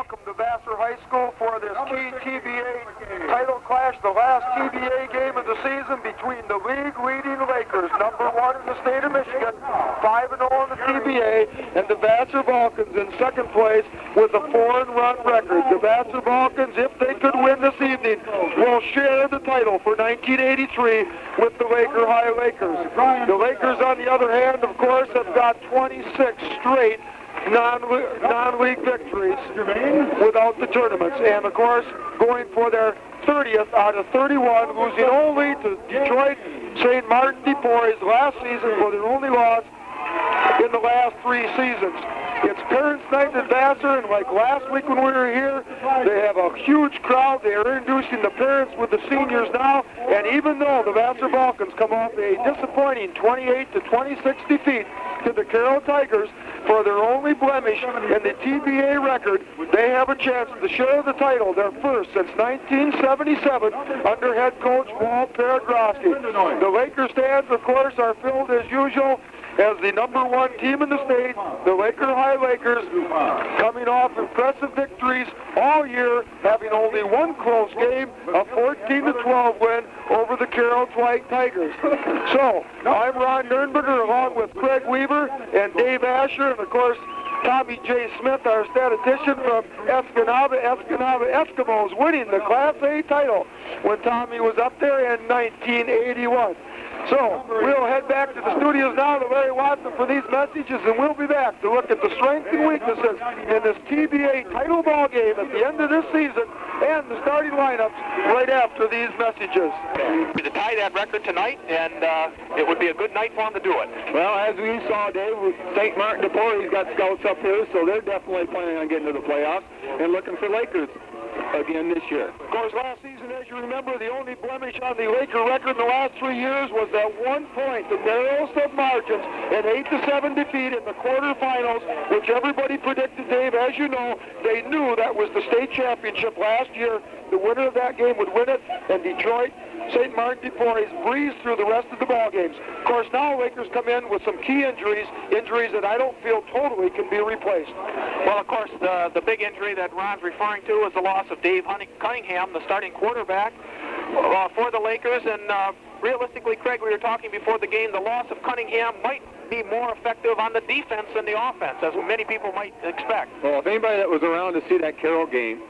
welcome to Vassar High School for this key TBA title clash, the last TBA game of the season between the league-leading Lakers, number 1 in the state of Michigan, 5-0 in the TBA, and the Vassar Vulcans in second place with a 4-run record. The Vassar Vulcans, if they could win this evening, will share the title for 1983 with the Laker High Lakers. The Lakers, on the other hand, of course, have got 26 straight non-league victories without the tournaments, and of course going for their 30th out of 31, losing only to Detroit St. Martin DePoys last season for their only loss in the last 3 seasons. It's Parents' Night at Vassar, and like last week when we were here, they have a huge crowd. They are introducing the parents with the seniors now, and even though the Vassar Vulcans come off a disappointing 28-26 defeat to the Carroll Tigers for their only blemish in the TBA record, they have a chance to share the title, their first since 1977 under head coach Walt Peregrosky. The Laker stands, of course, are filled as usual as the number 1 team in the state, the Laker High Lakers, coming off impressive victories all year, having only one close game, a 14-12 win over the Carroll Tigers. So, I'm Ron Nurnberger along with Craig Weaver and Dave Asher, and of course, Tommy J. Smith, our statistician from Escanaba Eskimos, winning the Class A title when Tommy was up there in 1981. So, we'll head back to the studios now to Larry Watson for these messages, and we'll be back to look at the strengths and weaknesses in this TBA title ball game at the end of this season and the starting lineups right after these messages. To tie that record tonight, and it would be a good night for him to do it. Well, as we saw, Dave, St. Martin DePoy's got scouts up here, so they're definitely planning on getting to the playoffs and looking for Lakers again this year. Of course, last season, as you remember, the only blemish on the Laker record in the last 3 years was that 1 point, the narrowest of margins, an 8-7 defeat in the quarterfinals, which everybody predicted, Dave. As you know, they knew that was the state championship last year. The winner of that game would win it, and Detroit St. Martin DePoys breezed through the rest of the ball games. Of course, now Lakers come in with some key injuries that I don't feel totally can be replaced. Well, of course, the big injury that Ron's referring to is the loss of Dave Cunningham, the starting quarterback for the Lakers. And realistically, Craig, we were talking before the game, the loss of Cunningham might be more effective on the defense than the offense, as many people might expect. Well, if anybody that was around to see that Carroll game,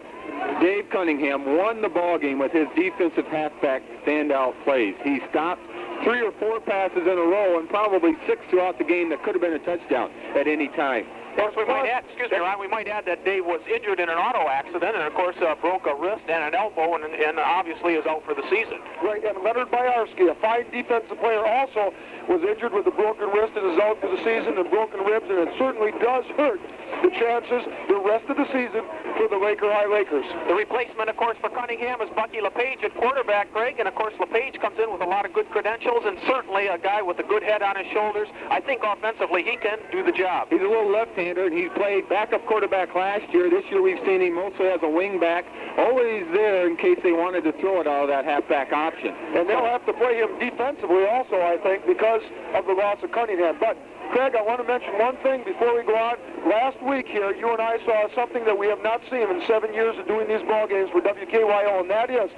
Dave Cunningham won the ball game with his defensive halfback standout plays. He stopped 3 or 4 passes in a row and probably 6 throughout the game that could have been a touchdown at any time. Of course, we might add, excuse me, Ron, we might add that Dave was injured in an auto accident and, of course, broke a wrist and an elbow and obviously is out for the season. Right, and Leonard Boyarsky, a fine defensive player, also was injured with a broken wrist and is out for the season and broken ribs, and it certainly does hurt the chances the rest of the season for the Laker High Lakers. The replacement, of course, for Cunningham is Bucky LePage at quarterback, Greg, and, of course, LePage comes in with a lot of good credentials and certainly a guy with a good head on his shoulders. I think offensively he can do the job. He's a little left-hander, and he played backup quarterback last year. This year we've seen him mostly as a wing-back, always there in case they wanted to throw it out of that halfback option. And they'll have to play him defensively also, I think, because of the loss of Cunningham. But, Craig, I want to mention one thing before we go on. Last week here, you and I saw something that we have not seen in 7 years of doing these ball games for WKYO, and that is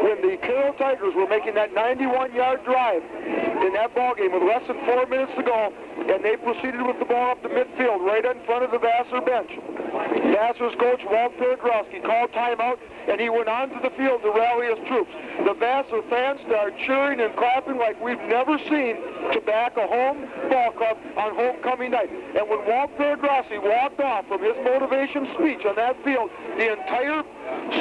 when the Carroll Tigers were making that 91-yard drive in that ball game with less than 4 minutes to go, and they proceeded with the ball up the midfield right in front of the Vassar bench. Vassar's coach, Walt Peregrosky, called timeout, and he went onto the field to rally his troops. The Vassar fans started cheering and clapping like we've never seen to back a home ball club on homecoming night. And when Walt Peregrosky walked off from his motivation speech on that field, the entire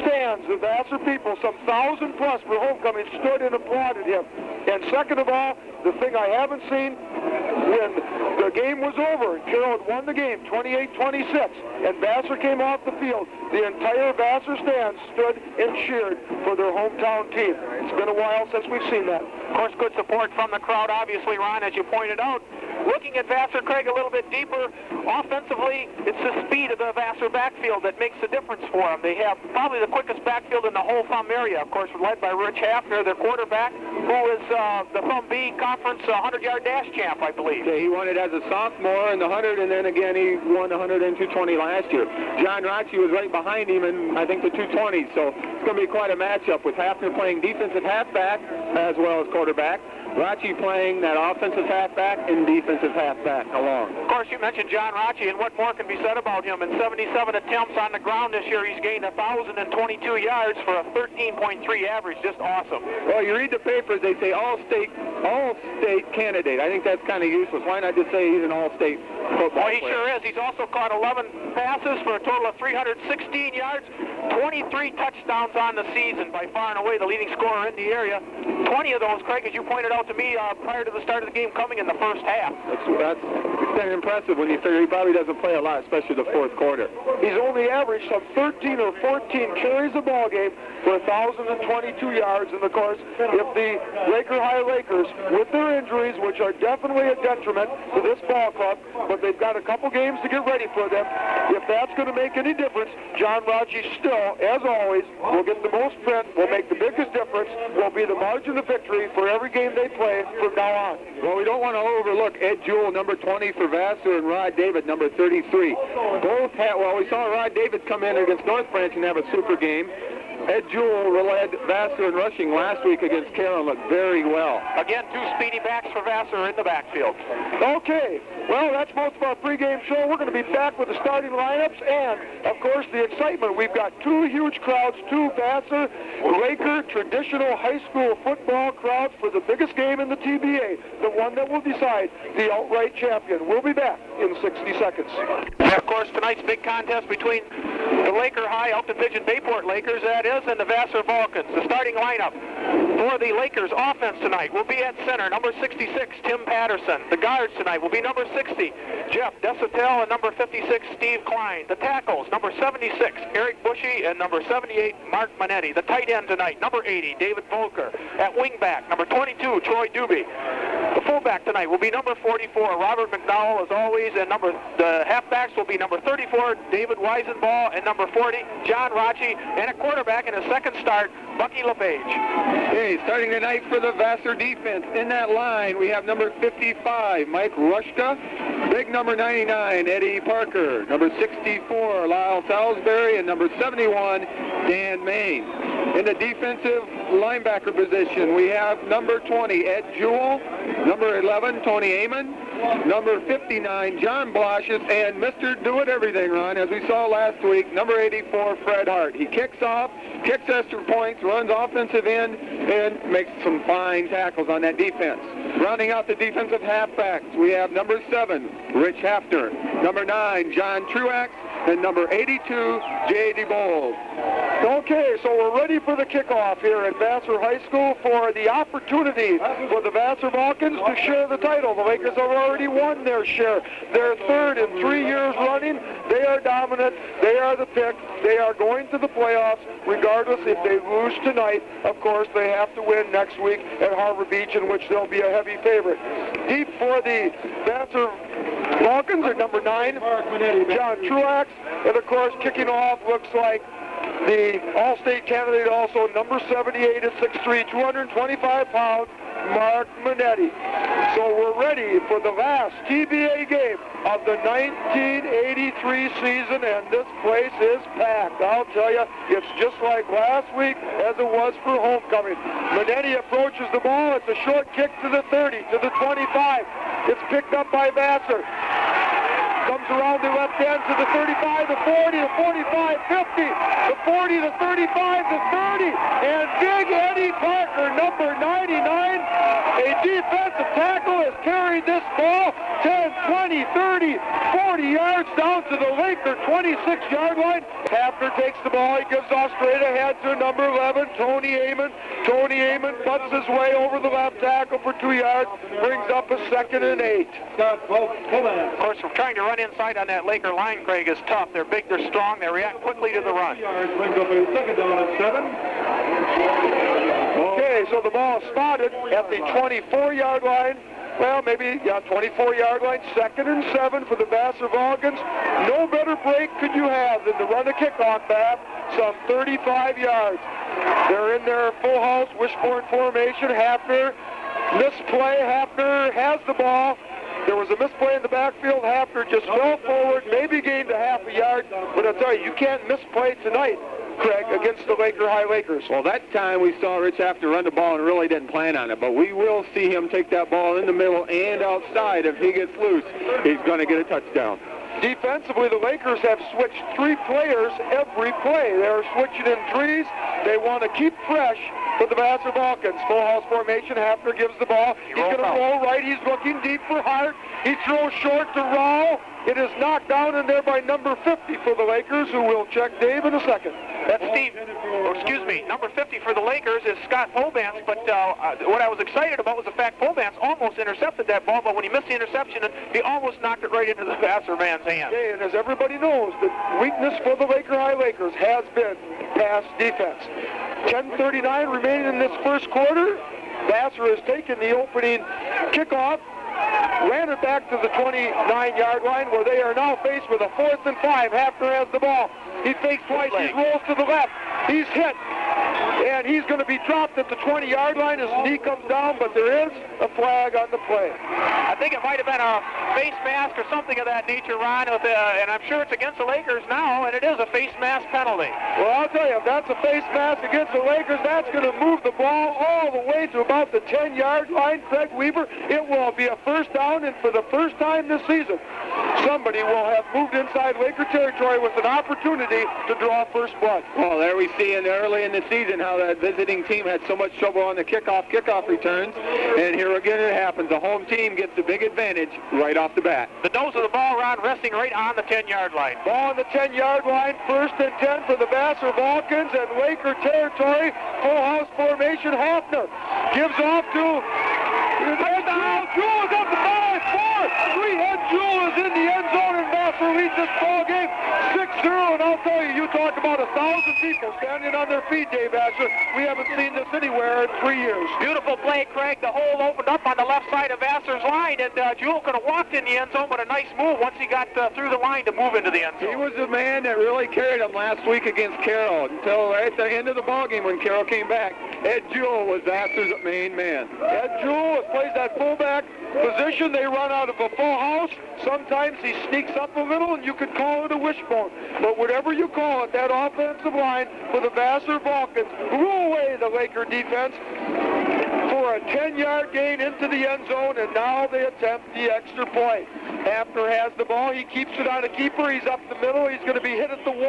stands of Vassar people, some 1,000 plus for homecoming, stood and applauded him. And second of all, the thing I haven't seen, when the game was over, Carroll had won the game 28-26, and Vassar came off the field, the entire Vassar stand stood and cheered for their hometown team. It's been a while since we've seen that. Of course, good support from the crowd, obviously, Ron, as you pointed out. Looking at Vassar, Craig, a little bit deeper, offensively, it's the speed of the Vassar backfield that makes the difference for them. They have probably the quickest backfield in the whole Thumb area, of course, led by Rich Hafner, their quarterback, who is the Thumb B Conference 100-yard dash champ, I believe. Yeah, he won it as a sophomore in the 100, and then again he won the 100 and 220 last year. John Rocci was right behind him in, I think, the 220, so it's going to be quite a matchup with Hafner playing defensive halfback as well as quarterback. Rocci playing that offensive halfback and defensive halfback along. Of course, you mentioned John Rocci, and what more can be said about him? In 77 attempts on the ground this year, he's gained 1,022 yards for a 13.3 average. Just awesome. Well, you read the papers, they say all-state candidate. I think that's kind of useless. Why not just say he's an all-state football player? He sure is. He's also caught 11 passes for a total of 316 yards, 23 touchdowns on the season, by far and away the leading scorer in the area. 20 of those, Craig, as you pointed out to me prior to the start of the game, coming in the first half. That's impressive when you figure he probably doesn't play a lot, especially the fourth quarter. He's only averaged some 13 or 14 carries a ball game for 1,022 yards. And of course, if the Laker High Lakers, with their injuries, which are definitely a detriment to this ball club, but they've got a couple games to get ready for them, if that's going to make any difference, John Rocci still, as always, will get the most print, will make the biggest difference, will be the margin of victory for every game they play from now on. Well, we don't want to overlook Ed Jewell, number 20 for Vassar, and Rod David, number 33. Both had, well, we saw Rod David come in against North Branch and have a super game. Ed Jewell led Vassar in rushing last week against Carroll, looked very well. Again, two speedy backs for Vassar in the backfield. Okay, well, that's most of our pregame show. We're going to be back with the starting lineups and, of course, the excitement. We've got two huge crowds, two Vassar Laker traditional high school football crowds for the biggest game in the TBA, the one that will decide the outright champion. We'll be back in 60 seconds. And, of course, tonight's big contest between the Laker High Elkton Pigeon Bayport Lakers, that is, and the Vassar Vulcans. The starting lineup for the Lakers offense tonight will be at center, number 66, Tim Patterson. The guards tonight will be number 60, Jeff Desatel, and number 56, Steve Klein. The tackles, number 76, Eric Bushy, and number 78, Mark Manetti. The tight end tonight, number 80, David Volker. At wingback, number 22, Troy Doobie. The fullback tonight will be number 44, Robert McDowell, as always, and the halfbacks will be number 34, David Weisenball, and number 40, John Rocci, and a quarterback in his second start, Bucky LePage. Hey, starting tonight for the Vassar defense. In that line, we have number 55, Mike Rushka, big number 99, Eddie Parker, number 64, Lyle Salisbury, and number 71, Dan Main. In the defensive linebacker position, we have number 20, Ed Jewell, number 11, Tony Amon, number 59, John Bloshes, and Mr. Do-It-Everything, Ron, as we saw last week, number 84, Fred Hart. He kicks off, kicks extra points, runs offensive end, and makes some fine tackles on that defense. Rounding out the defensive halfbacks, we have number 7, Rich Hafner, number 9, John Truax, and number 82, J.D. Bowles. Okay, so we're ready for the kickoff here at Vassar High School for the opportunity for the Vassar Vulcans to share the title. The Lakers have already won their share. They're third in 3 years running. They are dominant. They are the pick. They are going to the playoffs regardless if they lose tonight. Of course, they have to win next week at Harbor Beach, in which they'll be a heavy favorite. Deep for the Vassar Vulcans are number 9, John Truax, and of course kicking off looks like the All-State candidate also, number 78 at 6'3", 225 pounds, Mark Manetti. So we're ready for the last TBA game of the 1983 season, and this place is packed. I'll tell you, it's just like last week as it was for homecoming. Manetti approaches the ball. It's a short kick to the 30, to the 25. It's picked up by Vassar. Comes around the left end to the 35, the 40, the 45, 50, the 40, the 35, the 30, and Big Eddie Parker, number 99, a defensive tackle, has carried this ball 10, 20, 30, 40 yards down to the Laker 26-yard line. Hafner takes the ball. He gives off straight ahead to number 11, Tony Amon. Tony Amon butts his way over the left tackle for 2 yards, brings up a 2nd and 8. Of course, we're trying to run inside on that Laker line, Craig, is tough. They're big, they're strong, they react quickly to the run. Brings up a 2nd down and 7. Okay, so the ball is spotted at the 24-yard line Well, maybe 24-yard line, 2nd and 7 for the Vassar Vulcans. No better break could you have than to run a kickoff back some 35 yards. They're in their full house wishbone formation. Hafner misplay. Hafner has the ball. There was a misplay in the backfield. Hafner just fell forward, maybe gained a half a yard. But I'll tell you can't misplay tonight, Craig, against the Laker High Lakers. Well, that time we saw Rich Hafner run the ball and really didn't plan on it. But we will see him take that ball in the middle and outside. If he gets loose, he's going to get a touchdown. Defensively, the Lakers have switched 3 players every play. They're switching in threes. They want to keep fresh for the Vassar Vulcans. Full house formation. Hafner gives the ball. He's going to roll right. He's looking deep for Hart. He throws short to Rao. It is knocked down in there by number 50 for the Lakers, who will check Dave in a second. That's Steve. Number 50 for the Lakers is Scott Pobance, but what I was excited about was the fact Pobance almost intercepted that ball, but when he missed the interception, he almost knocked it right into the Vassar man's hand. Okay, and as everybody knows, the weakness for the Laker High Lakers has been pass defense. 10:39 remaining in this first quarter. Vassar has taken the opening kickoff, ran it back to the 29-yard line, where they are now faced with a 4th and 5. Hafner has the ball. He fakes twice. He rolls to the left. He's hit. And he's going to be dropped at the 20-yard line. His knee comes down, but there is a flag on the play. I think it might have been a face mask or something of that nature, Ron, and I'm sure it's against the Lakers now, and it is a face mask penalty. Well, I'll tell you, if that's a face mask against the Lakers, that's going to move the ball all the way to about the 10-yard line. Craig Weaver, it will be a first down, and for the first time this season, somebody will have moved inside Laker territory with an opportunity to draw first blood. Well, there we see early in the season how that visiting team had so much trouble on the kickoff returns. And here again it happens. The home team gets the big advantage right off the bat. The nose of the ball, Ron, resting right on the 10-yard line. Ball on the 10-yard line, 1st and 10 for the Vassar Vulcans and Laker territory. Full house formation. Hafner gives off to touchdown. Jewell is up the 5-4. 3-head Jewell is in the end zone, and Vassar leads this ball game 6-0. And I'll tell you, you talk about 1,000 people standing on their feet, Dave Asher. We haven't seen this anywhere in 3 years. Beautiful play, Craig. The hole opened up on the left side of Vassar's line, and Jewell could have walked in the end zone, but a nice move once he got through the line to move into the end zone. He was the man that really carried him last week against Carroll until right at the end of the ball game when Carroll came back. Ed Jewell was Vassar's main man. Ed Jewell plays that fullback position. They run out of a full house. Sometimes he sneaks up a little, and you could call it a wishbone. But whatever you call it, that offensive line for the Vassar Vulcans blew away the Laker defense for a 10-yard gain into the end zone, and now they attempt the extra point. Hafner has the ball. He keeps it on a keeper. He's up the middle. He's going to be hit at the 1.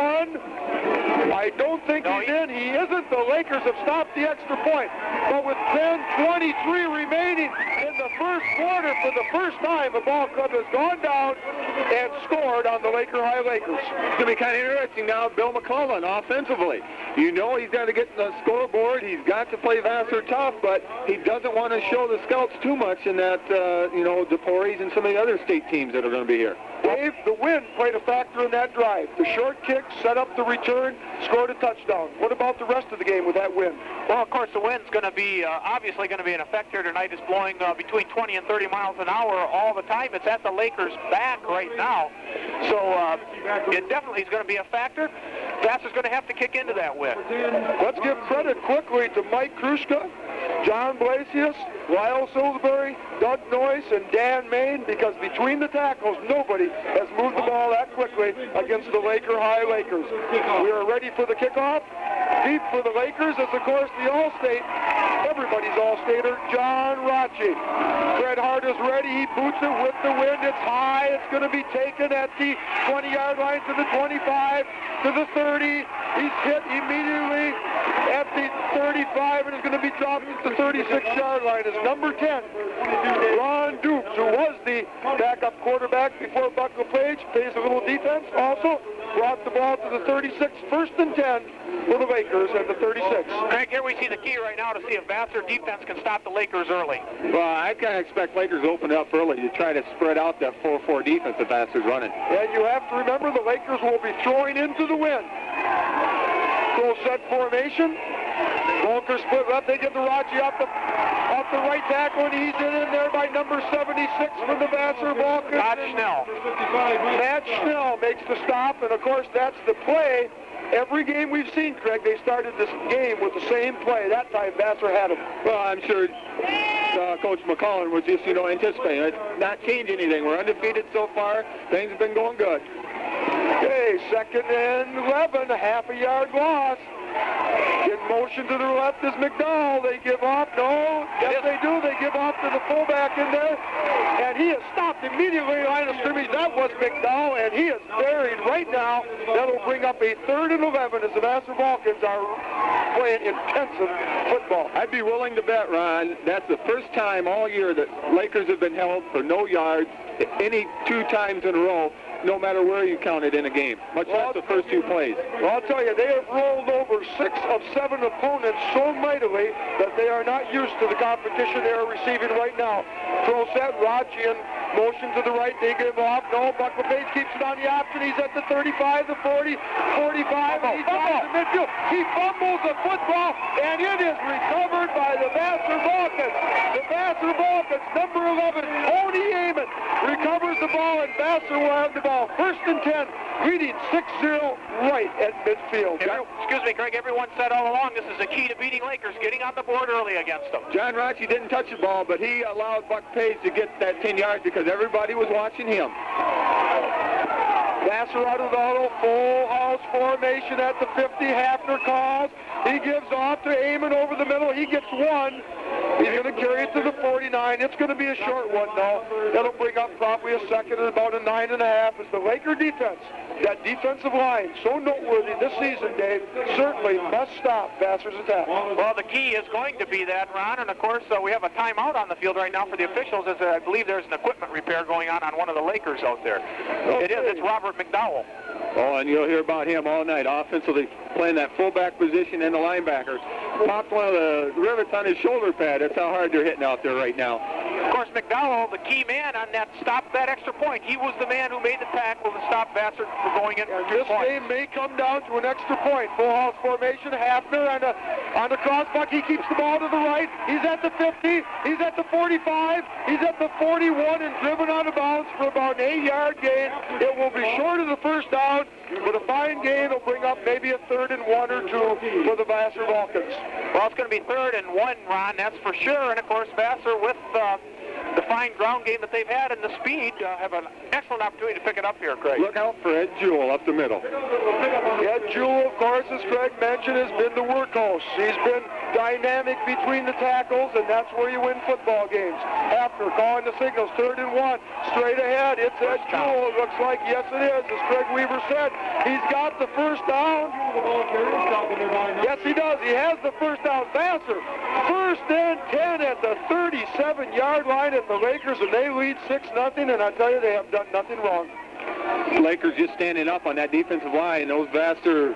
I don't think he's in. He isn't. The Lakers have stopped the extra point. But with 10:23 remaining in the first quarter, for the first time, a ball club has gone down and scored on the Laker High Lakers. It's going to be kind of interesting now, Bill McClellan, offensively. You know he's got to get the scoreboard. He's got to play Vassar tough, but he doesn't want to show the scouts too much in that, DePories and some of the other state teams that are going to be here. Dave, the wind played a factor in that drive. The short kick set up the return, scored a touchdown. What about the rest of the game with that wind? Well, of course, the wind's going to be obviously going to be an effect here tonight. It's blowing between 20 and 30 miles an hour all the time. It's at the Lakers' back right now. So it definitely is going to be a factor. Vassar's going to have to kick into that wind. Let's give credit quickly to Mike Kruska, John Blasius, Lyle Salisbury, Doug Noyce, and Dan Main, because between the tackles, nobody has moved the ball that quickly against the Laker High Lakers. We are ready for the kickoff. Deep for the Lakers is, of course, the All-State, everybody's All-Stater, John Rachi. Fred Hart is ready. He boots it with the wind. It's high. It's going to be taken at the 20-yard line to the 25, to the 30. He's hit immediately at the 35 and is going to be dropped at the 36-yard line. It's number 10, Ron Dukes, who was the backup quarterback before Buck LePage, plays a little defense also, brought the ball to the 36, 1st and 10 for the Lakers at the 36. Craig, here we see the key right now to see if Vassar defense can stop the Lakers early. Well, I kind of expect Lakers to open up early to try to spread out that 4-4 defense that Vassar's running. And you have to remember the Lakers will be throwing into the wind. Full set formation. Volker split left. They get the Raji up the off the right tackle, and he's in there by number 76 for the Vassar Vulcans. Matt Schnell. Matt Schnell makes the stop, and of course that's the play. Every game we've seen, Craig, they started this game with the same play. That time Vassar had him. Well, I'm sure Coach McCollum was just, anticipating. It's not changing anything. We're undefeated so far. Things have been going good. Okay, 2nd and 11, a half a yard loss. In motion to the left is McDowell. They give off. No. Yes, they do. They give off to the fullback in there. And he is stopped immediately in line of scrimmage. That was McDowell, and he is buried right now. That'll bring up a 3rd and 11 as the Vassar Vulcans are playing intensive football. I'd be willing to bet, Ron, that's the first time all year that Lakers have been held for no yards any 2 times in a row, no matter where you count it in a game, much less the first 2 plays. Well, I'll tell you, they have rolled over 6 of 7 opponents so mightily that they are not used to the competition they are receiving right now. Throw set, Rodgian, motion to the right, they give off. No, Buckle Page keeps it on the option. He's at the 35, the 40, 45, and he's down the midfield. He fumbles the football, and it is recovered by the Vassar Vulcans. The Vassar Vulcans, number 11, Tony Amon, recovers the ball, and Vassar will have the ball. 1st and 10, leading 6-0 right at midfield. Excuse me, Craig, everyone said all along this is the key to beating Lakers, getting on the board early against them. John Rotche didn't touch the ball, but he allowed Buck Page to get that 10 yards because everybody was watching him. Vassar out of the huddle, full house formation at the 50. Hafner calls. He gives off to Amon over the middle. He gets 1. He's going to carry it to the 49. It's going to be a short one, though. That'll bring up probably a 2nd and about a 9.5 as the Laker defense, that defensive line, so noteworthy this season, Dave, certainly must stop Vassar's attack. Well, the key is going to be that, Ron, and of course we have a timeout on the field right now for the officials as I believe there's an equipment repair going on one of the Lakers out there. Okay. It is. It's Robert McDowell. Oh, and you'll hear about him all night. Offensively playing that fullback position and the linebacker. Popped one of the rivets on his shoulder pad. That's how hard they're hitting out there right now. Of course, McDowell, the key man on that extra point. He was the man who made the tackle to stop Vassar from going in for 2 this points. game may come down to an extra point. Full house formation. Hafner on the crossbuck. He keeps the ball to the right. He's at the 50. He's at the 45. He's at the 41 and driven out of bounds for about an 8-yard gain. It will be short of the 1st down, but a fine gain will bring up maybe a 3rd and 1 or 2 for the Vassar Vulcans. Well, it's going to be 3rd and 1, Ron, that's for sure. And, of course, Vassar with the fine ground game that they've had and the speed have an excellent opportunity to pick it up here, Craig. Look out for Ed Jewell up the middle. Ed Jewell, of course, as Craig mentioned, has been the workhorse. He's been dynamic between the tackles, and that's where you win football games. After calling the signals, 3rd and 1, straight ahead. It's Ed Jewell. It looks like, yes, it is. As Craig Weaver said, he's got the 1st down. Yes, he does. He has the 1st down. Vassar, 1st and 10 at the 37-yard line at the Lakers, and they lead 6-0, and I tell you, they have done nothing wrong. Lakers just standing up on that defensive line. Those Vassar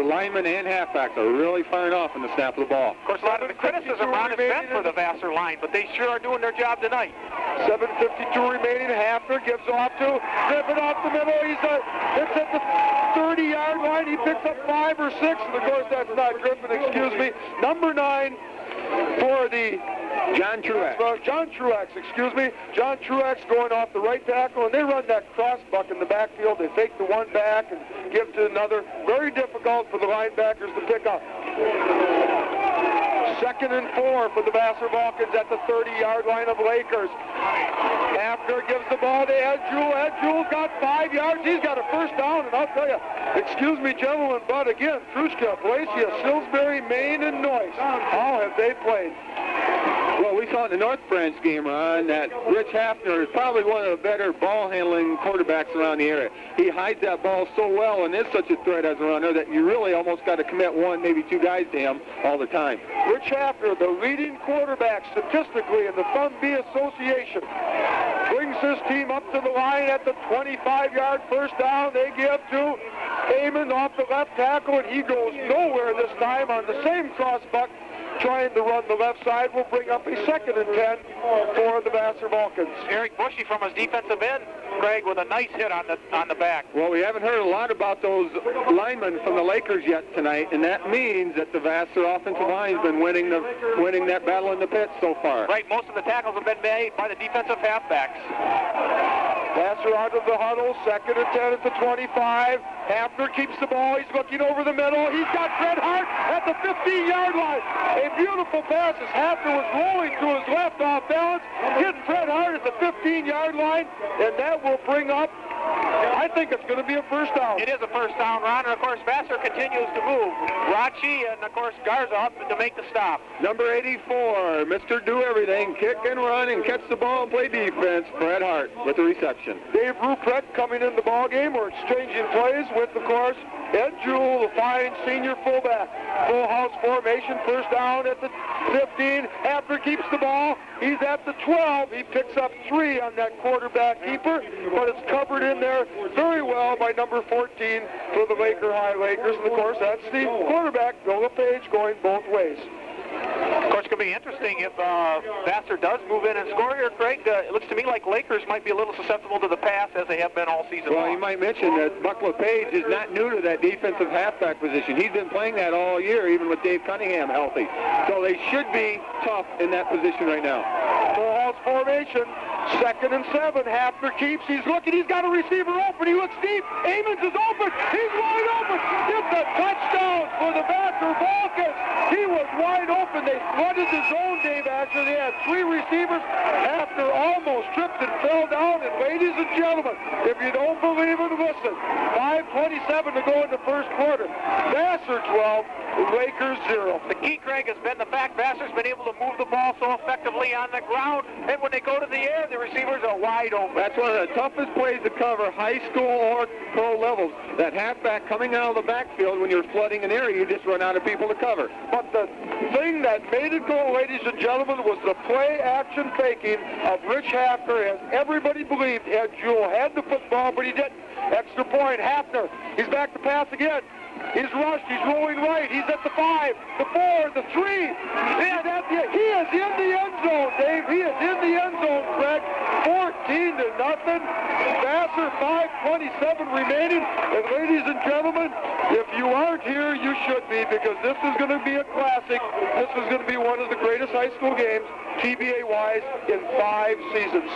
linemen and halfbacks are really firing off in the snap of the ball. Of course, a lot of the criticism, Ron, has been for the Vassar line, but they sure are doing their job tonight. 7:52 remaining. Hafner gives off to Griffin off the middle. It's at the 30-yard line. He picks up 5 or 6, and of course that's not Griffin, excuse me. Number 9 for the John Truax. John Truax, excuse me. John Truax going off the right tackle, and they run that crossbuck in the backfield. They fake the one back and give to another. Very difficult for the linebackers to pick up. 2nd and 4 for the Vassar Vulcans at the 30-yard line of Lakers. Hafner gives the ball to Ed Jewell. Ed Jewell's got 5 yards. He's got a 1st down, and I'll tell you, excuse me, gentlemen, but again, Truska, Palacia, Salisbury, Maine, and Noyce. How have they played? Well, we saw in the North Branch game, Ron, that Rich Hafner is probably one of the better ball-handling quarterbacks around the area. He hides that ball so well and is such a threat as a runner that you really almost got to commit 1, maybe 2 guys to him all the time. Rich Hafner, the leading quarterback statistically in the Thumb B Association, brings his team up to the line at the 25-yard 1st down. They give to Amon off the left tackle, and he goes nowhere this time on the same crossbuck, trying to run the left side. Will bring up a 2nd and 10 for the Vassar Vulcans. Eric Bushy from his defensive end, Craig, with a nice hit on the back. Well, we haven't heard a lot about those linemen from the Lakers yet tonight, and that means that the Vassar offensive line's been winning that battle in the pit so far. Right, most of the tackles have been made by the defensive halfbacks. Vassar out of the huddle, 2nd and 10 at the 25. Hafner keeps the ball. He's looking over the middle. He's got Fred Hart at the 15-yard line. A beautiful pass as Hafner was rolling to his left off balance. Hit Fred Hart at the 15-yard line, and that will bring up, I think it's going to be a first down. It is a first down, Ron, and of course Vassar continues to move. Rachi and of course Garza up to make the stop. Number 84, Mr. Do Everything, kick and run and catch the ball and play defense, Fred Hart with the reception. Dave Ruprecht coming in the ball game. We're exchanging plays with, of course, Ed Jewell, the fine senior fullback. Full house formation, first down at the 15. Hafner keeps the ball. He's at the 12. He picks up 3 on that quarterback keeper, but it's covered in there very well by number 14 for the Laker High Lakers. And, of course, that's the quarterback, Bill LePage, going both ways. Of course, it's going to be interesting if Vassar does move in and score here, Craig. It looks to me like Lakers might be a little susceptible to the pass as they have been all season long. Well, you might mention that Buck LePage is not new to that defensive halfback position. He's been playing that all year, even with Dave Cunningham healthy. So they should be tough in that position right now. Full house formation, 2nd and 7. Hafner keeps. He's looking. He's got a receiver open. He looks deep. Amons is open. He's wide open. It's a touchdown for the Vassar Vulcans. He was wide open. They flooded the zone, Dave Asher. They had 3 receivers. Hafner almost tripped and fell down. And ladies and gentlemen, if you don't believe it, listen. 5:27 to go in the first quarter. Vassar 12, Lakers 0. The key, Craig, has been the fact Vassar's been able to move the ball so effectively on the ground, and when they go to the air, the receivers are wide open. That's one of the toughest plays to cover, high school or pro levels. That halfback coming out of the backfield, when you're flooding an area, you just run out of people to cover. But the thing that made it go, ladies and gentlemen, was the play-action faking of Rich Hafner, as everybody believed Ed Jewell had the football, but he didn't. Extra point, Hafner. He's back to pass again. He's rushed. He's rolling right. He's at the 5, the 4, the 3. And he is in the end zone, Dave. He is in the end zone, Craig. 14-0. Vassar 5:27 remaining. And ladies and gentlemen, if you aren't here, you should be, because this is going to be a classic. This is going to be one of the greatest high school games, TBA-wise, in 5 seasons.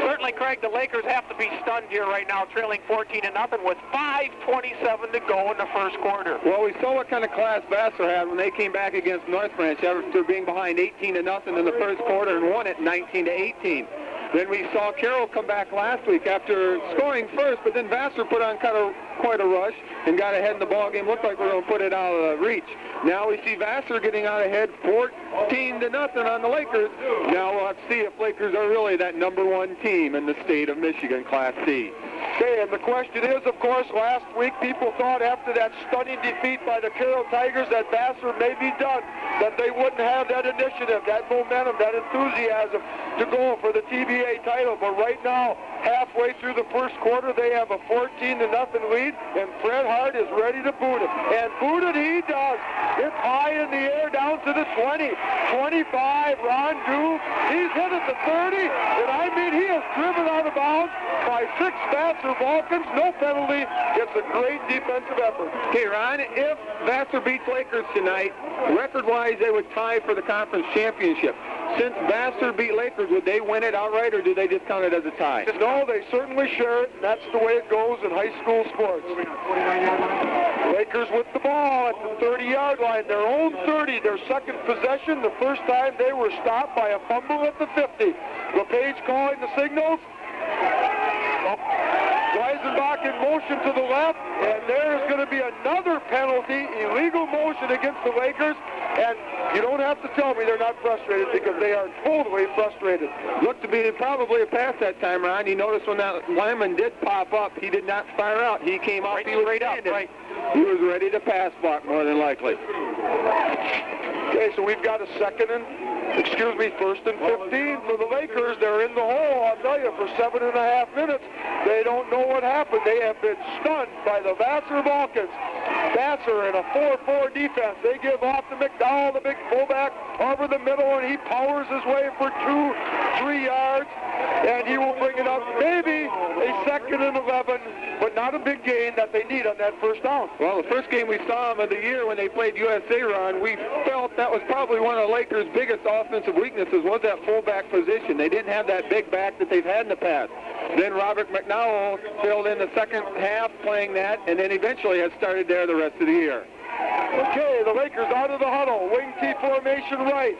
Certainly, Craig, the Lakers have to be stunned here right now, trailing 14-0 with 5:27 to go in the first quarter. Well, we saw what kind of class Vassar had when they came back against North Branch after being behind 18-0 in the first quarter and won it 19-18. Then we saw Carroll come back last week after scoring first, but then Vassar put on quite a rush and got ahead in the ball game. Looked like we're going to put it out of reach. Now we see Vassar getting out ahead 14-0 on the Lakers. Now we'll have to see if Lakers are really that number 1 team in the state of Michigan, Class C. Okay, and the question is, of course, last week people thought after that stunning defeat by the Carroll Tigers that Vassar may be done, that they wouldn't have that initiative, that momentum, that enthusiasm to go for the TBA title. But right now, halfway through the first quarter, they have a 14-0 lead, and Fred Hart is ready to boot it. And boot it he does. It's high in the air down to the 20, 25, Ron Doof. He's hit at the 30, and I mean, he is driven out of bounds by 6 Vassar Vulcans. No penalty. It's a great defensive effort. Okay, Ron, if Vassar beats Lakers tonight, record-wise, they would tie for the conference championship. Since Vassar beat Lakers, would they win it outright, or do they just count it as a tie? No, they certainly share it, and that's the way it goes in high school sports. Lakers with the ball at the 30-yard line, their own 30, their second possession. The first time they were stopped by a fumble at the 50. LePage calling the signals. Weisenbach in motion to the left, and there is going to be another penalty, illegal motion against the Lakers, and you don't have to tell me they're not frustrated, because they are totally frustrated. Looked to be probably a pass that time, Ron. You notice when that lineman did pop up, he did not fire out. He came up, he was straight up. Right. He was ready to pass block, more than likely. Okay, so we've got a first and 15 for the Lakers. They're in the hole, I'll tell you, for 7.5 minutes. They don't know what happened. They have been stunned by the Vassar Vulcans. Vassar in a 4-4 defense. They give off to McDowell, the big fullback, over the middle, and he powers his way for 2-3 yards, and he will bring it up maybe a 2nd and 11, but not a big gain that they need on that first down. Well, the first game we saw them of the year when they played USA, Ron, we felt that was probably one of the Lakers' biggest offensive weaknesses was that fullback position. They didn't have that big back that they've had in the past. Then Robert McDowell filled in the second half playing that, and then eventually has started there the rest of the year. Okay, the Lakers out of the huddle. Wing T formation right.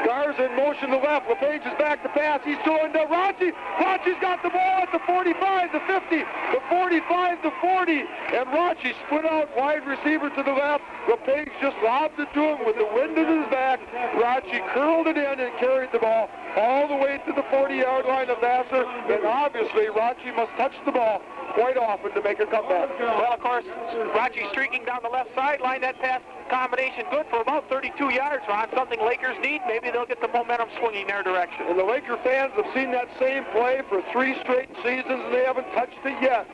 Garza in motion to left. LePage is back to pass. He's throwing to Rachi. Rachi's got the ball at the 45, the 50, the 45, the 40. And Rachi split out wide receiver to the left. LePage just lobbed it to him with the wind in his back. Rachi curled it in and carried the ball all the way to the 40-yard line of Vassar. And obviously, Rachi must touch the ball quite often to make a comeback. Well, of course, Rachi streaking down the left sideline. That pass combination good for about 32 yards, Ron. Something Lakers need. Maybe they'll get the momentum swinging their direction. And the Laker fans have seen that same play for 3 straight seasons, and they haven't touched it yet.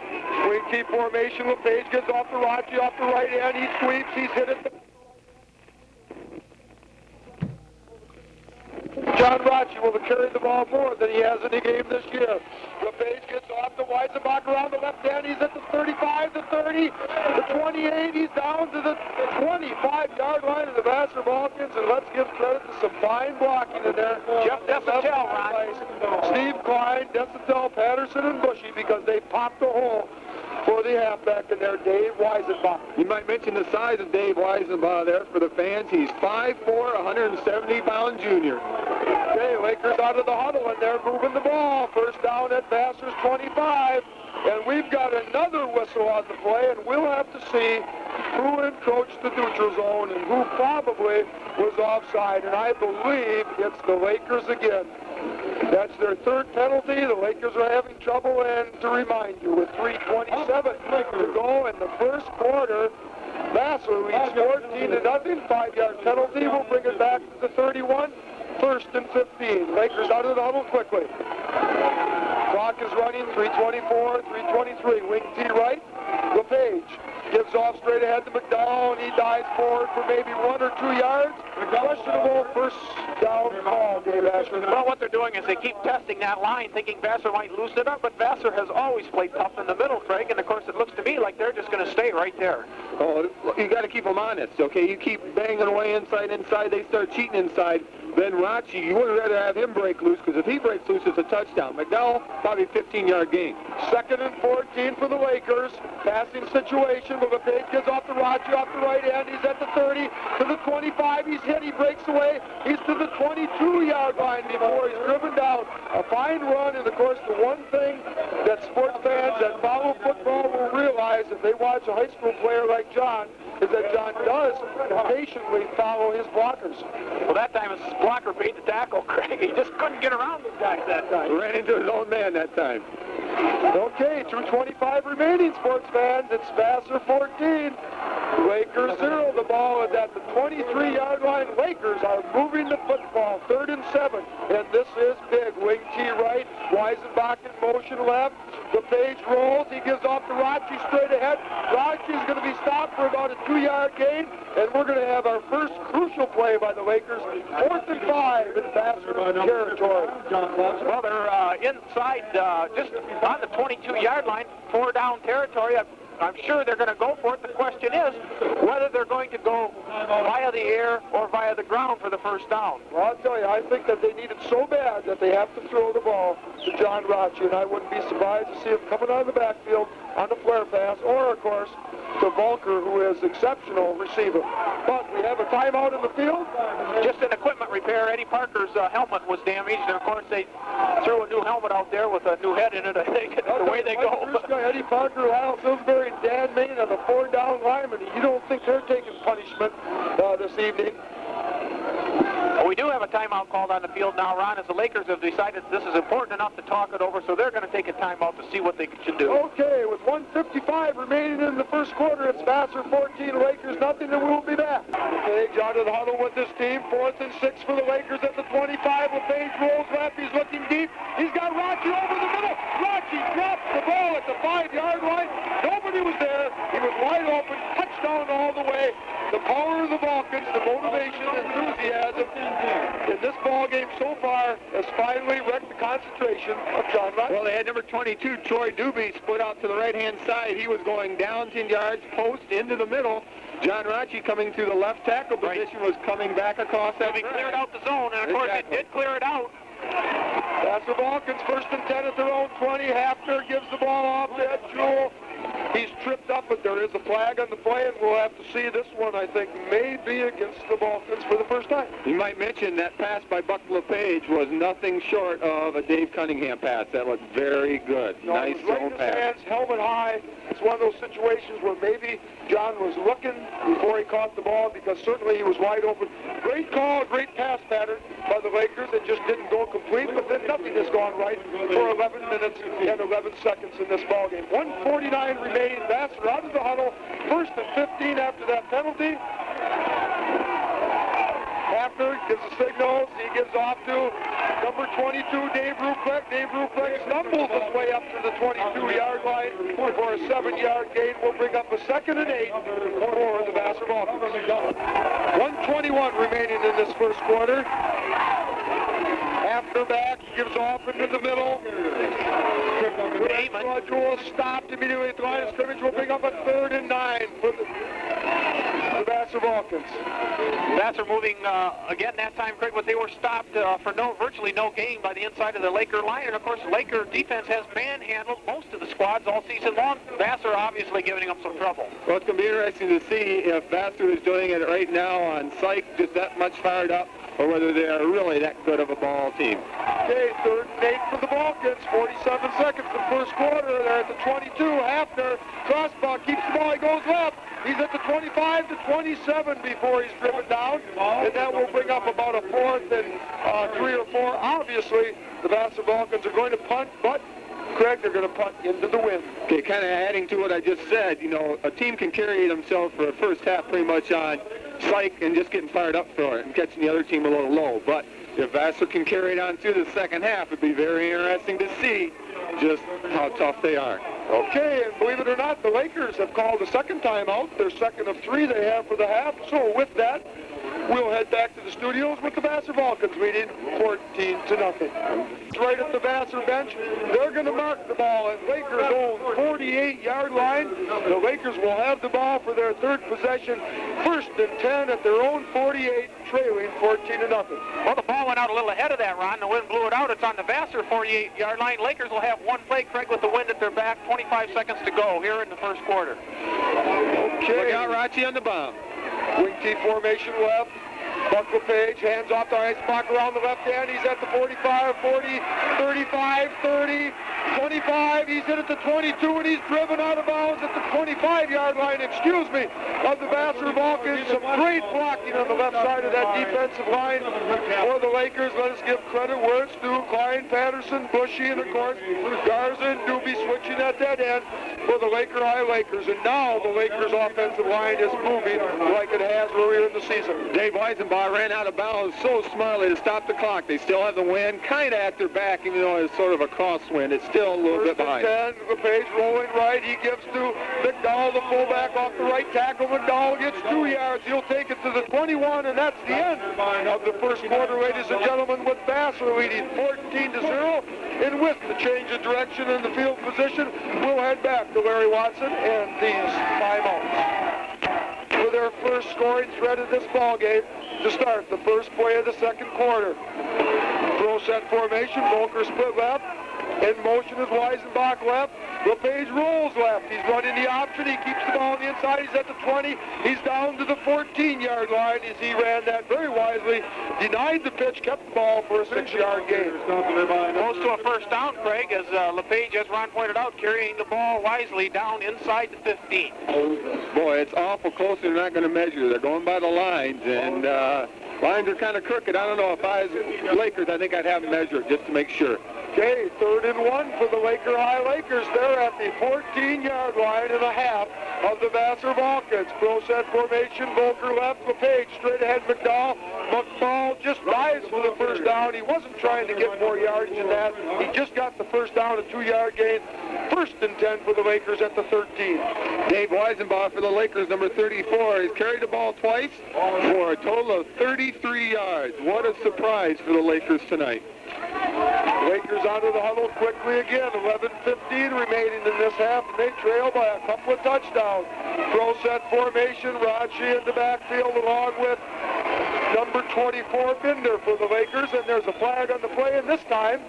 Swing T formation. LePage gets off to Rachi off the right end. He sweeps. He's hit it. John Rachi will have carried the ball more than he has any game this year. LePage gets off to Weisenbach around the left end. He's at the 35, the 30, the 28. He's down to the 25-yard line of the Vassar Vulcans, and let's give credit to some fine blocking in there. Jeff Desatel, Ron. Steve Klein, Desatel, Patterson, and Bushy, because they popped a hole for the halfback in there, Dave Weisenbach. You might mention the size of Dave Weisenbach there for the fans. He's 5'4", 170-pound junior. Okay, Lakers out of the huddle, and they're moving the ball. First down at Vassar's 25. And we've got another whistle on the play, and we'll have to see who encroached the neutral zone and who probably was offside. And I believe it's the Lakers again. That's their 3rd penalty. The Lakers are having trouble, and to remind you, with 3:27 to go in the first quarter, Vassar leads 14-0. 5-yard penalty will bring it back to the 31. 1st and 15. Lakers out of the huddle quickly. Clock is running. 3:24, 3:23. Wing T right. LePage gives off straight ahead to McDowell, and he dives forward for maybe 1 or 2 yards. Questionable first down call, Dave Asher. Well, what they're doing is they keep testing that line, thinking Vassar might loosen it up, but Vassar has always played tough in the middle, Craig, and of course it looks to me like they're just going to stay right there. Oh, you got to keep them honest, okay? You keep banging away inside, they start cheating inside. Then Rachi, you would rather have him break loose, because if he breaks loose, it's a touchdown. McDowell, probably 15-yard gain. 2nd and 14 for the Lakers. Passing situation, but LePage gets off to Rachi off the right end. He's at the 30, to the 25. He's hit, he breaks away. He's to the 22-yard line before he's driven down. A fine run, and of course, the one thing that sports fans that follow football will realize if they watch a high school player like John, is that John does patiently follow his blockers. Well, that time his blocker paid the tackle, Craig. He just couldn't get around the guys that time. Ran into his own man that time. Okay, 2:25 remaining, sports fans. It's Vassar 14. Lakers 0. The ball is at the 23-yard line. Lakers are moving the football. 3rd and 7. And this is big. Wing T right. Weisenbach in motion left. LePage rolls. He gives off to Rachi straight ahead. Rachi's going to be stopped for about a 2-yard gain. And we're going to have our first crucial play by the Lakers. 4th and 5 in Vassar territory. Well, they're inside, just on the 22-yard line, 4 down territory. I'm sure they're going to go for it. The question is whether they're going to go via the air or via the ground for the first down. Well, I'll tell you, I think that they need it so bad that they have to throw the ball to John Rachi, and I wouldn't be surprised to see him coming out of the backfield on the flare pass, or, of course, to Volker, who is exceptional receiver. But we have a timeout in the field. Just an equipment repair. Eddie Parker's helmet was damaged, and, of course, they threw a new helmet out there with a new head in it, I think, the way they go. First guy, Eddie Parker, Lyle Salisbury, and Dan Main are the 4-down linemen. You don't think they're taking punishment this evening. We do do have a timeout called on the field now, Ron, as the Lakers have decided this is important enough to talk it over, so they're going to take a timeout to see what they should do. Okay, with 1:55 remaining in the first quarter, it's Vassar 14, Lakers nothing, and we'll be back. LePage out of the huddle with his team. 4th and 6 for the Lakers at the 25. LePage rolls left. He's looking deep. He's got Rachi over the middle. Rachi drops the ball at the 5-yard line. Nobody was there. He was wide open. Touchdown all the way. The power of the Vulcans, the motivation, enthusiasm in this ball game so far has finally wrecked the concentration of John Rachi. Well, they had number 22, Troy Doobie, split out to the right-hand side. He was going down 10 yards, post into the middle. John Rachi coming to the left tackle position was coming back across that. He cleared out the zone, and of course it did clear it out. That's the Vulcans, 1st and 10 at their own 20. Hafner gives the ball off to Ed Jewell. He's tripped up, but there is a flag on the play, and we'll have to see this one, I think, may be against the Vulcans for the first time. You might mention that pass by Buck LePage was nothing short of a Dave Cunningham pass. That looked very good. No, nice it was right zone in his pass. hands, helmet high. It's one of those situations where maybe John was looking before he caught the ball, because certainly he was wide open. Great call, great pass pattern by the Lakers. It just didn't go complete, but then nothing has gone right for 11 minutes and 11 seconds in this ballgame. 1:49 remaining. Vassar out of the huddle. 1st and 15 after that penalty. Hafner gives the signals. He gives off to number 22, Dave Ruprecht. Dave Ruprecht stumbles his way up to the 22-yard line for a 7-yard gain. We'll bring up a 2nd and 8 for the Vassar Vulcans. 1:21 remaining in this first quarter. Hafner back, gives off into the middle. Jewell stopped immediately at the line of scrimmage. We'll bring up a 3rd and 9 for the Vassar Vulcans. Vassar moving again that time, Craig, but they were stopped for virtually no gain by the inside of the Laker line. And of course, the Laker defense has manhandled most of the squads all season long. Vassar obviously giving them some trouble. Well, it's going to be interesting to see if Vassar is doing it right now on psych, just that much fired up, or whether they are really that good of a ball team. Okay, 3rd and 8 for the Vulcans. 47 seconds in the first quarter. They're at the 22. Hafner, crossbar, keeps the ball. He goes left. He's at the 25 to 27 before he's driven down. And that will bring up about a 4th and 3 or 4. Obviously, the Vassar Vulcans are going to punt, but Craig, they're going to punt into the wind. Okay, kind of adding to what I just said, you know, a team can carry themselves for the first half pretty much on psych and just getting fired up for it and catching the other team a little low. But if Vassar can carry it on through the second half, it'd be very interesting to see just how tough they are. Okay, and believe it or not, the Lakers have called a 2nd timeout, their 2nd of 3 they have for the half. So with that, we'll head back to the studios with the Vassar Vulcans leading 14-0. Right at the Vassar bench, they're going to mark the ball at Lakers' own 48-yard line. The Lakers will have the ball for their 3rd possession, 1st and 10 at their own 48, trailing 14-0. Well, the ball went out a little ahead of that, Ron. The wind blew it out. It's on the Vassar 48-yard line. Lakers will have one play, Craig, with the wind at their back. 25 seconds to go here in the first quarter. Okay. Look out, Rachi on the bomb. Wing T formation left. Buck LePage, hands off to Eisbach around the left hand. He's at the 45, 40, 35, 30, 25. He's hit at the 22, and he's driven out of bounds at the 25-yard line, of the Vassar Vulcans. Some great blocking on the left side of that defensive line for the Lakers. Let us give credit where it's due. Klein, Patterson, Bushy, and of course, Garza and Doobie switching at that end for the Laker High Lakers. And now the Lakers offensive line is moving like it has earlier in the season. Dave Weisenbach ran out of bounds so smartly to stop the clock. They still have the wind, kind of at their back, even though it's sort of a crosswind. It's still a little bit behind. 10, LePage rolling right. He gives to McDowell, the fullback, off the right tackle. McDowell gets 2 yards. He'll take it to the 21, and that's the end of the first quarter, ladies and gentlemen, with Vassar leading 14-0. And with the change of direction in the field position, we'll head back to Larry Watson and these timeouts. For their first scoring threat of this ballgame to start the first play of the second quarter. Throw set formation, Volker split left. In motion is Weisenbach left. LePage rolls left. He's running the option. He keeps the ball on the inside. He's at the 20. He's down to the 14-yard line as he ran that very wisely. Denied the pitch, kept the ball for a 6-yard gain. Close to a first down, Craig, as LePage, as Ron pointed out, carrying the ball wisely down inside the 15. Boy, it's awful close. They're not going to measure. They're going by the lines, and Lines are kind of crooked. I don't know. If I was Lakers, I think I'd have them measured just to make sure. Okay, 3rd and 1 for the Laker High Lakers. They're at the 14-yard line and a half of the Vassar Vulcans. Pro set formation, Volker left, LePage straight ahead, McDowell. McDowell just dives for the first down. He wasn't trying to get more yardage than that. He just got the first down, a 2-yard gain. 1st and 10 for the Lakers at the 13. Dave Weisenbaugh for the Lakers, number 34. He's carried the ball twice for a total of 33 yards. What a surprise for the Lakers tonight. Lakers out of the huddle quickly again. 11:15 remaining in this half, and they trail by a couple of touchdowns. Pro set formation, Raji in the backfield along with number 24, Binder for the Lakers, and there's a flag on the play, and this time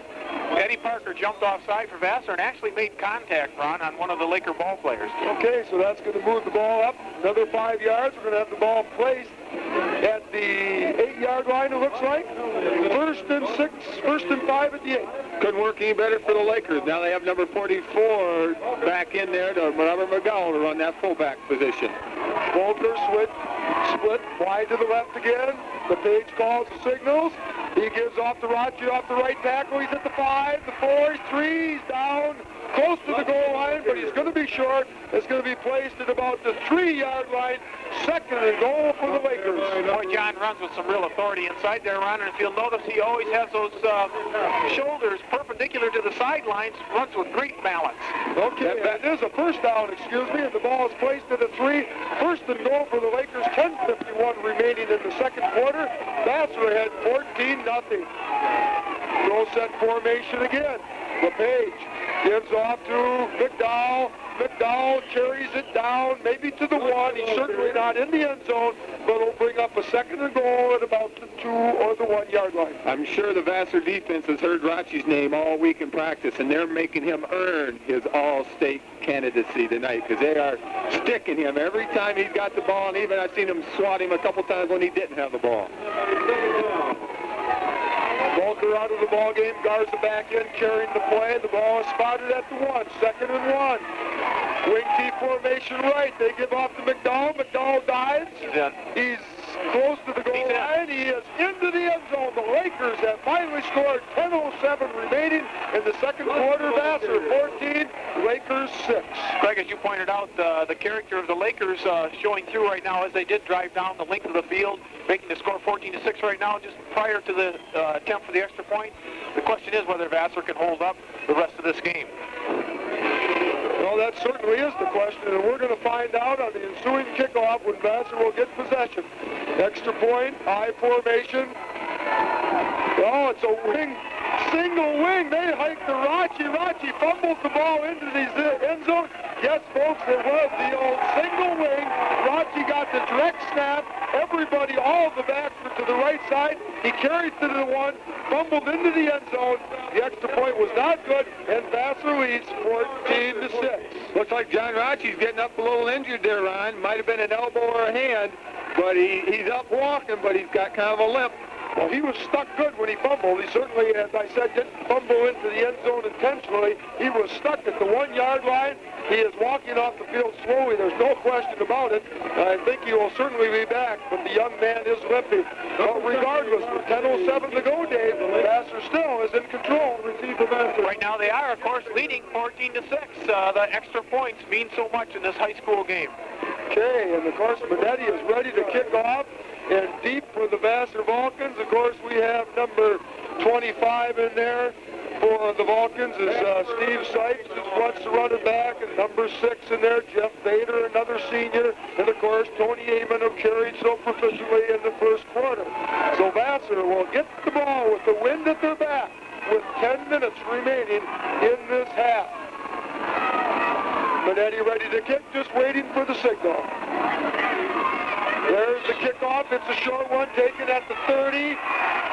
Eddie Parker jumped offside for Vassar and actually made contact, Ron, on one of the Laker ball players. Okay, so that's going to move the ball up another 5 yards. We're going to have the ball placed at the 8-yard line, it looks like. 1st and 6, 1st and 5 at the 8. Couldn't work any better for the Lakers. Now they have number 44 back in there to Robert McGowan to run that fullback position. Volker split wide to the left again. The page calls the signals. He gives off to Raji off the right tackle. He's at the 5, the 4, 3. He's down close to the goal line, but he's going to be short. It's going to be placed at about the 3-yard line. 2nd and goal for the Lakers. Boy, John runs with some real authority inside there, Ron, and if you'll notice, he always has those shoulders perpendicular to the sidelines, runs with great balance. Okay, that is a first down, and the ball is placed at a 3. 1st and goal for the Lakers, 10:51 remaining in the second quarter. Vassar ahead 14-0. Roll set formation again. LePage gives off to McDowell. McDowell carries it down, maybe to the 1. He's certainly not in the end zone, but will bring up a 2nd and goal at about the 2 or the 1-yard line. I'm sure the Vassar defense has heard Rachi's name all week in practice, and they're making him earn his all-state candidacy tonight because they are sticking him every time he's got the ball, and even I've seen him swat him a couple times when he didn't have the ball. Volker out of the ball game, guards the back end, carrying the play. The ball is spotted at the 1, 2nd and 1. Wing T formation right. They give off to McDowell. McDowell dives. He's close to the goal line. He is into the end zone. The Lakers have finally scored. 10:07 remaining in the second quarter. Vassar 14, Lakers 6. Greg, as you pointed out, the character of the Lakers showing through right now as they did drive down the length of the field, making the score 14-6 right now, just prior to the attempt for the extra point. The question is whether Vassar can hold up the rest of this game. Well, that certainly is the question, and we're going to find out on the ensuing kickoff when Vassar will get possession. Extra point, high formation. Oh, it's a wing, single wing. They hike to Rachi. Rachi fumbles the ball into the end zone. Yes, folks, it was the old single wing. Rachi got the direct snap. Everybody, all of the backs were to the right side. He carried to the 1, fumbled into the end zone. The extra point was not good, and Vassar leads 14-6. Looks like John Rachi's getting up a little injured there, Ron. Might have been an elbow or a hand, but he's up walking, but he's got kind of a limp. Well, he was stuck good when he fumbled. He certainly, as I said, didn't fumble into the end zone intentionally. He was stuck at the 1-yard line. He is walking off the field slowly. There's no question about it. I think he will certainly be back, but the young man is limping. But regardless, with 10:07 to go, Dave, Vassar still is in control. Receive the Vassar. Right now they are, of course, leading 14-6. The extra points mean so much in this high school game. Okay, and of course, Minetti is ready to kick off. And deep for the Vassar Vulcans, of course, we have number 25 in there for the Vulcans is Steve Sykes, who wants to run it back, and number 6 in there, Jeff Bader, another senior, and of course, Tony Amon, who carried so proficiently in the first quarter. So Vassar will get the ball with the wind at their back with 10 minutes remaining in this half. Minetti ready to kick, just waiting for the signal. There's the kickoff. It's a short one taken at the 30.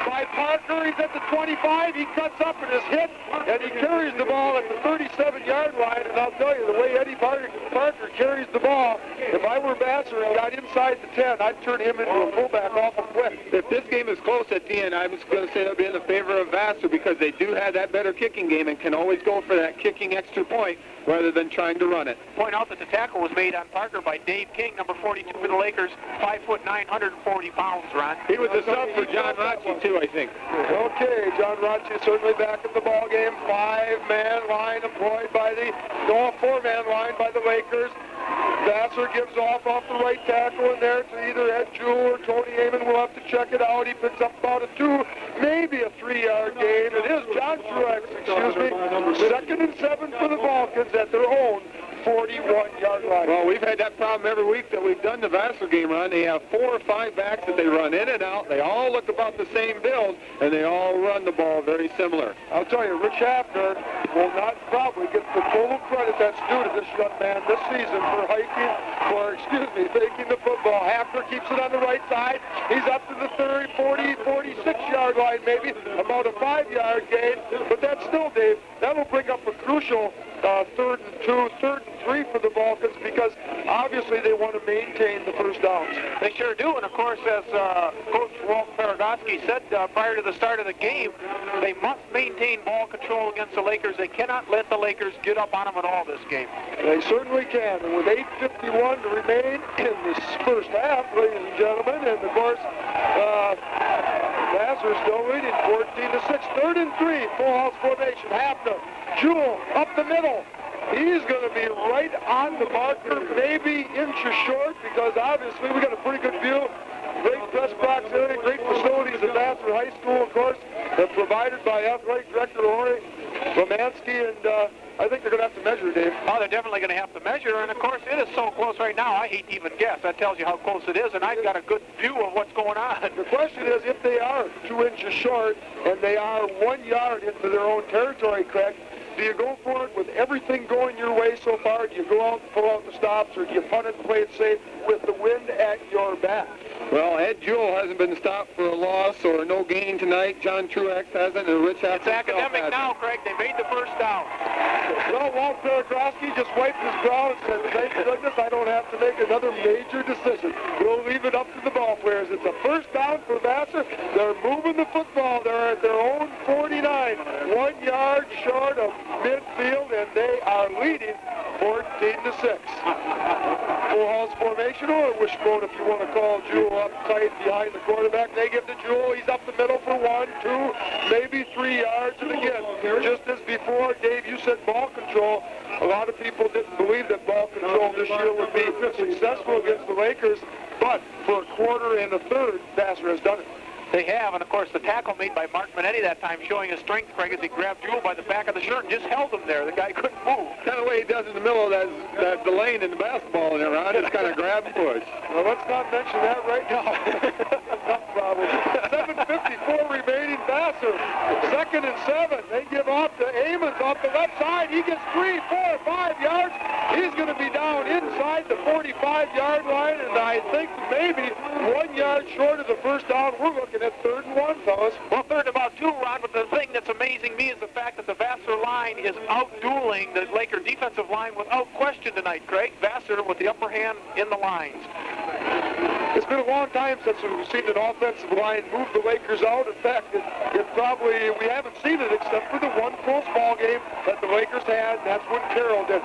by Parker. He's at the 25. He cuts up and is hit, and he carries the ball at the 37-yard line. And I'll tell you, the way Eddie Parker carries the ball, if I were Vassar and got inside the 10, I'd turn him into a fullback awful quick. If this game is close at the end, I was going to say it'll be in the favor of Vassar because they do have that better kicking game and can always go for that kicking extra point rather than trying to run it. Point out that the tackle was made on Parker by Dave King, number 42 for the Lakers, 5 foot 940 pounds, Ron. He was a sub for John Rocci, too, I think. Okay, John Rocci is certainly back in the ball game. 5-man line employed by the, no, 4-man line by the Lakers. Vassar gives off the right tackle in there to either Ed Jewell or Tony Amon. We'll have to check it out. He picks up about a 2, maybe a 3-yard gain. It is John Truex, excuse me. 2nd and 7 for the Vulcans at their own 41-yard line. Well, we've had that problem every week that we've done the Vassar game, Ron. They have 4 or 5 backs that they run in and out. They all look about the same build, and they all run the ball very similar. I'll tell you, Rich Hafner will not probably get the total credit that's due to this young man this season for faking the football. Hafner keeps it on the right side. He's up to the 30, 40, 46-yard line maybe, about a 5-yard gain. But that's still, Dave, that'll bring up a crucial 3rd and 2, 3rd and 3 for the Vulcans because obviously they want to maintain the first downs. They sure do, and of course, as Coach Walt Paragoski said prior to the start of the game, they must maintain ball control against the Lakers. They cannot let the Lakers get up on them at all this game. They certainly can, and with 8:51 to remain in this first half, ladies and gentlemen, and of course, Vassar still leading 14-6, 3rd and 3, full house formation. Hafner, Jewell up the middle. He's going to be right on the marker, maybe inches short, because obviously we got a pretty good view. Great press proximity, great facilities at Vassar High School, of course, provided by Athletic Director Ori Romansky, and I think they're going to have to measure, Dave. Oh, they're definitely going to have to measure, and of course, it is so close right now, I hate to even guess. That tells you how close it is, and I've got a good view of what's going on. The question is, if they are 2 inches short, and they are 1 yard into their own territory, Craig, do you go for it with everything going your way so far? Do you go out and pull out the stops, or do you punt it and play it safe with the wind at your back? Well, Ed Jewell hasn't been stopped for a loss or no gain tonight. John Truex hasn't, and Rich Hafner. It's academic now, Craig. They made the first down. Well, Walt Paragoski just wiped his brow and said, thank goodness I don't have to make another major decision. We'll leave it up to the ball players. It's a first down for Vassar. They're moving the football. They're at their own 49, 1 yard short of midfield, and they are leading 14-6. Full house formation, or wishbone if you want to call Jewell up tight behind the quarterback. They give to Jewell. He's up the middle for 1, 2, maybe 3 yards. And again, just as before, Dave, you said ball control. A lot of people didn't believe that ball control this year would be successful against the Lakers, but for a quarter and a third, Vassar has done it. They have, and of course the tackle made by Mark Minetti that time showing his strength, Craig, as he grabbed Jewell by the back of the shirt and just held him there. The guy couldn't move. Kind of way he does in the middle of that the lane in the basketball in there, Ron. Just kind of grab and push. Well, let's not mention that right now. Enough problem. 7:54 remaining. Vassar, 2nd and 7. They give off to Amons off the left side. He gets 3, 4, 5 yards. He's going to be down inside the 45-yard line, and I think maybe 1 yard short of the first down. We're looking at 3rd and 1, fellas. Well, 3rd and about 2, Ron, but the thing that's amazing me is the fact that the Vassar line is out-dueling the Laker defensive line without question tonight, Craig. Vassar with the upper hand in the lines. It's been a long time since we've seen an offensive line move the Lakers out. In fact, we haven't seen it except for the one close ball game that the Lakers had, and that's when Carroll did.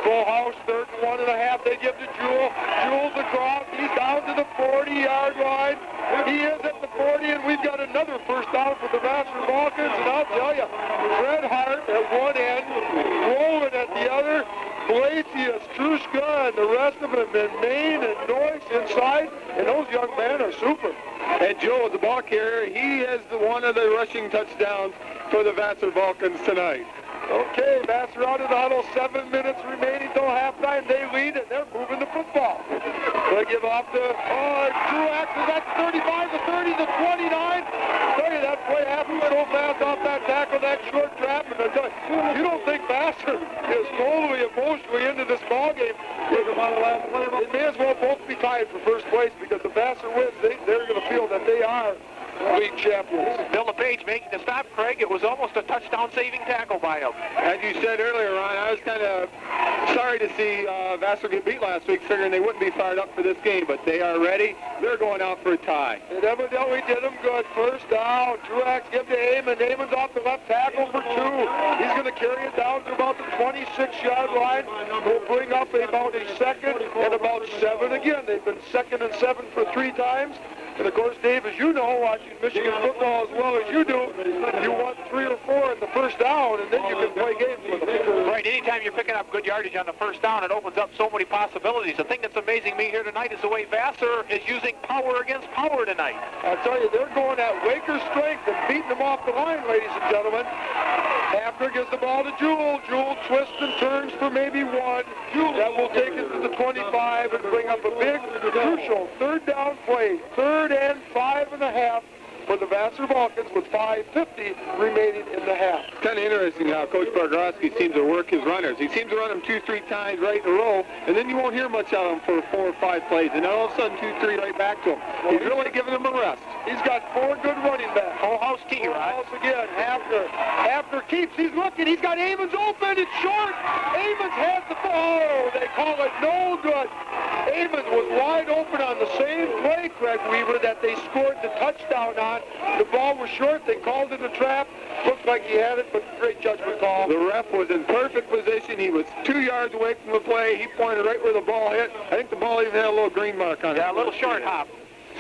Full house, 3rd and 1.5. They give to Jewell. Jewell's across. He's down to the 40-yard line. He is at the 40, and we've got another first down for the Vassar Vulcans. And I'll tell you, Fred Hart at one end, Roland at the other, Blasius, Trushka, and the rest of them, and Maine and Noyce inside, and those young men are super. And Joe, the ball carrier, he is one of the rushing touchdowns for the Vassar Vulcans tonight. Okay, Vassar out of the huddle, 7 minutes remaining till halftime. They lead, and they're moving the football. They give off to Truex is at the 35, the 30, the 29. I tell you, that play happened so fast off that tackle, that short trap. And I tell you don't think Vassar is totally emotionally into this ball game. It may as well both be tied for first place, because if Vassar wins, they're going to feel that they are league champions. Bill LePage making the stop, Craig. It was almost a touchdown-saving tackle by him. As you said earlier, Ron, I was kind of sorry to see Vassar get beat last week, figuring they wouldn't be fired up for this game, but they are ready. They're going out for a tie. And evidently did them good. First down. Truax give to Amon. Amon's off the left tackle for 2. He's going to carry it down to about the 26-yard line. We'll bring up about a second and about 7 again. They've been 2nd and 7 for 3 times. And of course, Dave, as you know, watching Michigan football as well as you do, you want 3 or 4 in the first down, and then you can play games with them. Right, anytime you're picking up good yardage on the first down, it opens up so many possibilities. The thing that's amazing me here tonight is the way Vassar is using power against power tonight. I tell you, they're going at Waker's strength and beating them off the line, ladies and gentlemen. Hafner gives the ball to Jewell. Jewell twists and turns for maybe 1. That will take it to the 25 and bring up a big, crucial 3rd down play. 3rd and 5.5 for the Vassar Vulcans with 5:50 remaining in the half. Kind of interesting how Coach Bargrowski seems to work his runners. He seems to run them 2-3 times right in a row, and then you won't hear much of him for 4 or 5 plays, and then all of a sudden 2-3 right back to him. He's really giving them a rest. He's got 4 good running backs. Whole house key, Full right? house again. Hafner keeps. He's looking. He's got Amons open. It's short. Amons has the ball. Oh, they call it no good. Amons was wide open on the same play, Craig Weaver, that they scored the touchdown on. The ball was short. They called it a trap. Looked like he had it, but great judgment call. The ref was in perfect position. He was 2 yards away from the play. He pointed right where the ball hit. I think the ball even had a little green mark on it. Yeah, a little short hop.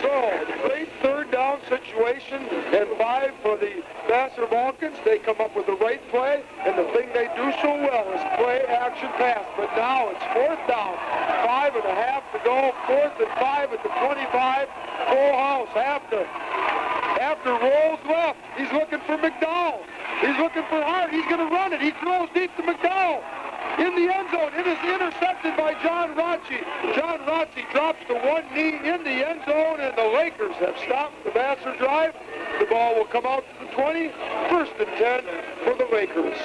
So, great 3rd down situation, and 5 for the Vassar Vulcans. They come up with the right play, and the thing they do so well is play, action, pass. But now it's 4th down, 5.5 to go, 4th and 5 at the 25. Full house. Hafner rolls left. He's looking for McDowell. He's looking for Hart. He's going to run it. He throws deep to McDowell. In the end zone. It is intercepted by John Rocci. John Rocci drops the one knee in the end zone, and the Lakers have stopped the Vassar drive. The ball will come out to the 20. 1st and 10 for the Lakers.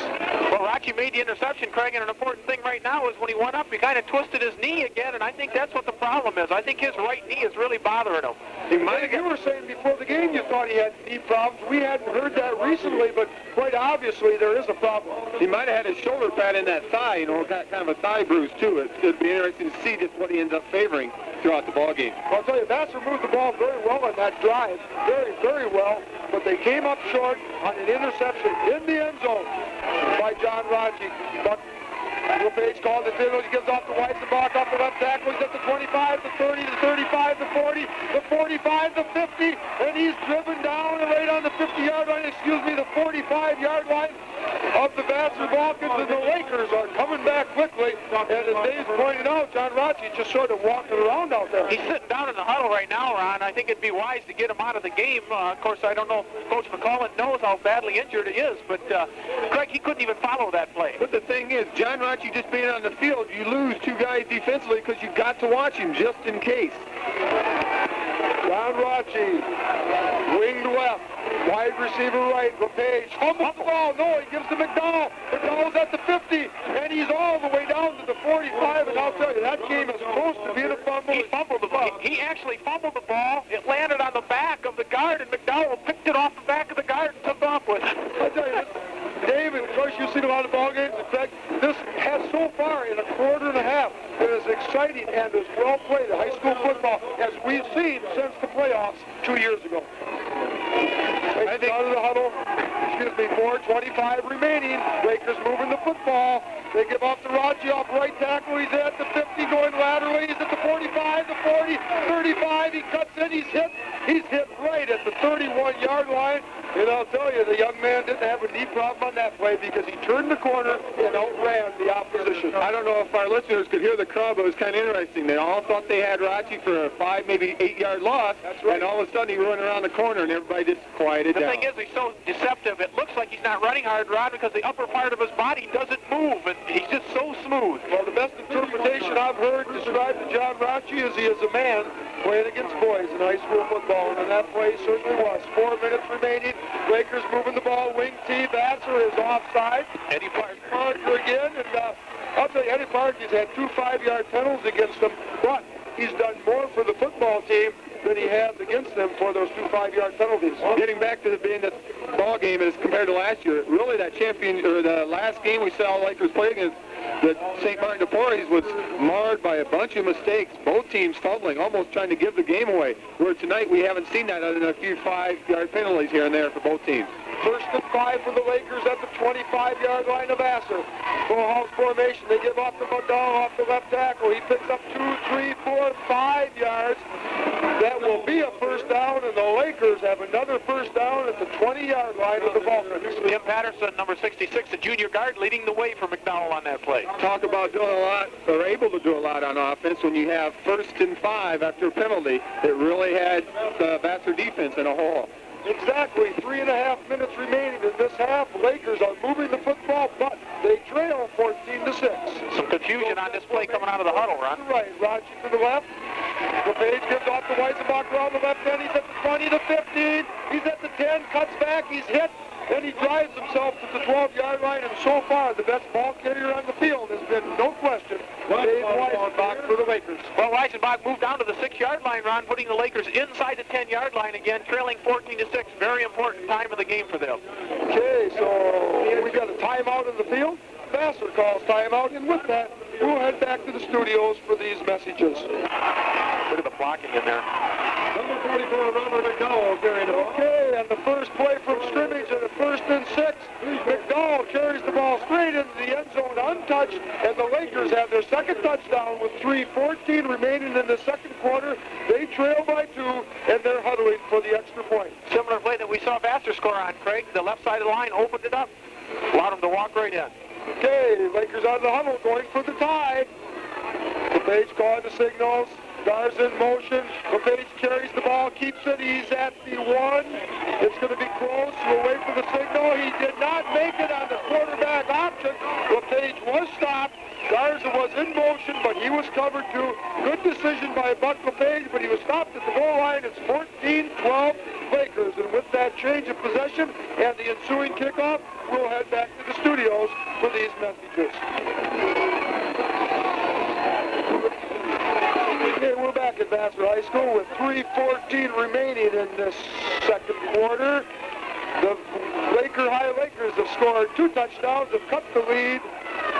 Well, Rocci made the interception, Craig, and an important thing right now is when he went up, he kind of twisted his knee again, and I think that's what the problem is. I think his right knee is really bothering him. You were saying before the game you thought he had knee problems. We hadn't heard that recently, but quite obviously there is a problem. He might have had his shoulder pad in that thigh, you know, got kind of a thigh bruise too. It'd be interesting to see just what he ends up favoring throughout the ball game. I'll tell you, Vassar moved the ball very well on that drive, very, very well, but they came up short on an interception in the end zone by John Rocci. But LePage called it in. He gives off to Weizenbach off the left tackle. He's at the 25, the 30, the 35, the 40, the 45, the 50, and he's driven down right on the 50-yard line, the 45-yard line of the Vassar Vulcans, and the Lakers are coming back quickly. And as Dave pointed out, John Rocci just sort of walking around out there. He's sitting down in the huddle right now, Ron. I think it'd be wise to get him out of the game. Of course, I don't know if Coach McCullen knows how badly injured he is, but Craig, he couldn't even follow that play. But the thing is, John Rocci just being on the field, you lose 2 guys defensively because you got to watch him just in case. John Rocci, winged left, wide receiver right, LePage fumbles the ball. No, he gives to McDowell. McDowell's at the 50, and he's all the way down to the 45, and I'll tell you, that game is close to being a fumble. He fumbled the ball. He actually fumbled the ball. It landed on the back of the guard, and McDowell picked it off the back of the guard and took off with it. I tell you, Dave, and of course you've seen a lot of ball games. In fact, this has so far in a quarter and a half been as exciting and as well played a high school football as we've seen since the playoffs 2 years ago. I think out of the huddle, 4:25 remaining. Lakers moving the football. They give off to Rocci off right tackle. He's at the 50 going laterally. He's at the 45, the 40, 35. He cuts in. He's hit right at the 31-yard line. And I'll tell you, the young man didn't have a knee problem on that play because he turned the corner and outran the opposition. I don't know if our listeners could hear the crowd, but it was kind of interesting. They all thought they had Rocci for a 5, maybe 8-yard loss. That's right. And all of a sudden he run around the corner and everybody just quieted down. The thing is, he's so deceptive. It looks like he's not running hard, Rod, because the upper part of his body doesn't move, and he's just so smooth. Well, the best interpretation I've heard described to John Rocci is he is a man playing against boys in high school football, and on that play certainly was. 4 minutes remaining. Lakers moving the ball. Wing T. Vassar is offside. Eddie Parker again, and I'll tell you, Eddie Parker's had 2 5-yard penalties against him, but he's done more for the football team than he has against them for those 2 5-yard penalties. Getting back to being the ball game as compared to last year, really that the last game we saw Lakers play against the St. Martin de Porres was marred by a bunch of mistakes, both teams fumbling, almost trying to give the game away, where tonight we haven't seen that other than a few 5-yard penalties here and there for both teams. 1st and 5 for the Lakers at the 25-yard line of Vassar. Full house formation. They give off to McDowell off the left tackle. He picks up 2, 3, 4, 5 yards. That will be a first down, and the Lakers have another first down at the 20-yard line of the Vulcans. Tim Patterson, number 66, a junior guard, leading the way for McDowell on that play. Talk about doing a lot, or able to do a lot on offense when you have 1st and 5 after a penalty. It really had the Vassar defense in a hole. Exactly. 3.5 minutes remaining in this half. Lakers are moving the football, but they trail 14-6. Some confusion on this play coming out of the huddle, Ron. Right. Raji to the left. LePage gives off to Weisenbach around the left end. He's at the 20, the 15. He's at the 10. Cuts back. He's hit. Then he drives himself to the 12-yard line, and so far the best ball carrier on the field has been, no question, Dave Weisenbach for the Lakers. Well, Weisenbach moved down to the 6-yard line, Ron, putting the Lakers inside the 10-yard line again, trailing 14-6. Very important time of the game for them. Okay, so we got a timeout in the field. Vassar calls timeout, and with that, we'll head back to the studios for these messages. Look at the blocking in there. Number 44, Robert McDowell carrying the ball. Okay, and the first play from scrimmage at 1st and 6. McDowell carries the ball straight into the end zone untouched, and the Lakers have their second touchdown with 3:14 remaining in the second quarter. They trail by 2, and they're huddling for the extra point. Similar play that we saw Vassar score on, Craig. The left side of the line opened it up. Allowed them to walk right in. Okay, Lakers out of the huddle going for the tie. LePage calling the signals. Guards in motion. LePage carries the ball, keeps it. He's at the 1. It's going to be close. We'll wait for the signal. He did not make it on the quarterback option. LePage was stopped. Garza was in motion, but he was covered too. Good decision by Buck LePage, but he was stopped at the goal line. It's 14-12 Lakers. And with that change of possession and the ensuing kickoff, we'll head back to the studios for these messages. Okay, we're back at Vassar High School with 3:14 remaining in this second quarter. The Lakers have scored 2 touchdowns, have cut the lead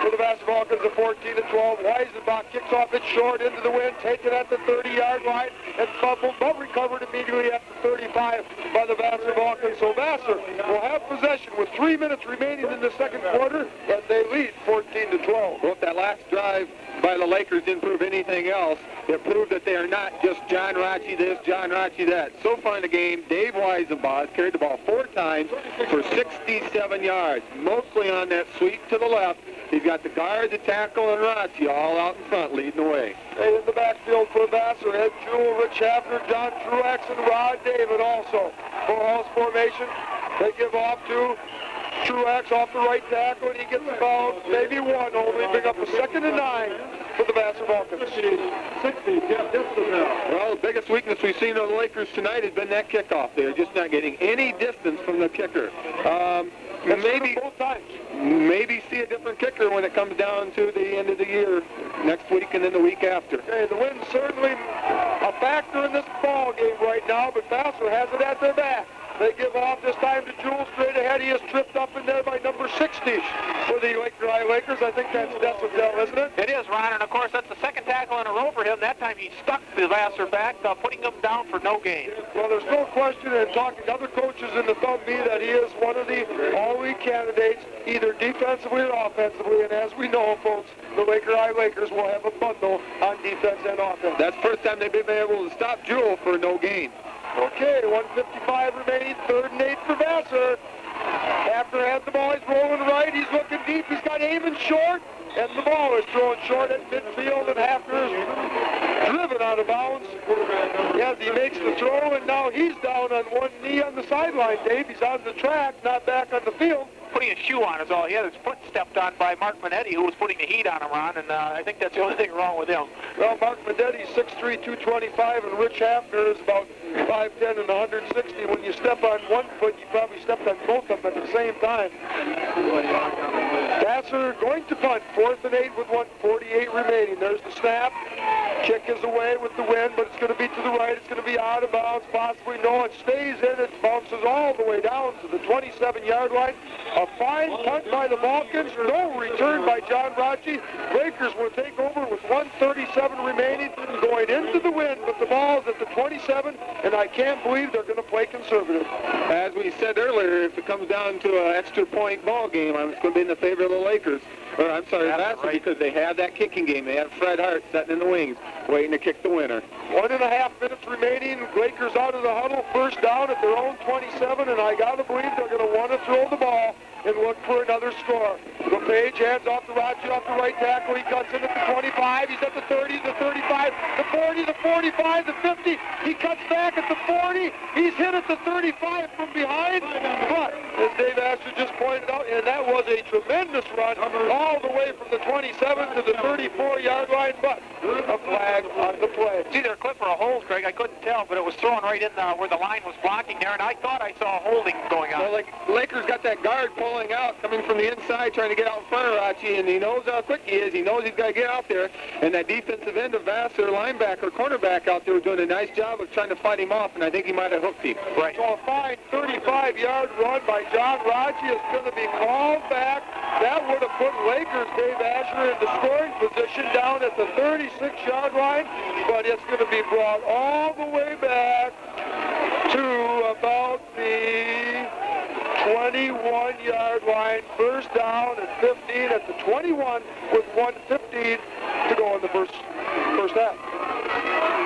for the Vassar Vulcans of 14-12. Weisenbach kicks off it short into the wind, taken at the 30-yard line, and fumbled, but recovered immediately at the 35 by the Vassar Vulcans. So Vassar will have possession with 3 minutes remaining in the second quarter, and they lead 14-12. Well, if that last drive by the Lakers didn't prove anything else, it proved that they are not just John Rachi this, John Rachi that. So far in the game, Dave Weisenbach carried the ball 4 times for 67 yards, mostly on that sweep to the left. He's got the guard, the tackle, and Rachi all out in front leading the way. Hey, in the backfield for Vassar, Ed Jewell, Rich Hafner, John Truax, and Rod David also. Full house formation. They give off to Truax off the right tackle, and he gets about maybe 1 only. Bring up a 2nd and 9 for the Vassar Vulcans. 60, Well, the biggest weakness we've seen of the Lakers tonight has been that kickoff. They're just not getting any distance from the kicker. Maybe both times. Maybe see a different kicker when it comes down to the end of the year, next week and then the week after. Okay, the wind's certainly a factor in this ball game right now, but Vassar has it at their back. They give off this time to Jewell straight ahead. He is tripped up in there by number 60 for the Laker High Lakers. I think that's Dessedell, isn't it? It is, Ron, and of course that's the second tackle in a row for him. That time he stuck the Vassar back, putting him down for no gain. Well, there's no question in talking to other coaches in the Thumb B that he is one of the all-week candidates, either defensively or offensively. And as we know, folks, the Laker High Lakers will have a bundle on defense and offense. That's the first time they've been able to stop Jewell for no gain. Okay, 1:55 remaining, 3rd and 8 for Vassar. Hafner has the ball, he's rolling right, he's looking deep, he's got Amon short, and the ball is thrown short at midfield, and Hafner is driven out of bounds as he makes the throw, and now he's down on one knee on the sideline, Dave. He's on the track, not back on the field. Putting a shoe on is all. He had his foot stepped on by Mark Manetti, who was putting the heat on him, Ron, and I think that's the only thing wrong with him. Well, Mark Madetti's 6'3", 225, and Rich Hafner is about 5'10", and 160. When you step on one foot, you probably stepped on both of them at the same time. Vassar going to punt, 4th and 8 with 1:48 remaining. There's the snap. Kick is away with the wind, but it's going to be to the right. It's going to be out of bounds, possibly. No, it stays in. It bounces all the way down to the 27-yard line. A fine punt by the Vulcans. No return by John Rachi. Lakers will take over with 1:37 remaining, going into the wind, but the ball's at the 27, and I can't believe they're going to play conservative. As we said earlier, if it comes down to an extra point ball game, it's going to be in the favor of the Lakers. Or I'm sorry, Vassar, because they have that kicking game. They have Fred Hart sitting in the wings, waiting to kick the winner. 1.5 minutes remaining. Lakers out of the huddle, first down at their own 27, and I got to believe they're going to want to throw the ball and look for another score. LePage hands off to Rachi off the right tackle. He cuts in at the 25. He's at the 30, the 35, the 40, the 45, the 50. He cuts back at the 40. He's hit at the 35 from behind. But, as Dave Astor just pointed out, and that was a tremendous run all the way from the 27 to the 34-yard line, but a flag on the play. It's either a clip or a hold, Craig. I couldn't tell, but it was thrown right in where the line was blocking there, and I thought I saw holding going on. Well, like, Lakers got that guard pulling out, coming from the inside, trying to get out in front of Rachi, and he knows how quick he is. He knows he's got to get out there, and that defensive end of Vassar, linebacker, cornerback out there was doing a nice job of trying to fight him off, and I think he might have hooked him. Right. So a fine 35-yard run by John Rachi is going to be called back. That would have put Lakers, Dave Asher, into scoring position down at the 36-yard line, but it's going to be brought all the way back to about the 21-yard line. First down and 15 at the 21 with 1:15 to go in the first half.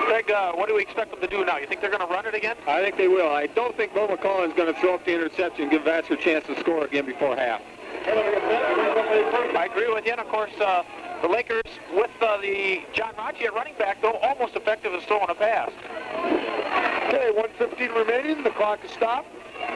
Craig, what do we expect them to do now? You think they're going to run it again? I think they will. I don't think Bo McCollum is going to throw up the interception and give Vassar a chance to score again before half. I agree with you, and of course, the Lakers, with the John Rachi at running back, though, almost effective as throwing a pass. Okay, 1:15 remaining. The clock is stopped.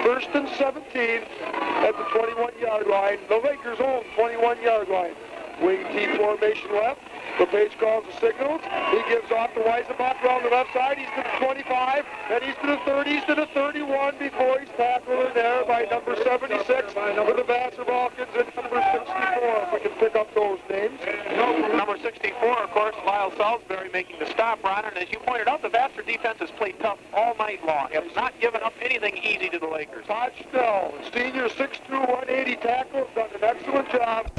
First and 17 at the 21-yard line. The Lakers own 21-yard line. Wing T formation left. LePage calls the signals. He gives off to Weisenbach around the left side. He's to the 25, then he's to the 30, he's to the 31 before he's tackled in there by number 76 for the Vassar Vulcans and number 64, if we can pick up those names. Number 64, of course, Lyle Salisbury making the stop, Ron. And as you pointed out, the Vassar defense has played tough all night long. Have not given up anything easy to the Lakers. Todd Snell, senior 6'2", 180 tackle, done an excellent job.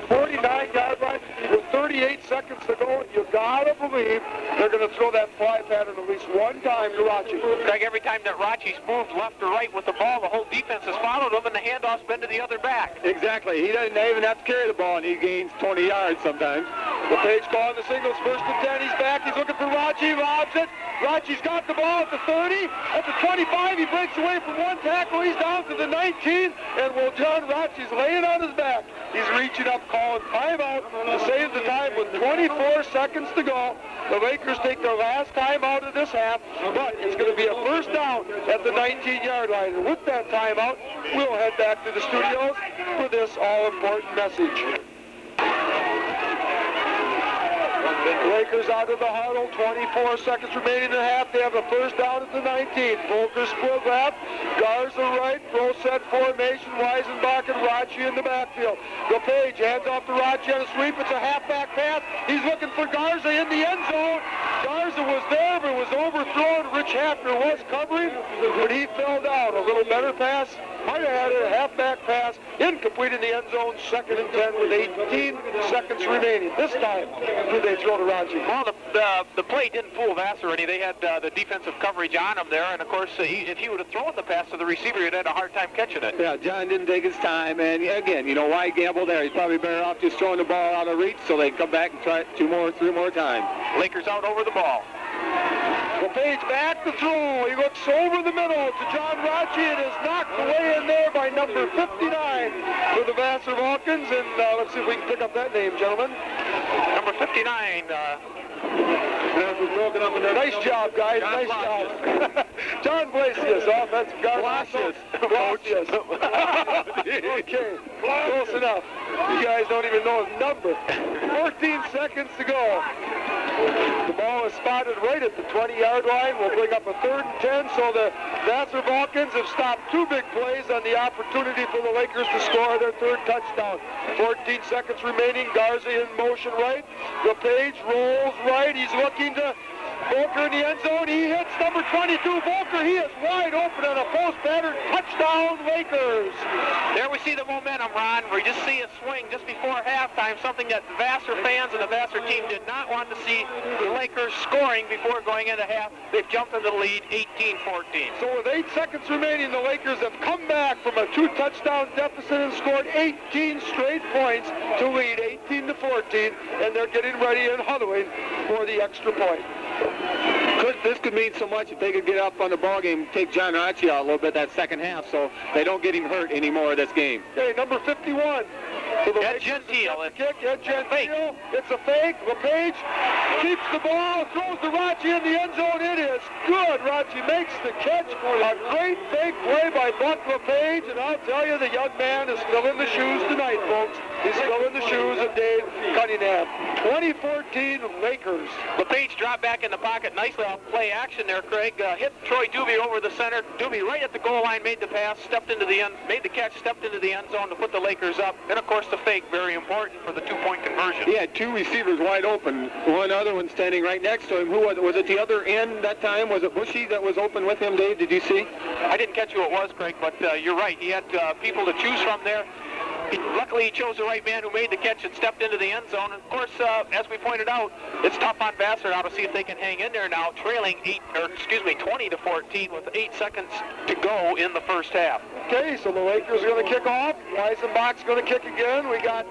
49-yard line with 38 seconds to go. You gotta believe they're going to throw that fly pattern at least one time to Rachi. Craig, every time that Rachi's moved left or right with the ball, the whole defense has followed him, and the handoff's been to the other back. Exactly. He doesn't even have to carry the ball, and he gains 20 yards sometimes. LePage calling the signals. First and 10. He's back. He's looking for Rachi. Robs it. Rachi's got the ball at the 30. At the 25, he breaks away from one tackle. He's down to the 19. And John Rachi's laying on his back. He's reaching up, calling timeout to save the time with 24 seconds to go. The Lakers take their last timeout of this half, but it's going to be a first down at the 19-yard line. And with that timeout, we'll head back to the studios for this all-important message. Lakers out of the huddle, 24 seconds remaining in the half. They have a first down at the 19. Volker split left, Garza right, throw set formation, Weisenbach and Rachi in the backfield. LePage hands off to Rachi on a sweep. It's a halfback pass. He's looking for Garza in the end zone. Garza was there, but was overthrown. Rich Hafner was covering, but he fell down. A little better pass. Might have had a halfback pass, incomplete in the end zone, 2nd and 10 with 18 seconds remaining. This time, do they throw to Rachi? Well, the play didn't fool Vassar any. They had the defensive coverage on him there, and of course, if he would have thrown the pass to the receiver, he'd had a hard time catching it. Yeah, John didn't take his time, and again, you know, why gamble there? He's probably better off just throwing the ball out of reach so they can come back and try it 3 more times. Lakers out over the ball. LePage back to throw. He looks over the middle to John Rachi. It is knocked away in there by number 59 for the Vassar Vulcans. And let's see if we can pick up that name, gentlemen. Number 59. Nice job, guys. Nice job. John Blasius, offensive guard. Blasius. Okay, close enough. You guys don't even know his number. 14 seconds to go. The ball is spotted right at the 20-yard line. We'll bring up a 3rd and 10, so the Vassar Vulcans have stopped 2 big plays on the opportunity for the Lakers to score their 3rd touchdown. 14 seconds remaining. Garza in motion right. LePage rolls right. He's looking to Volker in the end zone. He hits number 22, Volker. He is wide open on a post pattern. Touchdown, Lakers. There we see the momentum, Ron. We just see a swing just before halftime, something that Vassar fans and the Vassar team did not want to see the Lakers scoring before going into half. They've jumped into the lead 18-14. So with 8 seconds remaining, the Lakers have come back from a 2-touchdown deficit and scored 18 straight points to lead 18-14, and they're getting ready and huddling for the extra point. This could mean so much if they could get up on the ball game, take John Racci out a little bit that second half, so they don't get him hurt anymore this game. Okay, number 51. So Ed Gentile. Kick, Ed Gentile. It's a fake. LePage keeps the ball, throws to Racci in the end zone. It is good. Racci makes the catch. A great fake play by Buck LePage, and I'll tell you, the young man is still in the shoes tonight, folks. He's still in the shoes of Dave Cunningham. 2014 Lakers. LePage dropped back in the pocket nicely off play action there, Craig. Hit Troy Doobie over the center. Doobie right at the goal line made the pass, stepped into the end, made the catch, stepped into the end zone to put the Lakers up. And of course the fake, very important for the 2-point conversion. He had 2 receivers wide open. One other one standing right next to him. Who was it? The other end that time? Was it Bushy that was open with him, Dave? Did you see? I didn't catch who it was, Craig, but you're right. He had people to choose from there. Luckily, he chose the right man who made the catch and stepped into the end zone. And of course, as we pointed out, it's tough on Vassar now to see if they can hang in there now, trailing 20-14 with 8 seconds to go in the first half. Okay, so the Lakers are going to kick off. Weisenbach's going to kick again. We got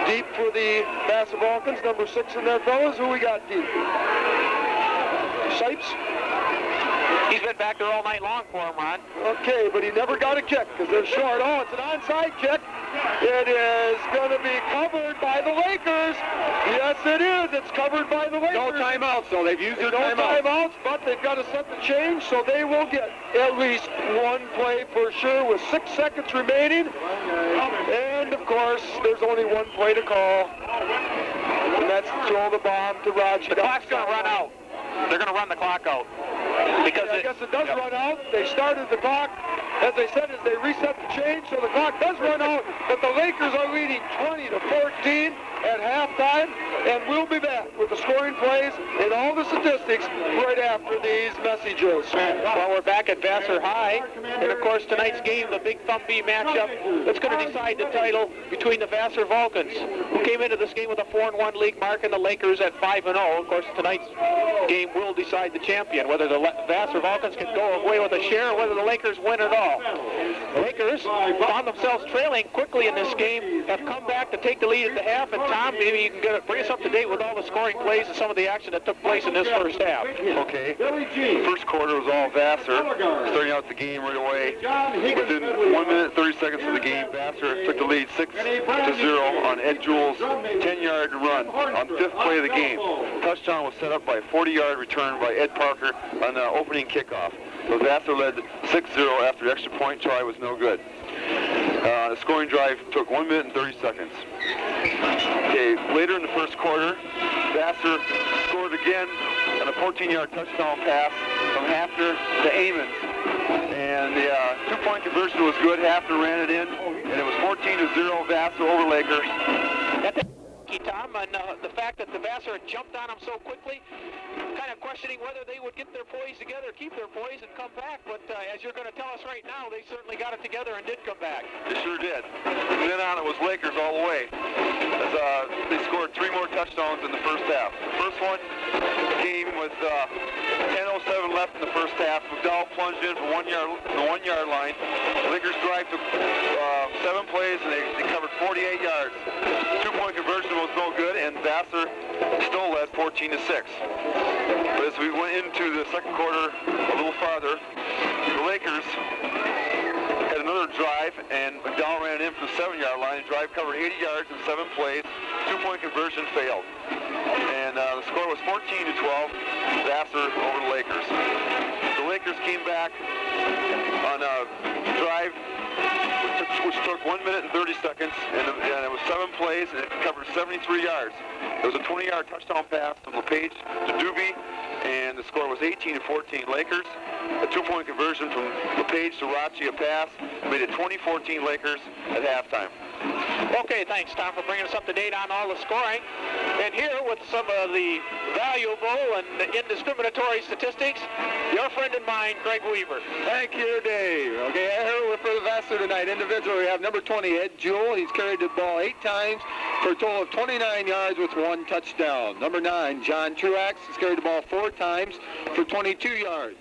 deep for the Vassar Vulcans, number 6 in there, fellas. Who we got deep? Sipes? He's been back there all night long for him, Ron. Okay, but he never got a kick because they're short. Oh, it's an onside kick. It is going to be covered by the Lakers. Yes, it is. It's covered by the Lakers. No timeouts, so they've used their timeouts. No timeouts, but they've got to set the change, so they will get at least 1 play for sure with 6 seconds remaining. And, of course, there's only 1 play to call. And that's to throw the bomb to Racci. The clock's going to run out. They're going to run the clock out. Because I guess it does run out. They started the clock, as I said, as they reset the change, so the clock does run out, but the Lakers are leading 20-14 at halftime, and we'll be back with the scoring plays and all the statistics right after these messages. Well, we're back at Vassar High, and of course tonight's game, the Big Thumb B matchup, that's going to decide the title between the Vassar Vulcans, who came into this game with a 4-1 league mark, and the Lakers at 5-0. Of course, tonight's game will decide the champion, whether the Vassar Vulcans can go away with a share or whether the Lakers win it all. The Lakers found themselves trailing quickly in this game, have come back to take the lead at the half, and Tom, maybe you can bring us up to date with all the scoring plays and some of the action that took place in this first half. Okay. The first quarter was all Vassar, starting out the game right away. Within 1 minute, 30 seconds of the game, Vassar took the lead 6-0 on Ed Jewell's 10-yard run on the 5th play of the game. Touchdown was set up by a 40-yard return by Ed Parker on the opening kickoff. So Vassar led 6-0 after the extra point try was no good. The scoring drive took 1 minute and 30 seconds. Okay, later in the first quarter, Vassar scored again on a 14-yard touchdown pass from Hafner to Amons. And the 2-point conversion was good. Hafner ran it in, and it was 14-0 Vassar over Lakers. Tom, and the fact that the Vassar had jumped on them so quickly, kind of questioning whether they would get their poise together, keep their poise, and come back. But as you're going to tell us right now, they certainly got it together and did come back. They sure did. From then on, it was Lakers all the way. As, they scored 3 more touchdowns in the first half. The first one came with 10:07 left in the first half. McDowell plunged in from the 1-yard line. The Lakers drive took 7 plays, and they covered 48 yards. 2-point conversion was no good, and Vassar still led 14-6. But as we went into the second quarter a little farther, the Lakers had another drive, and McDowell ran in from the 7-yard line. The drive covered 80 yards in 7 plays. 2-point conversion failed. And the score was 14-12, Vassar over the Lakers. The Lakers came back on a drive, took which took 1 minute and 30 seconds, and it was 7 plays, and it covered 73 yards. It was a 20-yard touchdown pass from LePage to Doobie, and the score was 18-14 Lakers. A 2-point conversion from LePage to Rachi, a pass, made it 20-14 Lakers at halftime. Okay, thanks, Tom, for bringing us up to date on all the scoring. And here, with some of the valuable and indiscriminatory statistics, your friend and mine, Greg Weaver. Thank you, Dave. Okay, here for the Vassar tonight. Individually, we have number 20, Ed Jewell. He's carried the ball 8 times for a total of 29 yards with 1 touchdown. Number 9, John Truax, has carried the ball 4 times for 22 yards.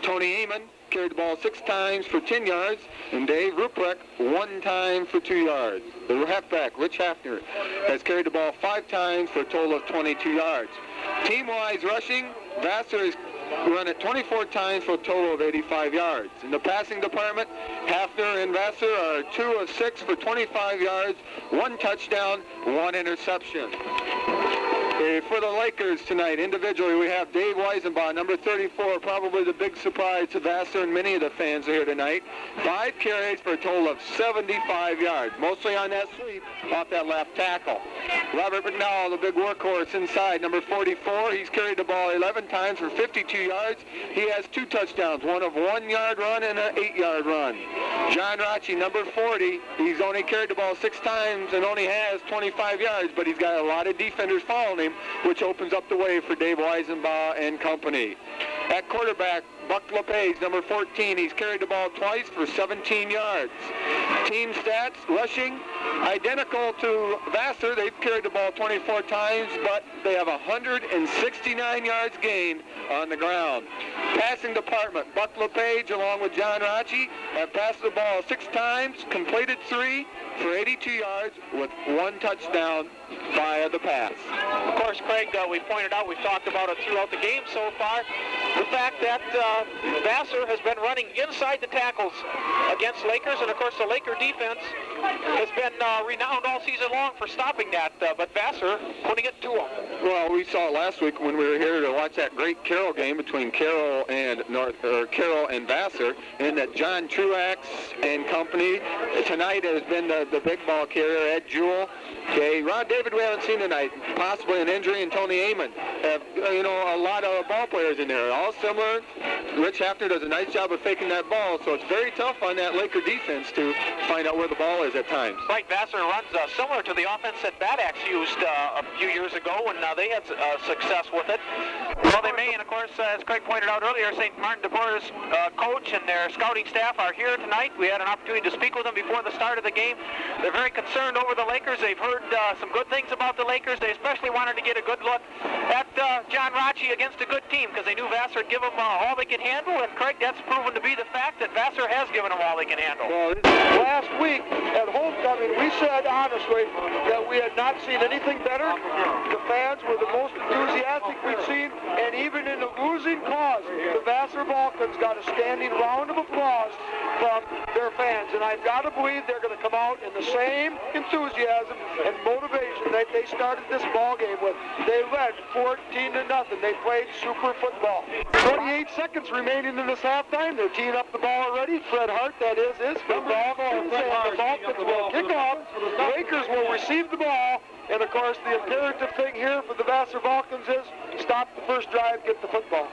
Tony Amon carried the ball 6 times for 10 yards, and Dave Ruprecht 1 time for 2 yards. The halfback, Rich Hafner, has carried the ball 5 times for a total of 22 yards. Team-wise rushing, Vassar has run it 24 times for a total of 85 yards. In the passing department, Hafner and Vassar are 2 of 6 for 25 yards, 1 touchdown, 1 interception. For the Lakers tonight, individually, we have Dave Weisenbaugh, number 34, probably the big surprise to Vassar, and many of the fans are here tonight. 5 carries for a total of 75 yards, mostly on that sweep off that left tackle. Robert McNall, the big workhorse inside, number 44, he's carried the ball 11 times for 52 yards. He has 2 touchdowns, one of 1-yard run and an 8-yard run. John Rachi, number 40, he's only carried the ball 6 times and only has 25 yards, but he's got a lot of defenders following him, which opens up the way for Dave Weisenbaugh and company. At quarterback, Buck LePage, number 14, he's carried the ball twice for 17 yards. Team stats, rushing, identical to Vassar. They've carried the ball 24 times, but they have 169 yards gained on the ground. Passing department, Buck LePage along with John Rachi have passed the ball 6 times, completed 3 for 82 yards with 1 touchdown via the pass. Of course, Craig, we pointed out, we've talked about it throughout the game so far, the fact that Vassar has been running inside the tackles against Lakers, and of course the Laker defense has been renowned all season long for stopping that, but Vassar putting it to them. Well, we saw it last week when we were here to watch that great Carroll game between Carroll and Vassar, and that John Truax and company tonight has been the big ball carrier, Ed Jewell. Okay, Rod David we haven't seen tonight, possibly an injury, and Tony Amon have, a lot of ball players in there, all similar. Rich Hafner does a nice job of faking that ball, so it's very tough on that Laker defense to find out where the ball is at times. Right, Vassar runs similar to the offense that Bad Axe used a few years ago, and they had success with it. Well, they may, and of course, as Craig pointed out earlier, St. Martin de Porres coach and their scouting staff are here tonight. We had an opportunity to speak with them before the start of the game. They're very concerned over the Lakers. They've heard some good things about the Lakers. They especially wanted to get a good look at John Rachi against a good team, because they knew Vassar would give them all they could handle, and Craig, that's proven to be the fact that Vassar has given them all they can handle. Well, last week at homecoming, we said honestly that we had not seen anything better. The fans were the most enthusiastic we've seen, and even in the losing cause, the Vassar Vulcans got a standing round of applause from their fans, and I've got to believe they're going to come out in the same enthusiasm and motivation that they started this ball game with. They led 14-0. They played super football. 28 seconds remaining in this halftime. They're teeing up the ball already. Fred Hart, that is the Vulcans, and the Vulcans will kick off. The Lakers will receive the ball. And of course, the imperative thing here for the Vassar Vulcans is stop the first drive, get the football.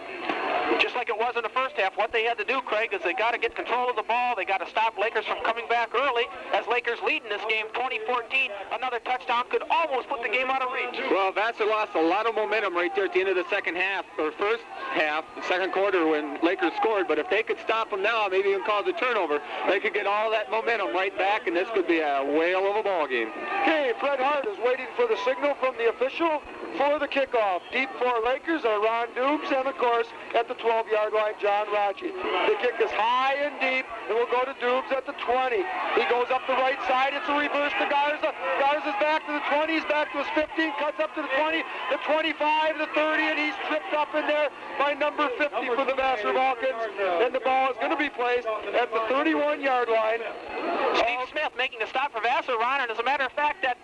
Just like it was in the first half, what they had to do, Craig, is they got to get control of the ball. They got to stop Lakers from coming back early. As Lakers lead in this game 20-14, another touchdown could almost put the game out of reach. Well, Vassar lost a lot of momentum right there at the end of the second half, or first half, the second quarter when Lakers scored. But if they could stop them now, maybe even cause a turnover, they could get all that momentum right back, and this could be a whale of a ball game. Okay, Fred Hart is waiting for the signal from the official for the kickoff. Deep for Lakers are Ron Dubes, and of course, at the 12-yard line, John Rachi. The kick is high and deep, and will go to Dubes at the 20. He goes up the right side. It's a reverse to Garza. Garza's back to the 20. He's back to his 15. Cuts up to the 20, the 25, the 30, and he's tripped up in there by number 50 for the Vassar Vulcans. And the ball is going to be placed at the 31-yard line. Steve Smith making a stop for Vassar, Ron, and as a matter of fact, that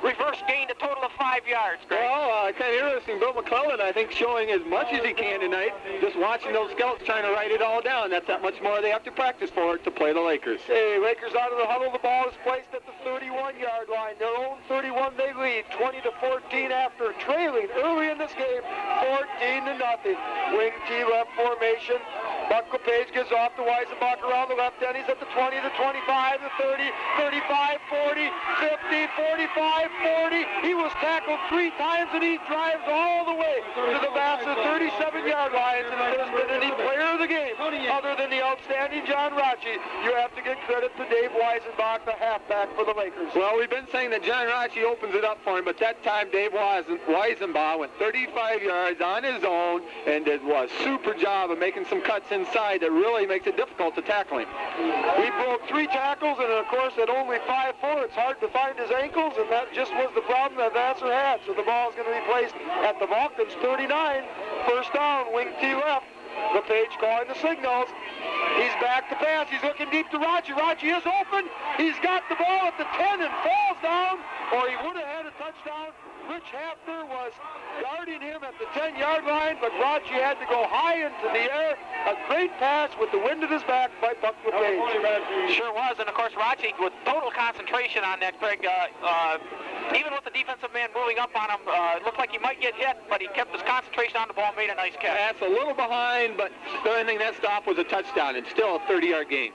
reverse gained a total of 5 yards, Greg. Well, Well, kind of interesting. Bill McClellan, I think, showing as much as he can tonight. Just watching those scouts trying to write it all down. That's that much more they have to practice for to play the Lakers. Hey, Lakers out of the huddle. The ball is placed at the 31-yard line. Their own 31, they lead 20-14 after trailing early in this game, 14-0. Wing T left formation. Buck LePage gives off to Weisenbach around the left end. He's at the 20, the 25, the 30, 35, 40, 50, 45, 40. He was tackled 3 times, and he drives all the way to the Vassar 37-yard line. And if there's been any player of the game other than the outstanding John Rachi, you have to give credit to Dave Weisenbach, the halfback for the Lakers. Well, we've been saying that John Rachi opens it up for him, but that time Dave Weisenbach went 35 yards on his own and did a super job of making some cuts inside that really makes it difficult to tackle him. We broke 3 tackles, and of course at only 5'4", it's hard to find his ankles, and that just was the problem that Vassar had. So the ball is going to be placed at the Vulcans 39. First down, wing T left. LePage calling the signals. He's back to pass. He's looking deep to Rachi. Rachi is open. He's got the ball at the 10 and falls down, or he would have had a touchdown. Rich Hafner was guarding him at the 10-yard line, but Rachi had to go high into the air. A great pass with the wind at his back by Buck LePage. Sure was, and of course Rachi with total concentration on that, Craig. Even with the defensive man moving up on him, it looked like he might get hit, but he kept his concentration on the ball, made a nice catch. That's a little behind, but the only thing that stop was a touchdown. It's still a 30-yard game.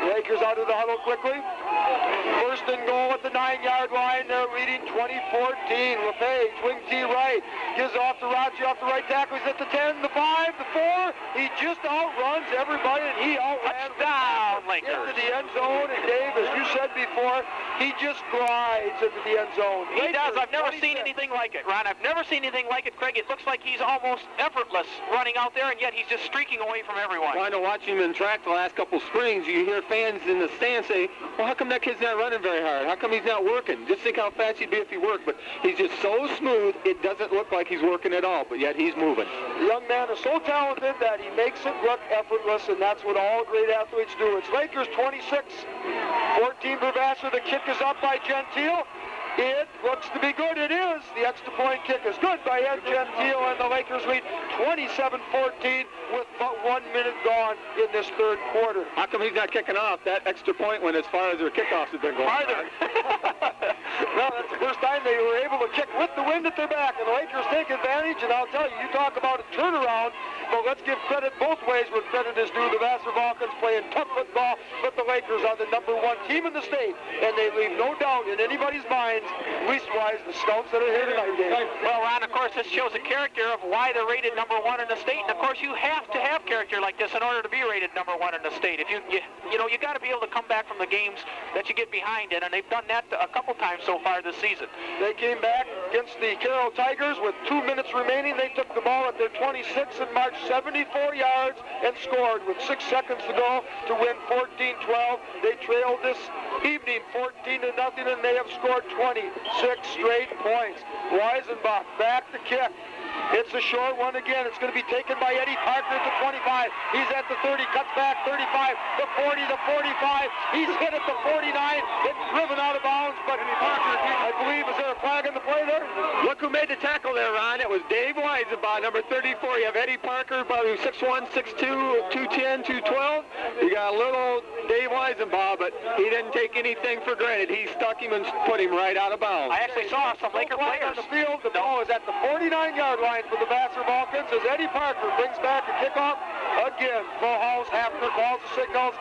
Lakers out of the huddle quickly. First and goal at the 9-yard line. They're leading 20-14. LePage, wing T right, gives off to Rachi off the right tackle. He's at the 10, the 5, the 4. He just outruns everybody, and he outran down Lakers into the end zone. And Dave, as you said before, he just glides into the end zone. He does. I've never seen anything like it, Ron. I've never seen anything like it, Craig. It looks like he's almost effortless running out there, and yet he's just streaking away from everyone. Trying to watch him in track the last couple springs, you hear fans in the stands say, well, how come that kid's not running very hard? How come he's not working? Just think how fast he'd be if he worked. But he's just so smooth, it doesn't look like he's working at all, but yet he's moving. The young man is so talented that he makes it look effortless, and that's what all great athletes do. It's Lakers 26, 14 for Vassar. The kick is up by Gentile. It looks to be good. It is. The extra point kick is good by Ed Gentile, and the Lakers lead 27-14 with but 1 minute gone in this third quarter. How come he's not kicking off? That extra point went as far as their kickoffs have been going. Farther. Well, that's the first time they were able to kick with the wind at their back, and the Lakers take advantage, and I'll tell you, you talk about a turnaround, but let's give credit both ways where credit is due. The Vassar Vulcans playing tough football, but the Lakers are the #1 team in the state, and they leave no doubt in anybody's minds, leastwise the scouts that are here tonight, Dave. Well, Ron, of course, this shows the character of why they're rated #1 in the state, and of course, you have to have character like this in order to be rated #1 in the state. If you got to be able to come back from the games that you get behind in, and they've done that a couple times so far this season. They came back against the Carroll Tigers with 2 minutes remaining. They took the ball at their 26 and marched 74 yards and scored with 6 seconds to go to win 14-12. They trailed this evening 14-0, and they have scored 26 straight points. Weisenbach back to kick. It's a short one again. It's going to be taken by Eddie Parker at the 25. He's at the 30, cuts back, 35, the 40, the 45. He's hit at the 49 and driven out of bounds, but Parker, I believe, is there a flag in the play there? Look who made the tackle there, Ron. It was Dave Weisenbach, number 34. You have Eddie Parker, probably 6'1", 6'2", 210, 212. You got a little Dave Weisenbach, but he didn't take anything for granted. He stuck him and put him right out of bounds. I actually saw some Laker players on the field. The ball is at the 49-yard line for the Vassar Vulcans as Eddie Parker brings back a kickoff. Again, full house. Hafner calls the signals.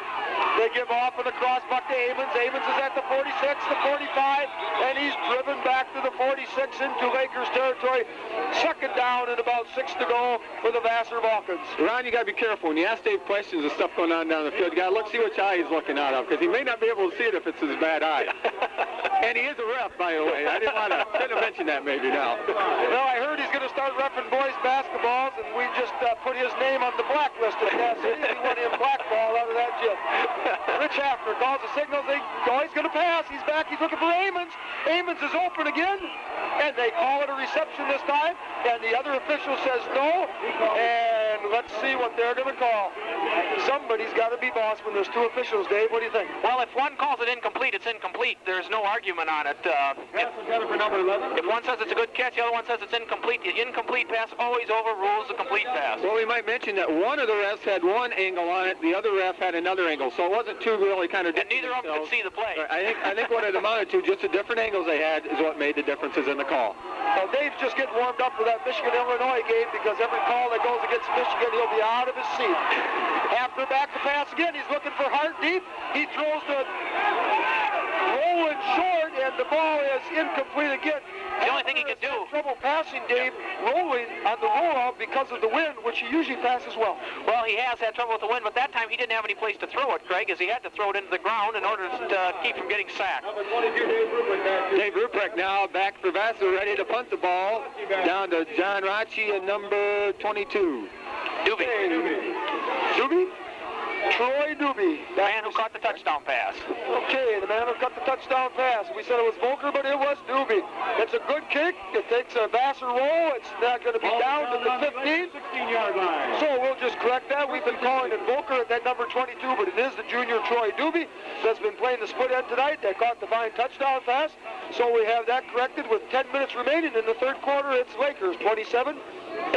They give off and across buck to Amons. Amons is at the 46, the 45, and he's driven back to the 46 into Lakers territory. Second down and about 6 to go for the Vassar Vulcans. Ron, you got to be careful. When you ask Dave questions of stuff going on down the field, you got to look, see which eye he's looking out of, because he may not be able to see it if it's his bad eye. And he is a ref, by the way. I shouldn't have mentioned that maybe now. Well, I heard he's going to start reffing boys basketballs, and we just put his name on the blacklist at Cass City. We want him blackballed out of that gym. Rich Hafner calls the signals. He's going to pass. He's back. He's looking for Amons. Amons is open again, and they call it a reception this time, and the other official says no, and let's see what they're going to call. somebody's got to be boss when there's two officials. Dave, what do you think? Well, if one calls it incomplete, it's incomplete. There's no argument on it. If one says it's a good catch, the other one says it's incomplete. The incomplete pass always overrules the complete pass. Well, we might mention that one of the refs had one angle on it, the other ref had another angle, so it wasn't two really kind of And neither of them could see the play. I think what it amounted to, just the different angles they had, is what made the differences in the call. Well, Dave's just getting warmed up for that Michigan-Illinois game because every call that goes against Michigan, he'll be out of his seat. After back to pass again, he's looking for Hart deep. He throws to rolling short, and the ball is incomplete again. The only thing he can do. Trouble passing Dave rolling on the rollout because of the wind, which he usually passes well. Well, he has had trouble with the wind, but that time he didn't have any place to throw it, Craig, as he had to throw it into the ground in order to keep from getting sacked. Dave Ruprecht now back for Vassar, ready to punt the ball down to John Rachi and number 22. Doobie? Troy Doobie. The man who caught the touchdown pass. Okay, the man who caught the touchdown pass. We said it was Volker, but it was Doobie. It's a good kick. It takes a Vassar roll. It's not going to be down to the 15. 16-yard line. So we'll just correct that. We've been calling it Volker at that number 22, but it is the junior Troy Doobie that's been playing the split end tonight. That caught the fine touchdown pass. So we have that corrected with 10 minutes remaining in the third quarter. It's Lakers 27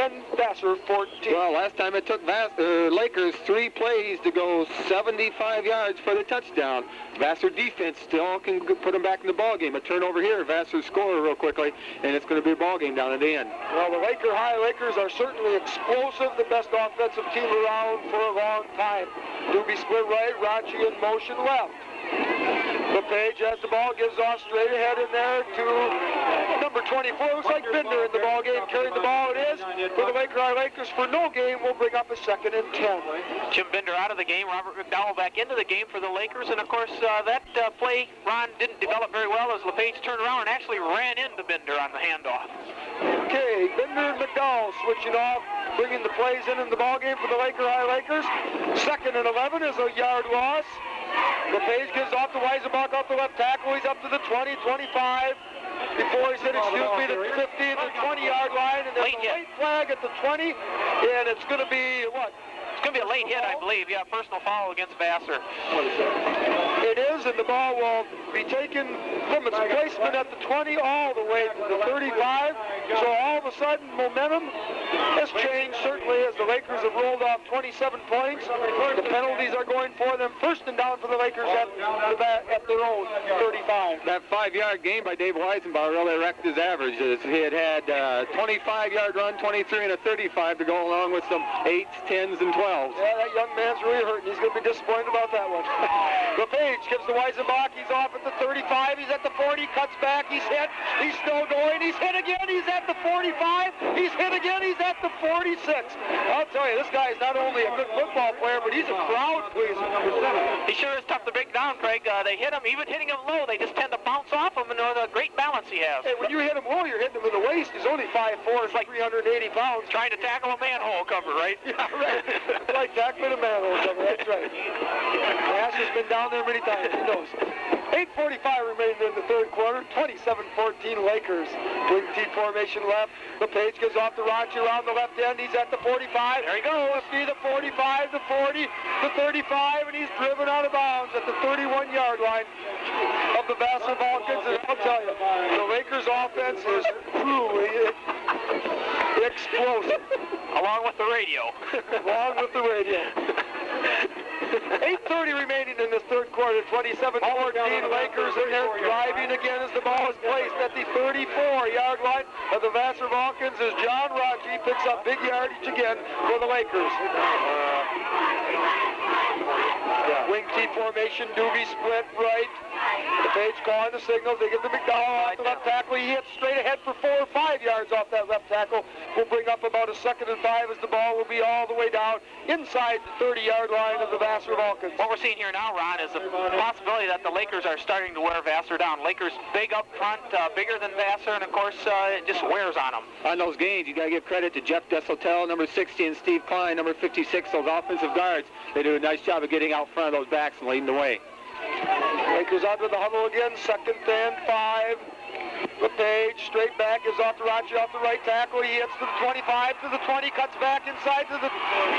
and Vassar 14. Well, last time it took Lakers 3 plays to go 75 yards for the touchdown. Vassar defense still can put them back in the ball game. A turnover here, Vassar score real quickly, and it's going to be a ball game down at the end. Well, the Laker High Lakers are certainly explosive, the best offensive team around for a long time. Doobie split right, Rachi in motion left. LePage has the ball, gives off straight ahead in there to number 24. Looks like Binder in the ball game, carrying the ball. It is for the Laker High Lakers. For no game, we'll bring up a 2nd and 10. Jim Binder out of the game, Robert McDowell back into the game for the Lakers, and of course that play, Ron, didn't develop very well as LePage turned around and actually ran into Binder on the handoff. Okay, Binder and McDowell switching off, bringing the plays in the ball game for the Laker High Lakers. 2nd and 11 is a yard loss. LePage gives off to Weisenbach off the left tackle. He's up to the 20, 25. Before he's hit, the 15, the 20-yard line. And there's a late flag at the 20. And it's going to be, what? It's going to be a late hit, I believe. Yeah, personal foul against Vassar. It is, and the ball will be taken from its placement at the 20 all the way to the 35. So all of a sudden, momentum has changed, certainly, as the Lakers have rolled off 27 points. The penalties are going for them. 1st and down for the Lakers at their own 35. That 5-yard game by Dave Weisenbach really wrecked his averages. He had 25-yard run, 23, and a 35 to go along with some 8s, 10s, and 12s. Yeah, that young man's really hurting. He's going to be disappointed about that one. LePage gives to Weisenbach. He's off at the 35. He's at the 40. Cuts back. He's hit. He's still going. He's hit again. He's at the 45. He's hit again. He's at the 46. I'll tell you, this guy is not only a good football player, but he's a crowd pleaser. He sure is tough to bring down, Craig. They hit him, even hitting him low. They just tend to bounce off him, and the great balance he has. Hey, when you hit him low, you're hitting him in the waist. He's only 5'4", it's like 380 pounds. Trying to tackle a manhole cover, right? Yeah, right. Like tackling a manhole cover, that's right. Ash has been down there many times, he knows. 8:45 remaining in the third quarter, 27-14 Lakers. Wing T formation left. LePage gives off to Rachi around the left end. He's at the 45. There he goes. The 45, the 40, the 35, and he's driven out of bounds at the 31-yard line of the Vassar Vulcans. And I'll tell you, the Lakers offense is truly explosive. Along with the radio. Along with the radio. 8:30 remaining in this third quarter, 27-14 Lakers in there driving again as the ball is placed at the 34-yard line of the Vassar Vulcans as John Rachi picks up big yardage again for the Lakers. Wing T formation, Doobie split right. LePage calling the signals. They give the McDowell off the left tackle. He hits straight ahead for 4 or 5 yards off that left tackle. We'll bring up about a 2nd and 5 as the ball will be all the way down inside the 30-yard line of the Vassar Vulcans. What we're seeing here now, Ron, is the possibility that the Lakers are starting to wear Vassar down. Lakers big up front, bigger than Vassar, and of course it just wears on them. On those gains, you got to give credit to Jeff Deshotel, number 60, and Steve Klein, number 56, those offensive guards. They do a nice job of getting out front of those backs and leading the way. Lakers out to the huddle again, 2nd and 5. LePage, straight back, is off to Rachi off the right tackle. He hits to the 25, to the 20, cuts back inside to the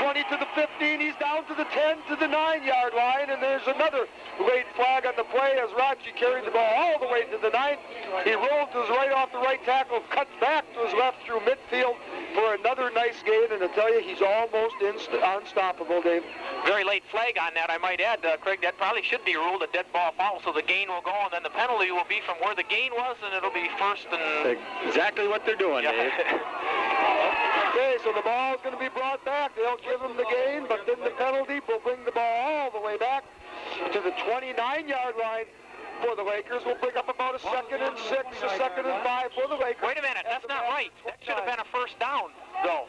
20, to the 15. He's down to the 10, to the 9-yard line, and there's another late flag on the play as Rachi carried the ball all the way to the 9. He rolled to his right off the right tackle, cuts back to his left through midfield for another nice gain, and I tell you, he's almost unstoppable, Dave. Very late flag on that, I might add, Craig. That probably should be ruled a dead ball foul, so the gain will go, and then the penalty will be from where the gain was, and it'll be first and... Exactly what they're doing, yeah. Dave. Okay, so the ball is going to be brought back. They'll give him the gain, but then the penalty will bring the ball all the way back to the 29-yard line for the Lakers. We'll bring up about a 2nd and 6, a 2nd and 5 for the Lakers. Wait a minute, that's not right. That should have been a first down, though.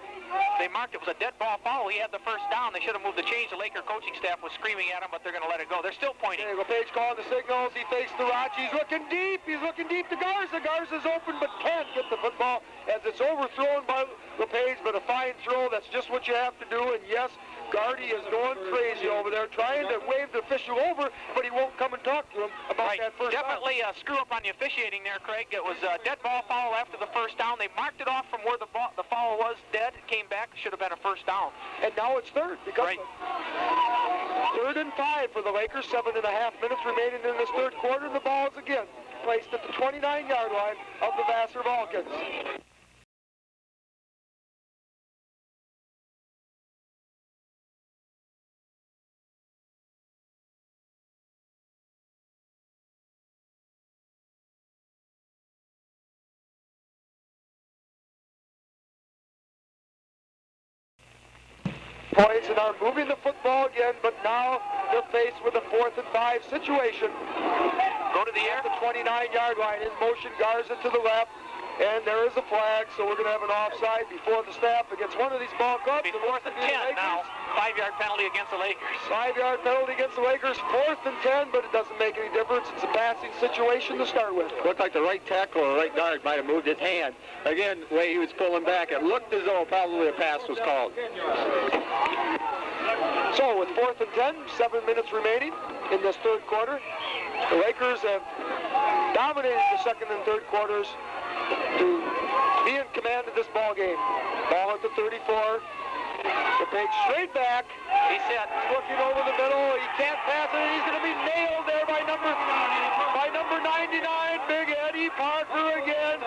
They marked it was a dead ball foul. He had the first down. They should have moved the change. The Laker coaching staff was screaming at him, but they're going to let it go. They're still pointing. Okay, LePage calling the signals. He fakes the Rachi. He's looking deep. He's looking deep to Garza. Garza's open, but can't get the football as it's overthrown by LePage, but a fine throw. That's just what you have to do. And yes, Gardy is going crazy over there, trying to wave the official over, but he won't come and talk to him about that first down. Definitely a screw up on the officiating there, Craig. It was a dead ball foul after the first down. They marked it off from where the foul was dead. It came back. It should have been a first down. And now it's third. Right. 3rd and 5 for the Lakers. 7.5 minutes remaining in this third quarter. The ball is again placed at the 29-yard line of the Vassar Vulcans. Points and are moving the football again, but now they're faced with a 4th and 5 situation. Go to the air. The 29-yard line in motion, Garza to the left, and there is a flag, so we're going to have an offside before the snap against one of these ball clubs. It'll be 4th and 10 now. 5-yard penalty against the Lakers. 5-yard penalty against the Lakers. 4th and 10, but it doesn't make any difference. It's a passing situation to start with. Looked like the right tackle or right guard might have moved his hand. Again, the way he was pulling back, it looked as though probably a pass was called. So with 4th and 10, 7 minutes remaining in this third quarter, the Lakers have dominated the second and third quarters to be in command of this ball game. Ball at the 34. LePage straight back. He's set. Looking over the middle. He can't pass it. He's going to be nailed there by number 99, Big Eddie Parker again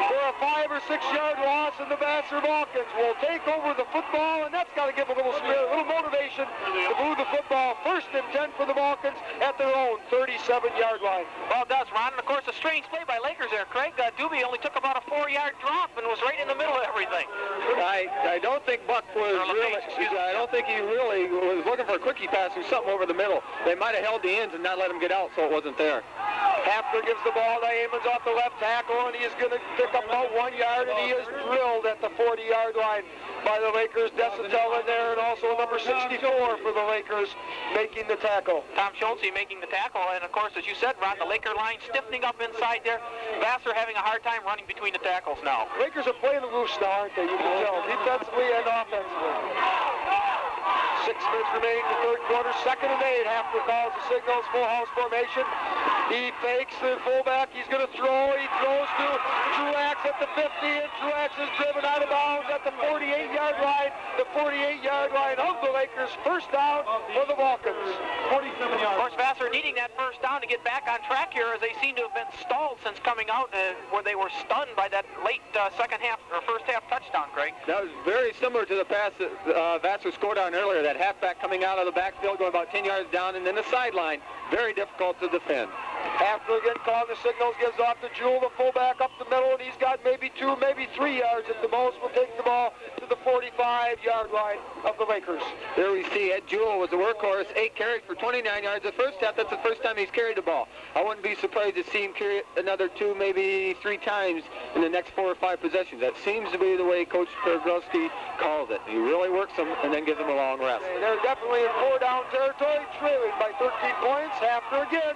for a 5 or 6 yard loss, and the Vassar Vulcans will take over the football, and that's got to give a little spirit, a little motivation to move the football. 1st and 10 for the Vulcans at their own 37-yard line. Well, it does, Ron. And, of course, a strange play by Lakers there, Craig. Doobie only took about a 4-yard drop and was right in the middle of everything. I don't think Buck was really, I don't think he really was looking for a quickie pass or something over the middle. They might have held the ends and not let him get out, so it wasn't there. Hafner gives the ball to Amons off the left tackle, and he is going to pick up about 1 yard, and he is drilled at the 40-yard line by the Lakers. Desatel in there, and also number 64 for the Lakers making the tackle. Tom Schultz making the tackle, and of course, as you said, Ron, the Laker line stiffening up inside there. Vassar having a hard time running between the tackles now. Lakers are playing loose now, aren't they? You can tell, defensively and offensively. 6 minutes remaining in the third quarter. 2nd and 8. Hafner calls the signals. Full house formation. He fakes the fullback. He's going to throw. He throws to Truax at the 50, and Truax is driven out of bounds at the 48-yard line. The 48-yard line of the Lakers. First down for the Vulcans. 47 yards. Of course, Vassar needing that first down to get back on track here, as they seem to have been stalled since coming out, where they were stunned by that late second half or first half touchdown, Craig. That was very similar to the pass that Vassar scored on earlier. That halfback coming out of the backfield, going about 10 yards down, and then the sideline. Very difficult to defend. Hafner again calling the signals, gives off to Jewell, the fullback up the middle, and he's got maybe 2, maybe 3 yards at the most. Will take the ball to the 45-yard line of the Lakers. There we see Ed Jewell was the workhorse, 8 carries for 29 yards. The first half, that's the first time he's carried the ball. I wouldn't be surprised to see him carry it another 2, maybe 3 times in the next 4 or 5 possessions. That seems to be the way Coach Pergrowski calls it. He really works them and then gives them a long rest. They're definitely in 4-down territory, trailing by 13 points. Hafner again.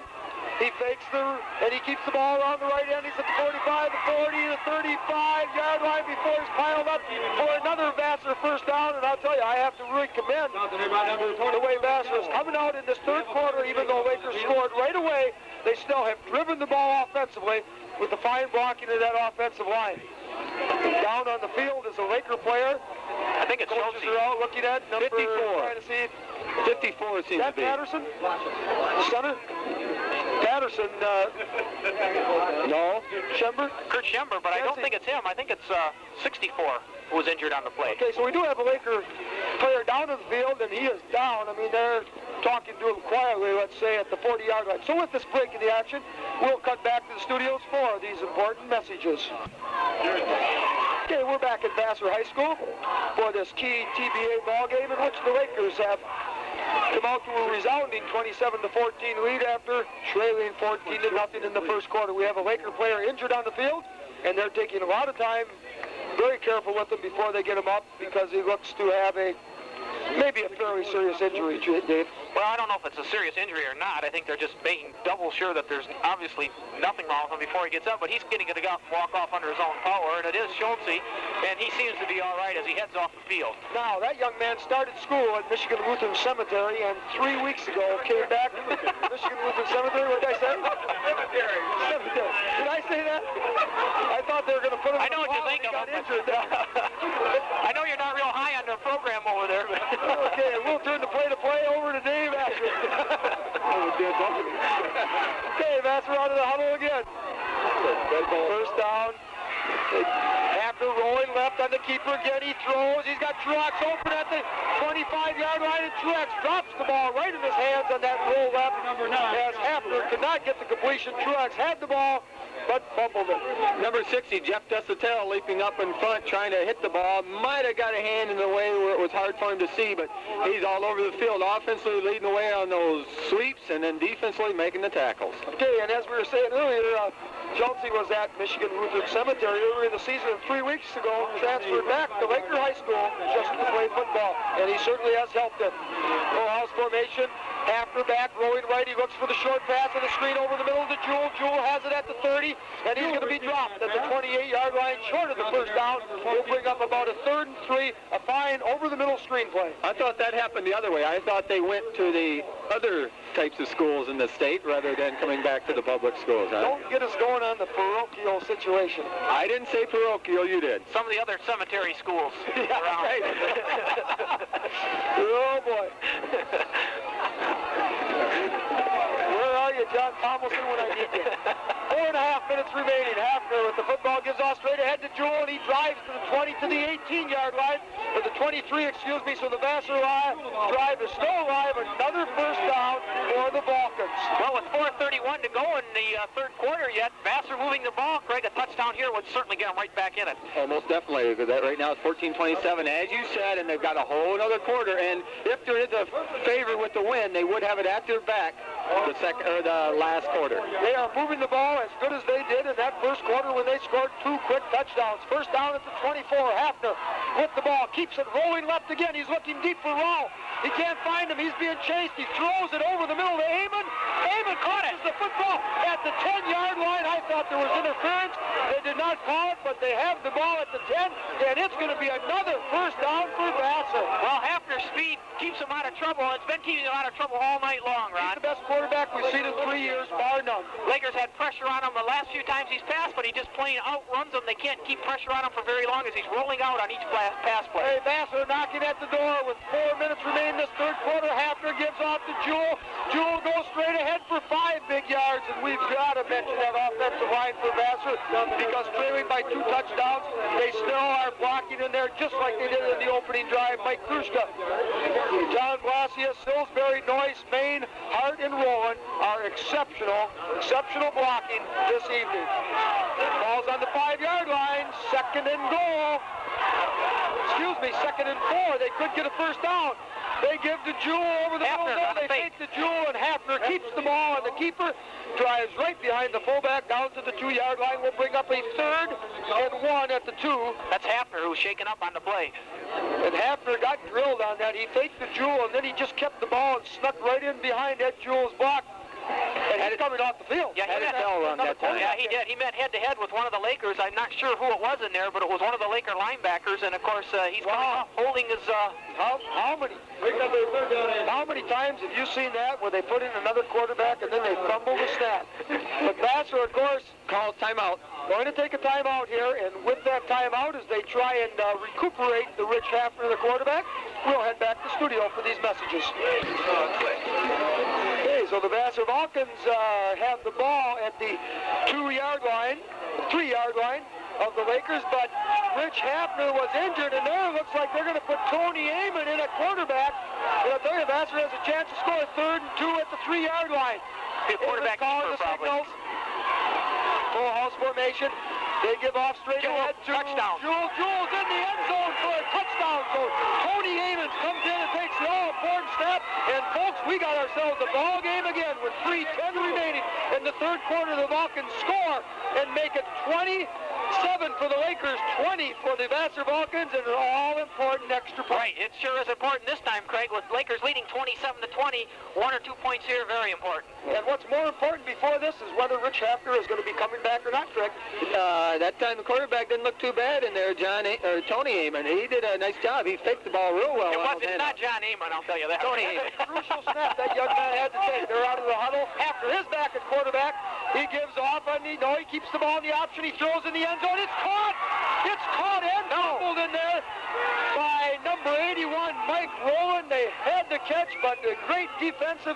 He fakes and he keeps the ball around the right end. He's at the 45, the 40, the 35-yard line before he's piled up for another Vassar first down. And I'll tell you, I have to really commend the way Vassar is coming out in this third quarter, even though Lakers scored right away. They still have driven the ball offensively. with the fine blocking of that offensive line. Down on the field is a Laker player. I think it's Coaches Chelsea. are out looking at number 54. Trying to see. 54 seems to be. Patterson? Center? Patterson, No. Schember? Kurt Schember, but I don't think it's him. I think it's 64 who was injured on the play. Okay, so we do have a Laker player down in the field, and he is down. I mean, they're talking to him quietly, let's say, at the 40-yard line. So with this break in the action, we'll cut back to the studios for these important messages. Okay, we're back at Vassar High School for this key TBA ball game in which the Lakers have come out to a resounding 27-14 lead after trailing 14-0 in the first quarter. We have a Laker player injured on the field, and they're taking a lot of time, very careful with him before they get him up because he looks to have maybe a fairly serious injury, Dave. Well, I don't know if it's a serious injury or not. I think they're just making double sure that there's obviously nothing wrong with him before he gets up, but he's getting to walk off under his own power, and it is Schultze, and he seems to be all right as he heads off the field. Now, that young man started school at Michigan Lutheran Cemetery, and 3 weeks ago came back to Michigan Lutheran Cemetery. What did I say? Cemetery. Did I say that? I thought they were going to put him I know what you think of him. I know you're not real high on the program over there. But okay, we'll turn the play-to-play over to Dave Asher. Okay, Vassar out of the huddle again. First down. After rolling left on the keeper again, he throws. He's got Truex open at the 25-yard line, and Truex drops the ball right in his hands on that roll left. Number 9. As Hafner could not get the completion. Truex had the ball, but fumbled it. Number 60, Jeff Desatel, leaping up in front, trying to hit the ball. Might have got a hand in the way where it was hard for him to see, but he's all over the field. Offensively leading the way on those sweeps, and then defensively making the tackles. Okay, and as we were saying earlier, Schultze was at Michigan Lutheran Cemetery earlier in the season, and 3 weeks ago transferred back to Laker High School just to play football, and he certainly has helped it. Full house formation. Hafner back, rolling right. He looks for the short pass on the screen over the middle to Jewell. Jewell has it at the 30, and he's going to be dropped at the 28-yard line, short of the first down. We'll bring up about a 3rd and 3, a fine over-the-middle screen play. I thought that happened the other way. I thought they went to the other types of schools in the state rather than coming back to the public schools. Huh? Don't get us going on the parochial situation. I didn't say parochial, you did. some of the other cemetery schools around. Right. Oh, boy. Where are you, John Tomlinson, when I need you? 4.5 minutes remaining. Hafner with the football gives off straight ahead to Jewell, and he drives to the 20 to the 18-yard line, or the 23, excuse me, so the Vassar drive is still alive. Another first down for the Vulcans. Well, with 4:31 to go in the third quarter yet, Vassar moving the ball. Craig, a touchdown here would certainly get them right back in it. Oh, most definitely, because that right now is 14-27, as you said, and they've got a whole other quarter. And if there is a favor with the win, they would have it at their back the last quarter. They are moving the ball as good as they did in that first quarter when they scored 2 quick touchdowns. First down at the 24. Hafner with the ball, keeps it rolling left again. He's looking deep for Rao. He can't find him. He's being chased. He throws it over the middle to Amon. Amon caught the football at the 10-yard line. I thought there was interference. They did not call it, but they have the ball at the 10, and it's going to be another first down for Vassar. Well, Hafner's speed keeps him out of trouble, and it's been keeping him out of trouble all night long, Ron. He's the best quarterback we've seen in 3 years, bar none. Lakers had pressure on him the last few times he's passed, but he just plain outruns them. They can't keep pressure on him for very long as he's rolling out on each pass play. Hey, Vassar knocking at the door with 4 minutes remaining this third quarter. Hafner gives off to Jewell. Jewell goes straight ahead for 5 big yards, and we've got to mention that offensive line for Vassar because trailing by 2 touchdowns, they still are blocking in there just like they did in the opening drive. Mike Krushka, John Glacius, Salisbury, Noyce, Maine, Hart, and Rowan are exceptional blocking this evening. Ball's on the 5-yard line, 2nd and goal. Excuse me, 2nd and 4. They could get a first down. They give to Jewell over the middle. They fake to Jewell, and Hafner keeps the ball, and the keeper drives right behind the fullback down to the 2-yard line. We'll bring up a 3rd and 1 at the 2. That's Hafner who's shaken up on the play. And Hafner got drilled on that. He faked the Jewell, and then he just kept the ball and snuck right in behind Ed Jewell's block. And he's coming off the field. Yeah, Had a foul run that time. Yeah, he did. He met head-to-head with one of the Lakers. I'm not sure who it was in there, but it was one of the Laker linebackers, and of course he's coming off holding his... How many times have you seen that where they put in another quarterback and then they fumble the snap? But Vassar, of course, Calls timeout. going to take a timeout here, and with that timeout, as they try and recuperate the Rich Hafner, the quarterback, we'll head back to the studio for these messages. Okay, so the Vassar Vulcans have the ball at the 3-yard line of the Lakers, but Rich Hafner was injured, and there it looks like they're going to put Tony Amon in at quarterback. And I'll tell you, Vassar has a chance to score 3rd and 2 at the 3-yard line. Be a quarterback keeper, probably. Signals. Full house formation. They give off straight ahead to touchdown. Jules in the end zone for a touchdown. So Tony Amon comes in and takes the all-important step. And folks, we got ourselves a ball game again with 3:10 remaining in the 3rd quarter. The Vulcans score and make it 27 for the Lakers, 20 for the Vassar Vulcans, and an all-important extra point. Right, it sure is important this time, Craig, with Lakers leading 27-20. 1 or 2 points here, very important. And what's more important before this is whether Rich Hafner is going to be coming back or not, Craig. That time the quarterback didn't look too bad in there, Tony Amon. He did a nice job. He faked the ball real well. It's not John Amon, I'll tell you that. Tony Amon. Crucial snap that young man had to take. They're out of the huddle. Hafner is back at quarterback. He gives off, and he keeps the ball in the option. He throws in the end zone. It's caught. It's caught and fumbled in there by number 81, Mike Rowland. They had the catch, but a great defensive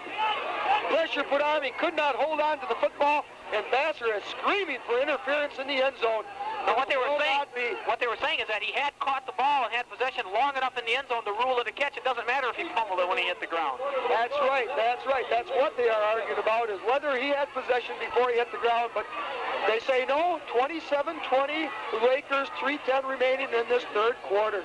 pressure put on him. He could not hold on to the football, and Vassar is screaming for interference in the end zone. Now, what they were saying is that he had caught the ball and had possession long enough in the end zone to rule it a catch. It doesn't matter if he fumbled it when he hit the ground. That's right. That's what they are arguing about, is whether he had possession before he hit the ground. But they say no. 27-20, the Lakers, 3:10 remaining in this 3rd quarter.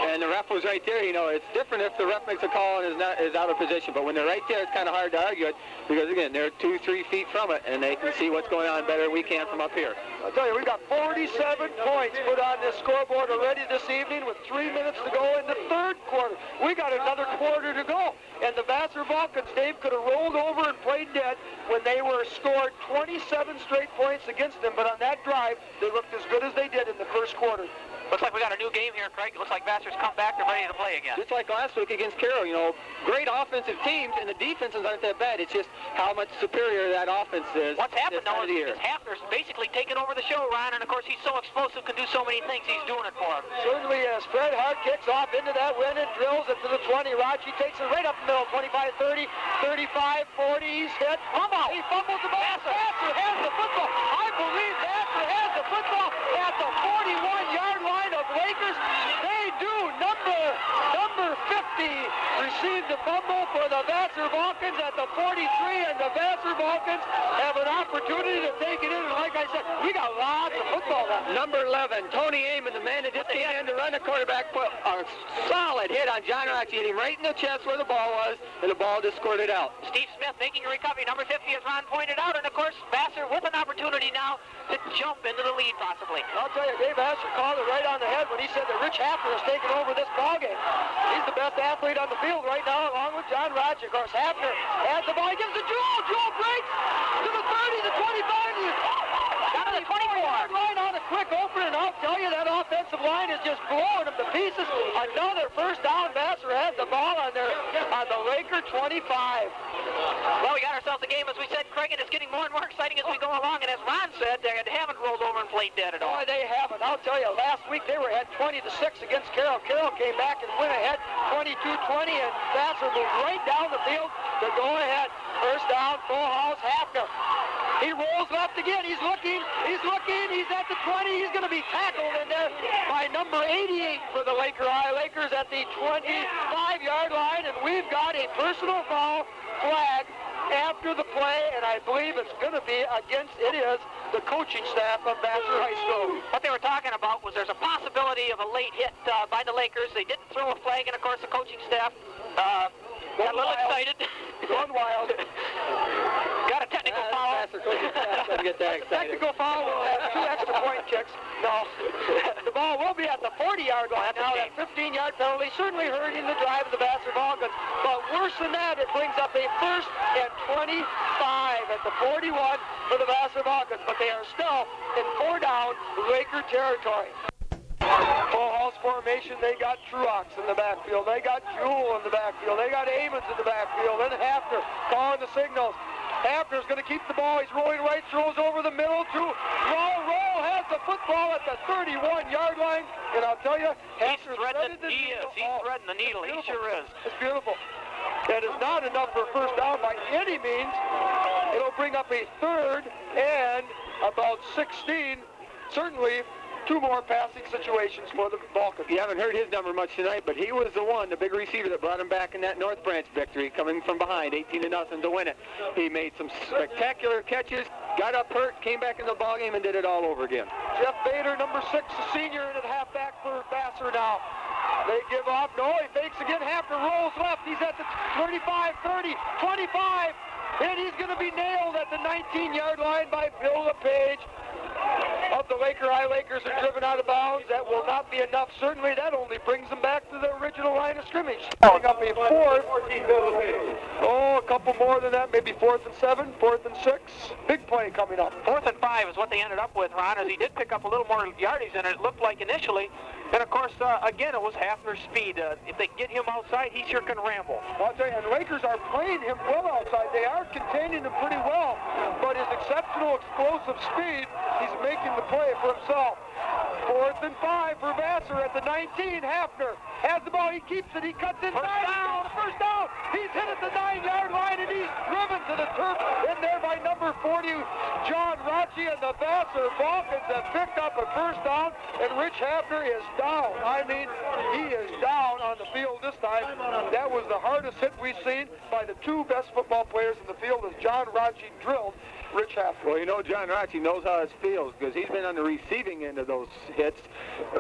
And the ref was right there. You know, it's different if the ref makes a call and is out of position. But when they're right there, it's kind of hard to argue it because, again, they're 2-3 feet from it, and they can see what's going on better than we can from up here. I'll tell you, we've got 47 points put on this scoreboard already this evening with 3 minutes to go in the 3rd quarter. We got another quarter to go. And the Vassar Vulcans, Dave, could have rolled over and played dead when they were scored 27 straight points against them. But on that drive, they looked as good as they did in the 1st quarter. Looks like we got a new game here, Craig. It looks like Vassar's come back. They're ready to play again. Just like last week against Carroll, you know, great offensive teams, and the defenses aren't that bad. It's just how much superior that offense is. What's happened, though, is Hafner's basically taken over the show, Ron, and, of course, he's so explosive, can do so many things. He's doing it for him. Certainly is. Fred Hart kicks off into that win and drills it to the 20. Rachi takes it right up the middle, 25-30, 35-40. He's hit. He fumbles the ball. Vassar has the football. I believe Vassar has the football at the 41-yard line of Lakers. They do. Number 50 received the fumble for the Vassar Vulcans at the 43, and the Vassar Vulcans have an opportunity to take it in. And like I said, we got lots of football left. Number 11, Tony Amon, the man that just came in to run the quarterback, put a solid hit on John Rachi, hit him right in the chest where the ball was, and the ball just squirted out. Steve Smith making a recovery. Number 50, as Ron pointed out, and of course, Vassar with an opportunity now to jump into the lead, possibly. I'll tell you, Dave Vassar called it right on the head when he said that Rich Hafner is taking over this ballgame. He's the best athlete on the field right now, along with John Rachi. Of course, Hafner has the ball. He gives it to Jewel. Jewel breaks to the 30, the 25, down to the 24. Line on a quick opener, and I'll tell you, that offensive line is just blowing them to pieces. Another first down. Vassar has the ball on the Laker 25. Well, we got ourselves a game, as we said, Craig, and it's getting more and more exciting as we go along. And as Ron said, they haven't rolled over and played dead at all. Boy, they haven't. I'll tell you, last week they were ahead 20-6 against Carroll. Carroll came back and went ahead 22-20, and Vassar moved right down the field to go ahead. First down, full house, Hafner. He rolls left again. He's looking. He's at the 20. He's going to be tackled in there by number 88 for the Lakers at the 25-yard line, and we've got a personal foul flag after the play, and I believe it's going to be against, the coaching staff of Vassar High School. What they were talking about was there's a possibility of a late hit by the Lakers. They didn't throw a flag, and of course the coaching staff got a little excited. Going wild. Got a technical technical foul. Don't get that excited. Technical foul will have 2 extra point kicks. No, the ball will be at the 40-yard line. Now that 15-yard penalty certainly hurting the drive of the Vassar Vulcans. But worse than that, it brings up a 1st and 25 at the 41 for the Vassar Vulcans. But they are still in 4 down Laker territory. Full house formation. They got Truax in the backfield. They got Jewell in the backfield. They got Amons in the backfield. Then Hafner calling the signals. Hafner's going to keep the ball. He's rolling right, throws over the middle to Roll has the football at the 31-yard line. And I'll tell you, Hafner's threaded the needle. He's threading the needle. He sure is. It's beautiful. That is not enough for a first down by any means. It'll bring up a 3rd and about 16. Certainly 2 more passing situations for the Vulcans. You haven't heard his number much tonight, but he was the one, the big receiver that brought him back in that North Branch victory, coming from behind, 18-0 to win it. He made some spectacular catches, got up hurt, came back in the ballgame, and did it all over again. Jeff Bader, number 6, a senior, and at halfback for Vassar now. They give off. No, he fakes again. Hafner rolls left. He's at the 35, 30, 25, and he's going to be nailed at the 19-yard line by Bill LePage of the Laker High Lakers are driven out of bounds. That will not be enough. Certainly, that only brings them back to the original line of scrimmage. Coming up a 4th. Oh, a couple more than that. Maybe 4th and 7, 4th and 6. Big play coming up. 4th and 5 is what they ended up with, Ron, as he did pick up a little more yardage than it looked like initially. And, of course, again, it was Hafner's speed. If they get him outside, he sure can ramble. I'll tell you, and Lakers are playing him well outside. They are containing him pretty well, but his exceptional explosive speed, he's making the play for himself. 4th and 5 for Vassar at the 19. Hafner has the ball. He keeps it. He cuts inside. First down. He's hit at the 9-yard line, and he's driven to the turf in there by number 40, John Rocci, and the Vassar Vulcans have picked up a first down, and Rich Hafner is down. I mean, he is down on the field this time. That was the hardest hit we've seen by the 2 best football players in the field as John Rocci drilled Rich Hafner. Well, you know, John Rocci knows how it feels because he's been on the receiving end of those hits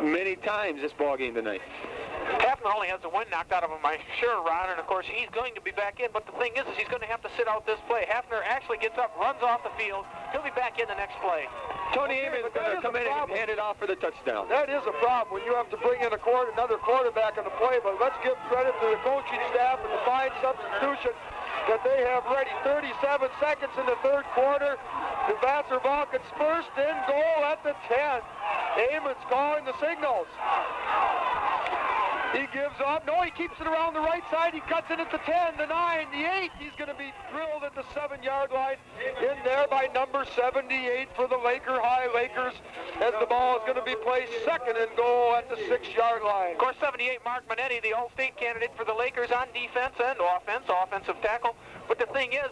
many times this ball game tonight. Hafner only has the wind knocked out of him, I'm sure, Ron, and of course he's going to be back in, but the thing is he's going to have to sit out this play. Hafner actually gets up, runs off the field. He'll be back in the next play. Tony Amon is going to come in and hand it off for the touchdown. That is a problem when you have to bring in another quarterback on the play, but let's give credit to the coaching staff and the fine substitution that they have ready. 37 seconds in the 3rd quarter. The Vassar Vulcans first and goal at the 10. Amon's calling the signals. He gives up. No, he keeps it around the right side. He cuts it at the 10, the 9, the 8. He's going to be drilled at the 7-yard line in there by number 78 for the Laker High Lakers as the ball is going to be placed 2nd and goal at the 6-yard line. Of course, 78, Mark Manetti, the All-State candidate for the Lakers on defense and offensive tackle. But the thing is,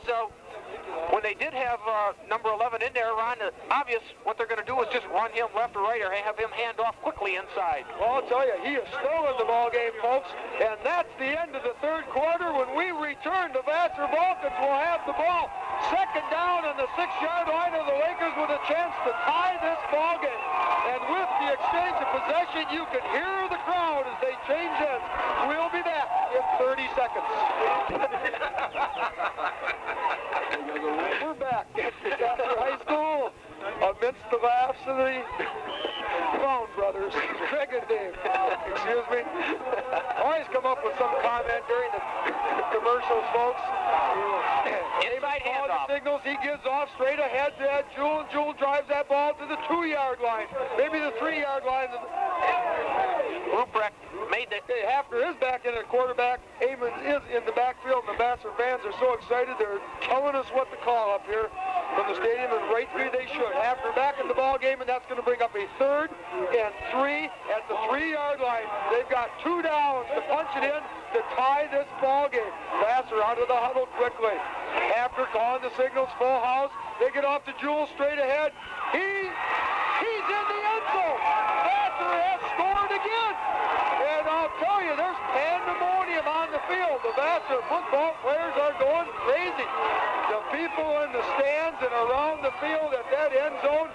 when they did have number 11 in there, Ron, obvious what they're going to do is just run him left or right or have him hand off quickly inside. Well, I'll tell you, he is still in the ball game, folks, and that's the end of the 3rd quarter. When we return, the Vassar Vulcans will have the ball 2nd down on the 6-yard line of the Lakers with a chance to tie this ball game. And with the exchange of possession, you can hear the crowd as they change in. We'll be back in 30 seconds. We're back after high school amidst the laughs of the Brown brothers, Craig and Dave. Excuse me. Always come up with some comment during the commercials, folks. Inside handoff. Signals. He gives off straight ahead to Jewell. Jewell drives that ball to the 2-yard line, maybe the 3-yard line. Ruprecht made the... Hafner is back in at quarterback. Amon is in the backfield, and the Vassar fans are so excited. They're telling us what to call up here from the stadium, and rightfully they should. Hafner back in the ball game, and that's going to bring up a 3rd and 3 at the 3-yard line. They've got 2 downs to punch it in to tie this ball game. Vassar out of the huddle quickly. Hafner calling the signals, full house. They get off to Jewell straight ahead. He's in the end zone. Vassar has scored again. And I'll tell you, there's pandemonium on the field. The Vassar football players are going crazy. The people in the stands and around the field at that end zone,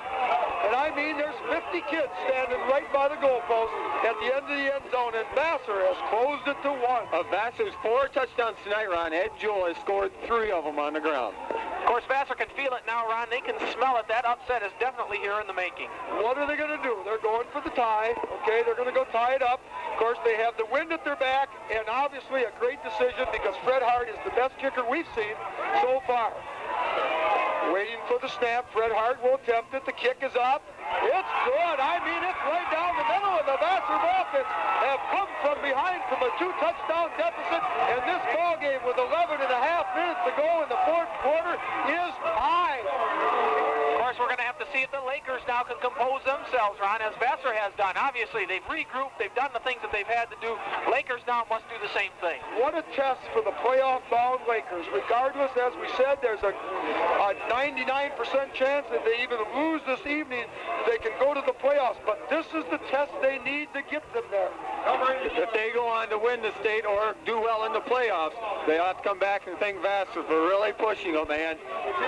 and I mean there's 50 kids standing right by the goalpost at the end of the end zone, and Vassar has closed it to 1. Of Vassar's 4 touchdowns tonight, Ron, Ed Jewell has scored 3 of them on the ground. Of course, Vassar can feel it now, Ron. They can smell it. That upset is definitely here in the making. What are they going to do? They're going for the tie. Okay, they're going to go tie it up. Of course, they have the wind at their back, and obviously a great decision because Fred Hart is the best kicker we've seen so far. Waiting for the snap. Fred Hart will attempt it. The kick is up. It's good. I mean, it's right down the middle, and the Vassar Vulcans have come from behind from a 2-touchdown deficit, and this ball game with 11 and a half minutes to go in the fourth quarter is tied. Of course, we're going to have to see if the Lakers now can compose themselves, Ron, as Vassar has done. Obviously, they've regrouped. They've done the things that they've had to do. Lakers now must do the same thing. What a test for the playoff-bound Lakers. Regardless, as we said, there's a 99% chance that they even lose this evening, they can go to the playoffs. But this is the test they need to get them there. If they go on to win the state or do well in the playoffs, they ought to come back and thank Vassar for really pushing them, man.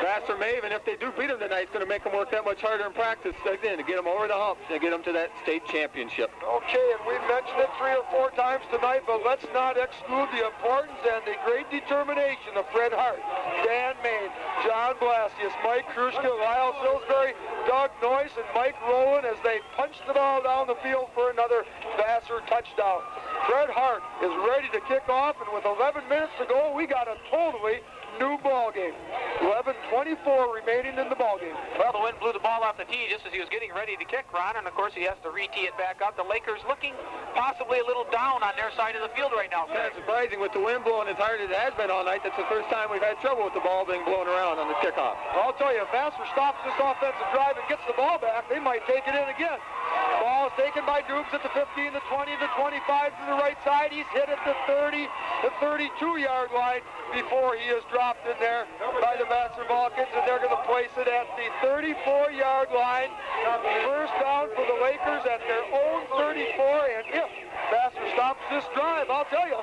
Vassar may, even if they do beat them tonight, it's going to make them work that much harder in practice again to get them over the hump and get them to that state championship. Okay, and we've mentioned it 3 or 4 times tonight, but let's not exclude the importance and the great determination of Fred Hart, Dan Main, John Blasius, Mike Kruschka, Lyle Salisbury, Doug Noyce, and Mike Rowland as they punch the ball down the field for another Vassar touchdown. Fred Hart is ready to kick off, and with 11 minutes to go, we got a totally new ball game. 11:24 remaining in the ball game. Well, the wind blew the ball off the tee just as he was getting ready to kick, Ron, and of course he has to re-tee it back up. The Lakers looking possibly a little down on their side of the field right now. That's surprising with the wind blowing as hard as it has been all night. That's the first time we've had trouble with the ball being blown around on the kickoff. I'll tell you, if Vassar stops this offensive drive and gets the ball back, they might take it in again. Ball is taken by Dukes at the 15, the 20, the 25 to the right side. He's hit at the 30, the 32-yard line before he is dropped in there by the Vassar Vulcans, and they're going to place it at the 34-yard line. First down for the Lakers at their own 34, and if Vassar stops this drive, I'll tell you.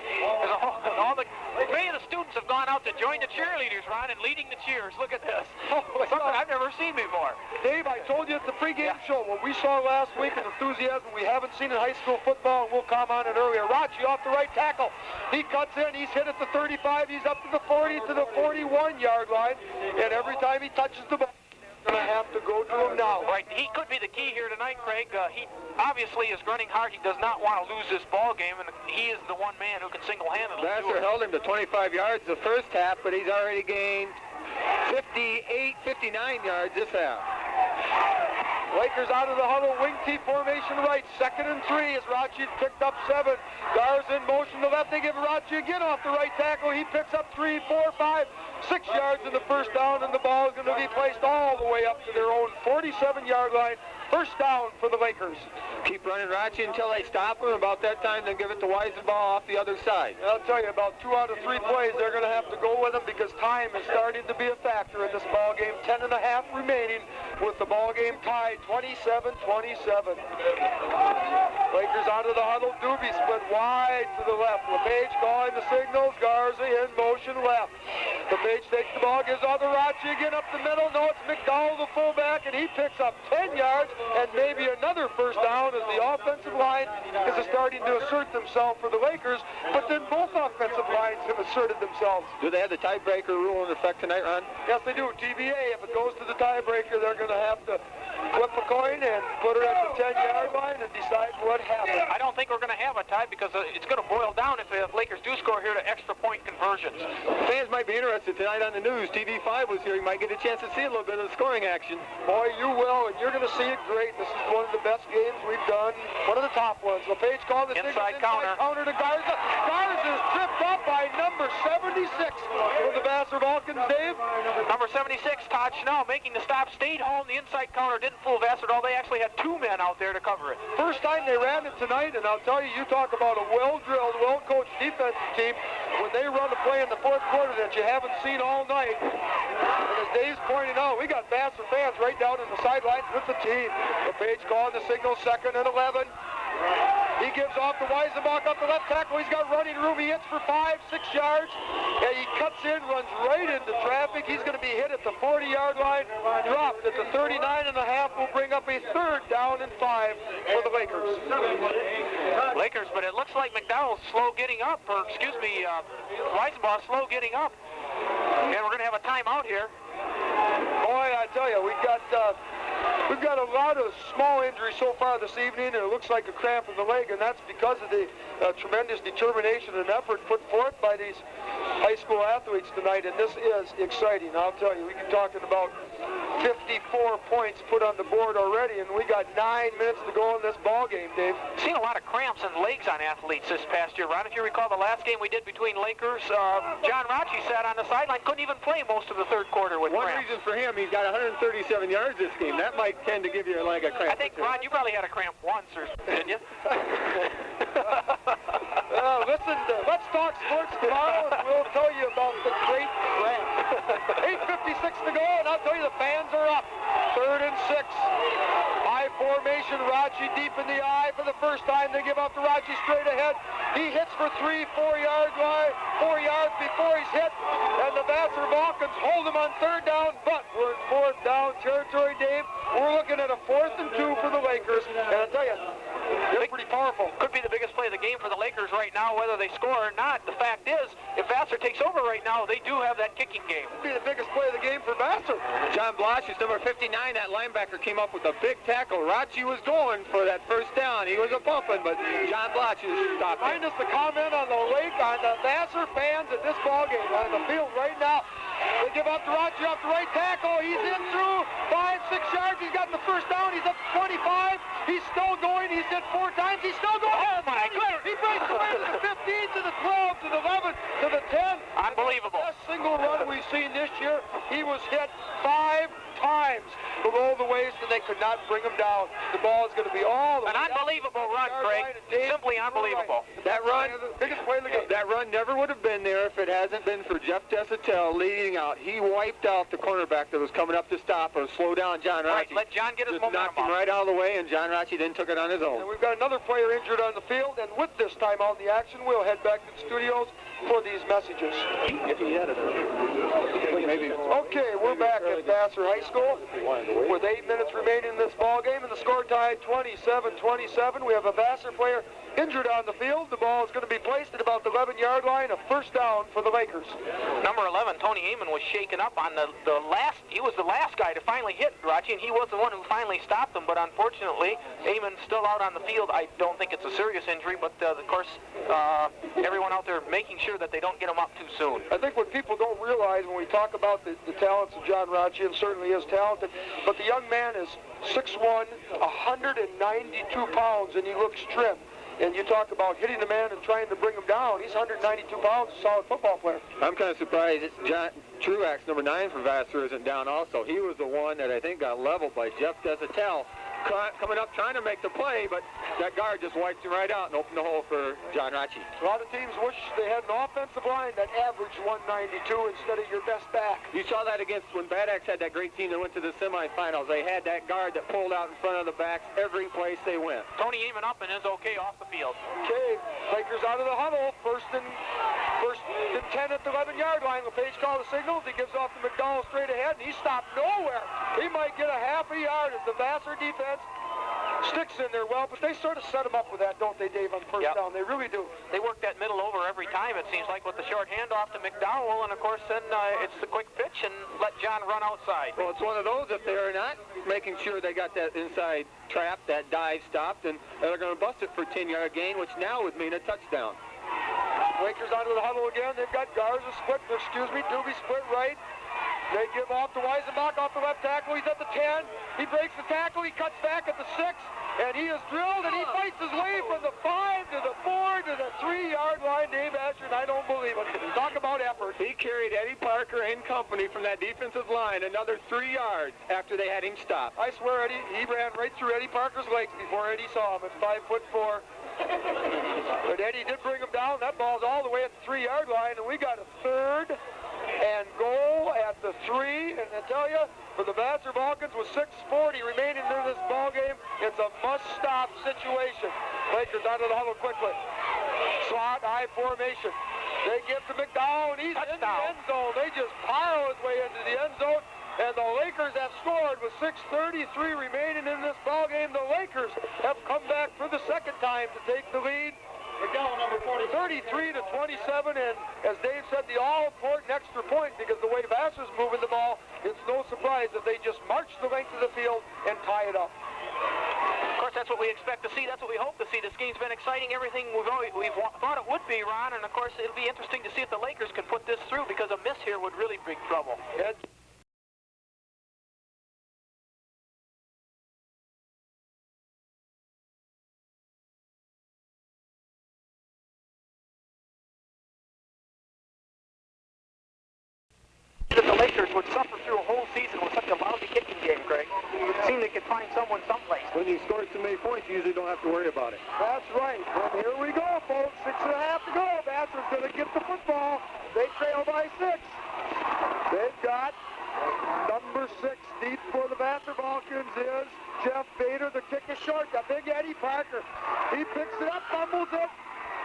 Many of the students have gone out to join the cheerleaders, Ron, and leading the cheers. Look at this. Something I've never seen before. Dave, I told you at the pregame show, what we saw last week in enthusiasm we haven't seen in high school football, and we'll comment on it earlier. Rachi off the right tackle. He cuts in, he's hit at the 35, he's up to the 40, to the 41-yard line, and every time he touches the ball, going to have to go to him now. Right, he could be the key here tonight, Craig. He obviously is running hard. He does not want to lose this ball game, and he is the one man who can single-handedly do Vassar it. held him to 25 yards the first half, but he's already gained 58, 59 yards this half. Lakers out of the huddle, wing T formation right, 2nd and 3 as Rachi picked up 7. Gar's in motion to left, they give Rachi again off the right tackle. He picks up 3, 4, 5, 6 yards in the first down, and the ball is going to be placed all the way up to their own 47-yard line. First down for the Lakers. Keep running Rachi until they stop him. About that time, then give it to Weisenbaugh off the other side. I'll tell you, about 2 out of 3 plays, they're going to have to go with him because time is starting to be a factor in this ball game. 10 and a half remaining with the ball game tied 27-27. Lakers out of the huddle. Doobie split wide to the left. LePage calling the signals. Garza in motion left. LePage takes the ball, gives all to Rachi again up the middle. No, it's McDowell, the fullback, and he picks up 10 yards and maybe another first down as the offensive line is starting to assert themselves for the Lakers, but then both offensive lines have asserted themselves. Do they have the tiebreaker rule in effect tonight, Ron? Yes, they do. TBA, if it goes to the tiebreaker, they're going to have to flip a coin and put her at the 10-yard line and decide what happens. I don't think we're going to have a tie because it's going to boil down if the Lakers do score here to extra point conversions. Fans might be interested tonight on the news. TV5 was here. You might get a chance to see a little bit of the scoring action. Boy, you will, and you're going to see it great. This is one of the best games we've done. One of the top ones. LePage called the inside counter to Garza. Garza is tripped up by number 76 for the Vassar Vulcans, Dave. Number 76, Todd Schnell, making the stop, stayed home. The inside counter didn't fool Vassar at all. They actually had 2 men out there to cover it. First time they ran it tonight, and I'll tell you, you talk about a well-drilled, well-coached defensive team. When they run a play in the fourth quarter that you haven't seen all night, and as Dave's pointing out, we got Vassar fans right down in the sidelines with the team. LePage calling the signal, 2nd and 11. He gives off to Weisenbach up the left tackle. He's got running room. He hits for 5, 6 yards. And he cuts in, runs right into traffic. He's going to be hit at the 40-yard line. Dropped at the 39.5. Will bring up a 3rd down and 5 for the Lakers. Lakers, but it looks like McDowell's slow getting up, or excuse me, Weisenbach slow getting up. And we're going to have a timeout here. Boy, I tell you, we've got a lot of small injuries so far this evening, and it looks like a cramp in the leg, and that's because of the tremendous determination and effort put forth by these high school athletes tonight, and this is exciting. I'll tell you, we can talking about 54 points put on the board already, and we got 9 minutes to go in this ball game, Dave. Seen a lot of cramps and legs on athletes this past year, Ron. If you recall the last game we did between Lakers, John Rocci sat on the sideline, couldn't even play most of the third quarter with One cramps. reason for him, he's got 137 yards this game. That might tend to give you like a cramp. I think, Ron, you probably had a cramp once, or didn't you? Listen, let's talk sports tomorrow, and we'll tell you about the great cramp. 8:56 to go, and I'll tell you the fans are up. 3rd and 6. High formation, Rocci deep in the eye for the first time. They give up to Rocci straight ahead. He hits for 4 yards before he's hit, and the Vassar Vulcans hold him on 3rd down, but we're in 4th down territory, Dave. We're looking at a 4th and 2 for the Lakers, and I'll tell you, they're pretty powerful. Could be the biggest play of the game for the Lakers right now, whether they score or not. The fact is, if Vassar takes over right now, they do have that kicking game. It'll be the biggest play of the game for Vassar. John Blosh is number 59. That linebacker came up with a big tackle. Rocci was going for that first down. He was a bumping, but John Blosh is stopped. Find us the comment on the lake on the Vassar fans at this ball game on the field right now. They give up to Rocci off the right tackle. He's in through 5-6 yards. He's got the first down. He's up to 25. He's still going. He's hit 4 times. He's still going. Oh, my goodness. He breaks away to the 15, to the 12, to the 11, to the 10. Unbelievable. Best single run we've seen this year. He was hit 5 times below the waist, and they could not bring him down. The ball is going to be all the An way unbelievable run, Craig. Simply unbelievable. That run, biggest play of the game. that run never would have been there if it hasn't been for Jeff Desatel leading out. He wiped out the cornerback that was coming up to stop or slow down John Right, Rocci. let John get his Just momentum knocked him up. right out of the way, and John Rocci then took it on his And own. we've got another player injured on the field, and with this time out in the action, we'll head back to the studios for these messages. Okay, we're back at Vassar High School with 8 minutes remaining in this ball game, and the score tied 27-27. We have a Vassar player injured on the field. The ball is going to be placed at about the 11-yard line, a first down for the Lakers. Number 11, Tony Amon, was shaken up on the last. He was the last guy to finally hit Rocci, and he was the one who finally stopped him. But unfortunately, Amon's still out on the field. I don't think it's a serious injury, but of course, everyone out there making sure that they don't get him up too soon. I think what people don't realize when we talk about the talents of John Rocci, and certainly is talented, but the young man is 6'1", 192 pounds, and he looks trim. And you talk about hitting the man and trying to bring him down. He's 192 pounds, a solid football player. I'm kind of surprised that John Truax, number 9 for Vassar, isn't down also. He was the one that I think got leveled by Jeff Desatel coming up trying to make the play, but that guard just wiped him right out and opened the hole for John Rocci. A lot of teams wish they had an offensive line that averaged 192 instead of your best back. You saw that against when Bad Axe had that great team that went to the semifinals. They had that guard that pulled out in front of the backs every place they went. Tony Amon up and is okay off the field. Okay, Lakers out of the huddle. First and 10 at the 11-yard line. LePage called the signals. He gives off to McDonald straight ahead, and he stopped nowhere. He might get a half a yard as the Vassar defense sticks in there well, but they sort of set him up with that, don't they, Dave, on first down? They really do. They work that middle over every time, it seems like, with the short handoff to McDowell, and of course then it's the quick pitch and let John run outside. Well, it's one of those if they're not making sure they got that inside trap, that dive stopped, and they're going to bust it for a 10-yard gain, which now would mean a touchdown. Lakers onto the huddle again. They've got Garza split, Doobie split right. They give off to Weisenbach off the left tackle. He's at the 10. He breaks the tackle. He cuts back at the 6. And he is drilled, and he fights his way from the 5 to the 4 to the 3-yard line. Dave Asher, and I don't believe it. Talk about effort. He carried Eddie Parker and company from that defensive line another 3 yards after they had him stopped. I swear, Eddie, he ran right through Eddie Parker's legs before Eddie saw him at 5'4". But Eddie did bring him down. That ball's all the way at the 3-yard line, and we got a 3rd and goal at the 3. And I tell you, for the Vassar Vulcans with 6:40 remaining in this ball game, it's a must-stop situation. Lakers out of the huddle quickly. Slot, high formation. They give to McDowell, and he's in the end zone. They just pile his way into the end zone. And the Lakers have scored with 6:33 remaining in this ball game. The Lakers have come back for the second time to take the lead. 33 to 27, and as Dave said, the all-important extra point, because the way Vassar's moving the ball, it's no surprise that they just march the length of the field and tie it up. Of course, that's what we expect to see. That's what we hope to see. This game's been exciting. Everything we've thought it would be, Ron. And, of course, it'll be interesting to see if the Lakers can put this through, because a miss here would really bring trouble. That the Lakers would suffer through a whole season with such a lousy kicking game, Craig. It seemed they could find someone someplace. When you score so many points, you usually don't have to worry about it. That's right. And here we go, folks. 6.5 to go. Vassar's going to get the football. They trail by 6. They've got number 6 deep for the Vassar Vulcans is Jeff Bader. The kick is short. The big Eddie Parker. He picks it up, fumbles it,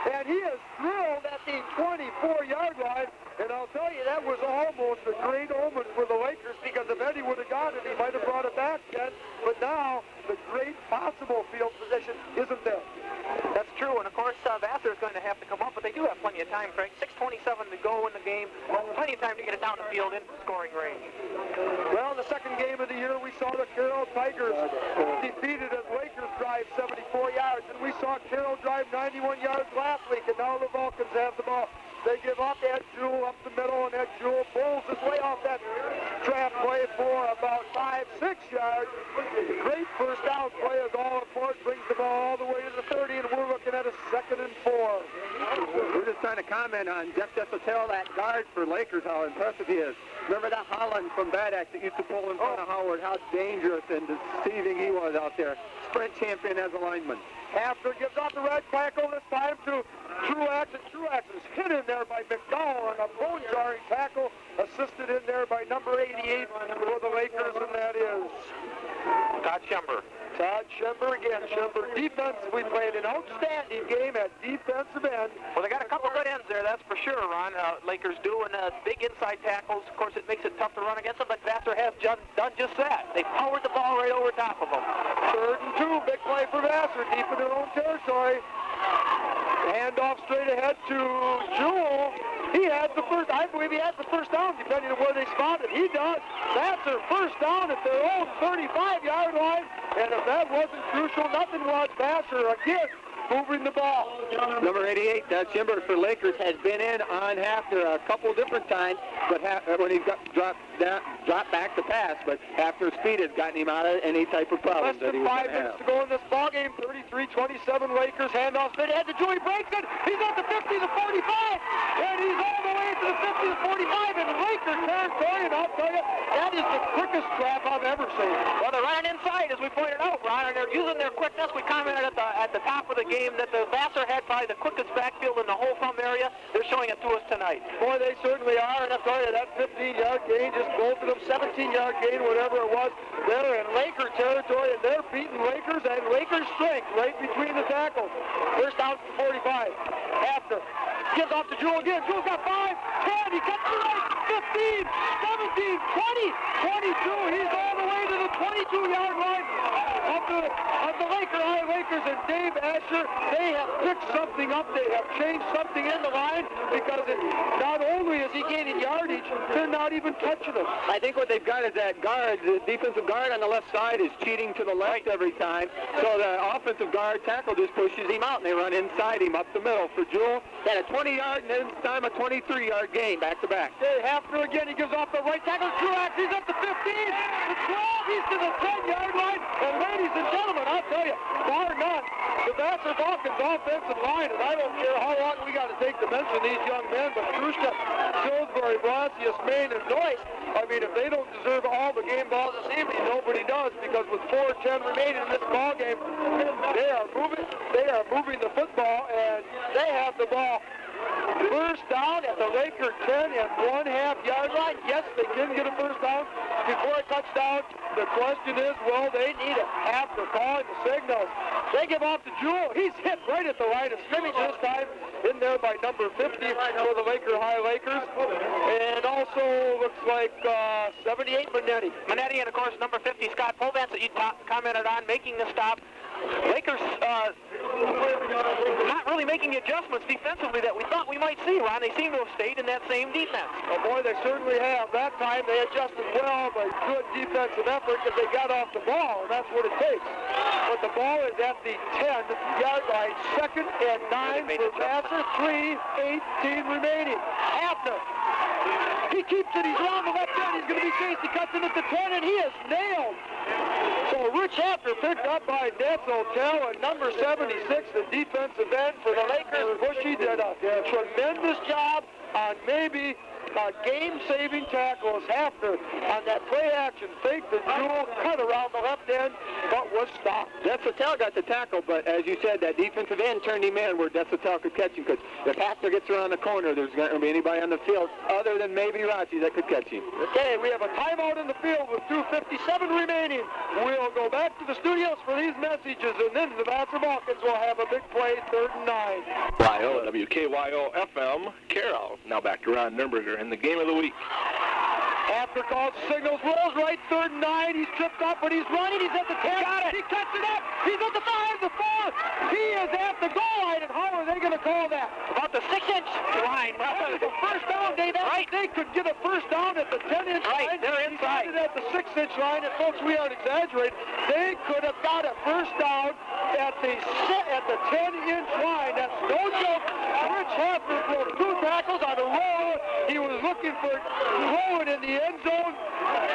and he is drilled at the 24-yard line. And I'll tell you, that was almost a great omen for the Lakers, because if Eddie would have got it, he might have brought it back then. But now, the great possible field position isn't there. That's true, and of course, Vassar is going to have to come up, but they do have plenty of time, Craig. 6:27 to go in the game. Plenty of time to get it down the field in scoring range. Well, the second game of the year, we saw the Carroll Tigers defeated as Lakers drive 74 yards, and we saw Carroll drive 91 yards last week, and now the Vulcans have the ball. They give up Ed Jewell up the middle, and Ed Jewell bowls his way off that trap play for about 5-6 yards. Great first down play as all report brings the ball all the way to the 30, and we're looking at a 2nd and 4. We're just trying to comment on Jeff Desotero, that guard for Lakers, how impressive he is. Remember that Holland from Bad Axe that used to pull in front of Howard, how dangerous and deceiving he was out there. Sprint champion as a lineman. After gives off the red tackle this time to Truax, and Truax is hit in there by McDowell on a bone-jarring tackle, assisted in there by number 88 for the Lakers, and that is Todd Schember. Todd Schember again. Schember defense, we played an outstanding game at defensive end. Well, they got a couple good ends there, that's for sure, Ron. Lakers doing big inside tackles. Of course, it makes it tough to run against them, but Vassar has done just that. They powered the ball right over top of them. 3rd and 2, big play for Vassar, deep in their own territory. Handoff straight ahead to Jewell. He has the first, I believe he has the first down, depending on where they spot it. He does. Vassar first down at their own 35-yard line. And if that wasn't crucial, nothing was. Vassar again moving the ball. Number 88, Todd Schember for Lakers, has been in on Hafner a couple different times, but when he's got dropped back to pass, but Hafner's speed has gotten him out of any type of problem. Less than 5 minutes to go in this ball game. 33-27 Lakers. Handoff straight ahead to Joey. Breaks it. He's at the 50, the 45, and he's all the way to the 50, the 45 in Laker territory. And I'll tell you, that is the quickest trap I've ever seen. Well, they're running inside, as we pointed out, Ron, and they're using their quickness. We commented at the top of the game that the Vassar had probably the quickest backfield in the whole thumb area. They're showing it to us tonight. Boy, they certainly are, and I'll tell you, that 15-yard gain just bolted them, 17-yard gain, whatever it was. They're in Laker territory, and they're beating Lakers, and Lakers strength right between the tackles. First down to 45. After. Gives off to Jewell again. Jewell's got 5, 10, he cuts to the right, 15, 17, 20, 22. He's all the way to the 22-yard line of the Lakers, and Dave Asher, they have picked something up. They have changed something in the line, because not only is he gaining yardage, they're not even touching him. I think what they've got is that guard, the defensive guard on the left side is cheating to the left every time. So the offensive guard tackle just pushes him out, and they run inside him up the middle for Jewell. Got a 20-yard and this time a 23-yard gain back to back. Hafner again, he gives off the right tackle. Truax, he's up to 15, the 12, he's to the 10-yard line. And ladies and gentlemen, I'll tell you, bar none, the Vassar Vulcans offensive line, and I don't care how long we got to take to mention these young men, but Krushka, Pillsbury, Blasius, Maine, and Noyce, I mean, if they don't deserve all the game balls this evening, nobody does, because with 4:10 remaining in this ball game, they are moving the football, and they have the ball. First down at the Laker 10 and 1/2 yard line. Yes, they can get a first down before a touchdown. The question is, will they need it after calling the signals? They give off to Jewell. He's hit right at the line of scrimmage this time. In there by number 50 for the Laker High Lakers. And also looks like 78 Manetti. Manetti, and of course number 50 Scott Povance that you commented on, making the stop. Lakers not really making adjustments defensively that we thought we might see, Ron. They seem to have stayed in that same defense. Oh boy, they certainly have. That time they adjusted well by good defensive effort because they got off the ball, and that's what it takes. But the ball is at the 10-yard line, 2nd and 9 for Vassar, 3:18 remaining. Hafner, he keeps it, he's around the left end, he's going to be chased, he cuts it at the 10, and he is nailed. So Rich Hafner picked up by Nets Hotel, and number 76, the defensive end for the Lakers. Bushy did a tremendous job on maybe a game-saving tackle as Hafner on that play-action fake the dual cut around the left end, but was stopped. Desautel got the tackle, but as you said, that defensive end turned him in where Desautel could catch him, because if Hafner gets around the corner, there's not going to be anybody on the field other than maybe Rachi that could catch him. Okay, we have a timeout in the field with 2:57 remaining. We'll go back to the studios for these messages, and then the Vassar Vulcans will have a big play, 3rd and 9. WKYO FM, Carroll. Now back to Ron Nuremberger in the game of the week. After calls, signals, rolls right, 3rd and 9. He's tripped up, but he's running. He's at the 10. Got it. He cuts it up. He's at the 5, the 4. He is at the goal line, and how are they going to call that? About the 6-inch line. That is a first down, Dave. Right. They could get a first down at the 10-inch line. Right, they're inside. At the 6-inch line, and folks, we aren't exaggerating. They could have got a first down at the 10-inch line. That's no joke. Rich Hafner broke 2 tackles on a roll. He was looking for throwing in the end zone.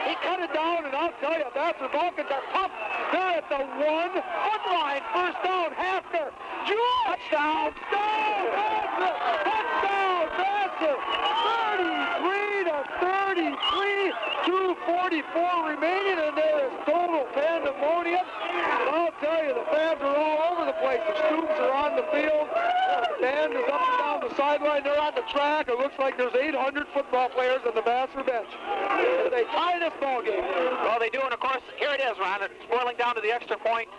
He cut it down, and I'll tell you, Vassar Vulcans are tough. They're at the 1-foot line. First down, Hafner. Touchdown! Touchdown, Vassar! 33-33, 2:44 remaining, and there is total pandemonium. And I'll tell you, the fans are all over the place. The students are on the field. The band is up and down the sideline. They're on the track. It looks like there's 800 football players on the Vassar bench. They tie this ball game. Well, they do, and of course, here it is, Ron. It's boiling down to the extra point.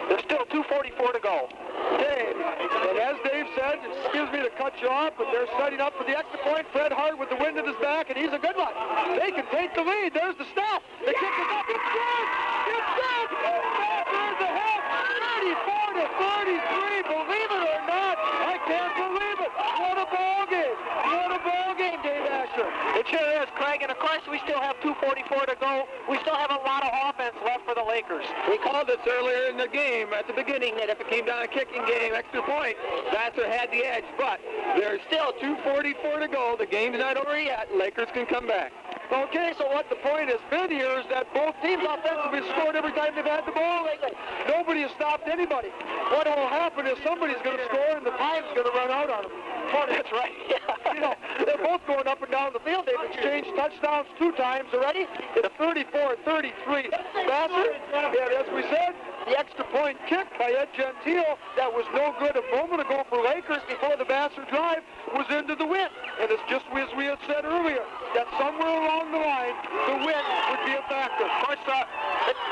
There's still 2:44 to go. Okay, and as Dave said, excuse me to cut you off, but they're setting up for the extra point. Fred Hart with the wind at his back, and he's a good one. They can take the lead. There's the snap. The kick is up. It's good. It's good. There's the help. 34-33. Believe it or not, I can't believe it. What a ball game. What a ball game, Dave Asher. It sure is, Craig, and of course we still have 2:44 to go. We still have a lot of offense left for the Lakers. We called this earlier in the game at the beginning that if it came down a kicking game, extra point, Vassar had the edge, but there's still 2:44 to go. The game's not over yet. Lakers can come back. Okay, so what the point has been here is that both teams offensively scored every time they've had the ball lately. Nobody has stopped anybody. What will happen is somebody's going to score and the time's going to run out on them. Oh, that's right. You know, they're both going up and down the field. They've exchanged touchdowns 2 times already. It's 34-33. Vassar, yeah, as we said, the extra point kick by Ed Gentile that was no good a moment ago for Lakers before the Vassar drive was into the wind. And it's just as we had said earlier, that somewhere along the line, the wind would be a factor. Of course,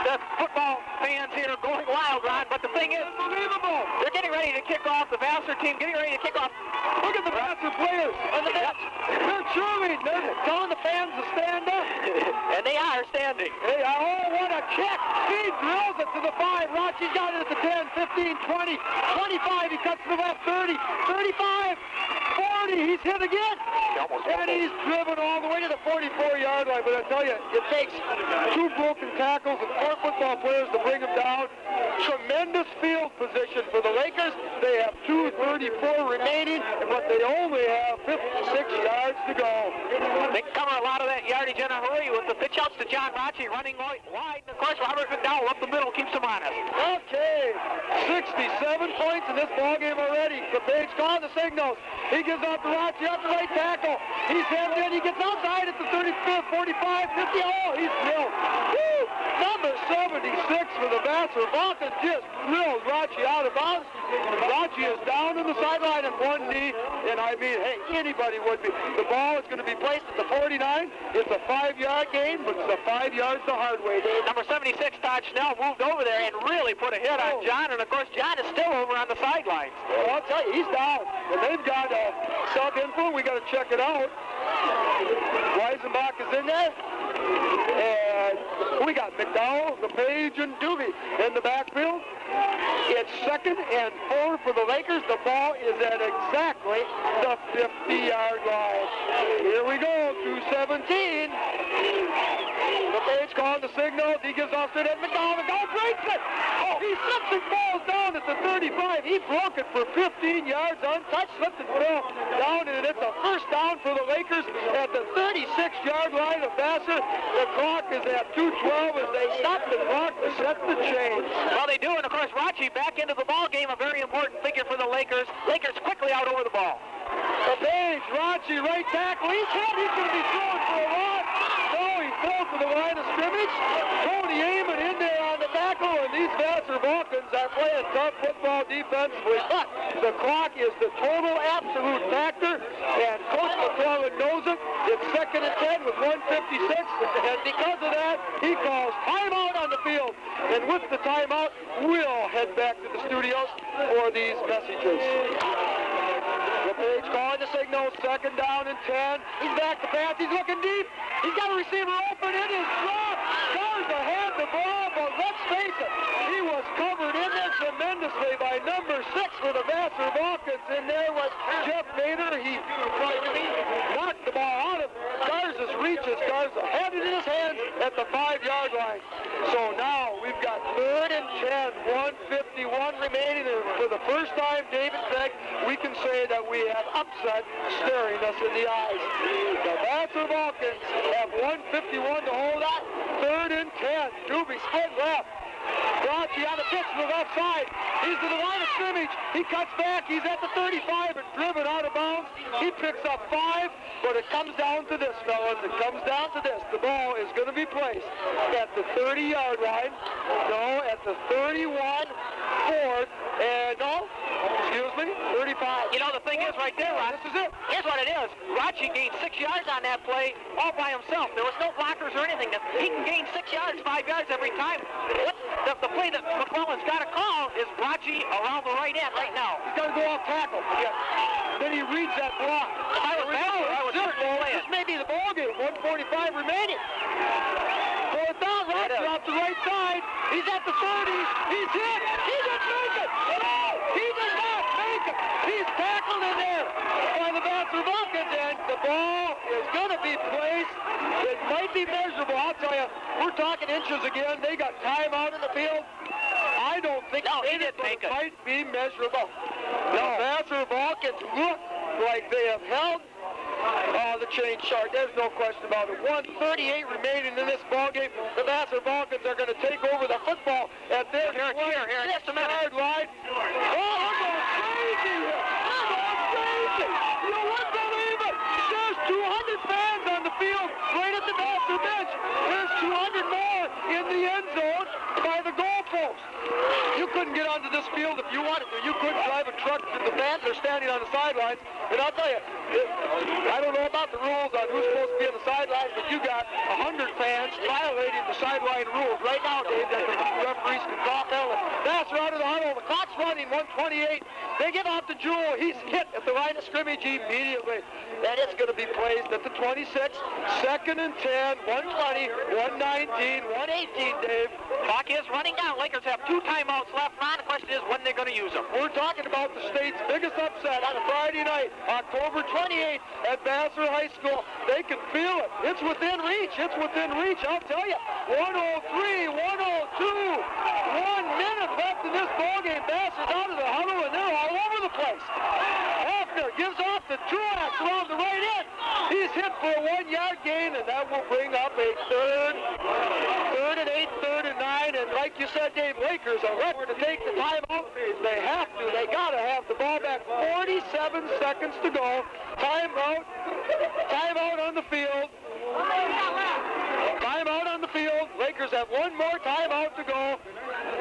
the football fans here are going wild, Ron, but the thing is, Unbelievable. they're getting ready to kick off. The Vassar team getting ready to kick off. Look at the Vassar players on the bench. They're cheering. They're telling the fans to stand up. And they are standing. Hey, oh, what a kick. He drills it to the 5. Rachi's got it at the 10, 15, 20, 25. He cuts to the left, 30, 35, 40. He's hit again. And he's driven all the way to the 44-yard line. But I tell you, it takes 2 broken tackles and 4 football players to bring him down. Tremendous field position for the Lakers. They have 2:34 remaining, but they only have 56 yards to go. They cover a lot of that yardage in a hurry with the pitch outs to John Rachi running wide. And of course, Robert McDowell up the middle keeps him honest. Okay, 67 points in this ballgame already. The Page calling the signals. He gives out to Rachi up the right tackle. He's hemmed in. He gets outside at the 35, 45, 50. Oh, he's drilled. Woo! Number 76 for the Vassar Vulcans just drilled Rachi out of bounds. Rachi is down in the sideline on one knee, and I mean, hey, anybody would be. The ball is going to be placed at the 49. It's a 5-yard gain, but it's a 5 yards the hard way, Dave. Number 76, Todd Schnell, moved over there and really put a hit on John, and of course, John is still over on the sidelines. Well, I'll tell you, he's down. And they've got a sub in beautiful. We got to check it out. Weisenbach is in there. And we got McDowell, LePage, and Doobie in the backfield. It's 2nd and 4 for the Lakers. The ball is at exactly the 50-yard line. Here we go, 2:17. LePage calling the signal. He gives off to that McDowell. McDowell breaks it. Oh, he slips and falls down at the 35. He broke it for 15 yards untouched. Slipped and fell down, and it's a first down for the Lakers at the 36-yard line of Vassar. The clock is at 2:12 as they stop the clock to set the change. Well, they do, and of course, Rachi back into the ball game, a very important figure for the Lakers. Lakers quickly out over the ball. LePage, Rachi, right tackle. He's hit. He's going to be thrown for a lot. No, he fell to the line of scrimmage. Tony Amon in there on the tackle, and these Vassar Vulcans are playing tough football defensively. But the clock is the total absolute factor, and Coach McClellan knows it. It's 2nd and 10 with 1:56, and because of that, he calls timeout on the field. And with the timeout, we'll head back to the studios for these messages. LePage calling the signal, 2nd down and 10. He's back to pass, he's looking deep. He's got a receiver open, it is dropped. Garza had the ball, but let's face it, he was covered in there tremendously by number 6 for the Vassar Vulcans. And there was Jeff Bader. He knocked the ball out of Garza's reaches. Garza had it in his hands at the 5-yard line. So now we've got 3rd and 10, 1:51 remaining, and for the first time, David Beck, we can say that we have upset staring us in the eyes. The Vassar Vulcans have 1:51 to hold on. 3rd and 10. Doobie split left. Rachi on the pitch to the left side. He's to the line of scrimmage. He cuts back. He's at the 35 and driven out of bounds. He picks up 5, but it comes down to this, fellas. It comes down to this. The ball is going to be placed at the 30-yard line. No, at the 31, 4th, and no, excuse me, 35. You know, the thing is right there, Ron, This is it. here's what it is. Rachi gained 6 yards on that play all by himself. There was no blockers or anything. He can gain 6 yards, 5 yards every time. The play that McClellan's got to call is Rachi around the right end right now. He's got to go off tackle. Yeah. Then he reads that block. If I was Vassar, I would certainly play it. This may be the ball game. 1:45 remaining. 4th down, Rachi off the right side. He's at the 30. He's hit. He didn't make it. No, he did not make it. He's tackled in there by the Vassar Vulcans, and the ball is going to be placed. It might be measurable. I'll tell you, we're talking inches again. They got time out in the field. I don't think he didn't make it. Might be measurable. The Vassar Vulcans look like they have held the chain short. There's no question about it. 1:38 remaining in this ball game. The Vassar Vulcans are going to take over the football at their Here, just a minute. 6-yard line. Oh, they're going crazy here. They're going crazy. You wouldn't believe it. There's 200 fans on the field right at the Vassar bench. There's 200 more in the end zone by the goalpost. You couldn't get onto this field if you wanted to. You couldn't drive a truck. The fans are standing on the sidelines. And I'll tell you, I don't know about the rules on who's supposed to be on the sidelines, but you got 100 fans violating the sideline rules right now, Dave, that the referees can call penalty. Vassar out of the huddle. The clock's running, 1:28. They give out to Jewell. He's hit at the line of scrimmage immediately. And it's going to be placed at the 26. 2nd and 10, 120, 119, 118, Dave. Clock is running down. Lakers have 2 timeouts left. Ron, the question is when they're going to use them. We're talking about the state's biggest upset on a Friday night, October 28th at Vassar High School. They can feel it. It's within reach. It's within reach. I'll tell you. 103, 102, 1 minute left in this ballgame. Vassar's out of the huddle, and they're all over the place. Hafner gives off the Truax around the right end. He's hit for a 1-yard gain, and that will bring up a 3rd and 8, 3rd and 9. And like you said, Dave, Lakers are ready to take the timeout. They have to. They got to have the ball back. 47 seconds to go. Timeout. Timeout on the field. Timeout on the field. Lakers have 1 more timeout to go.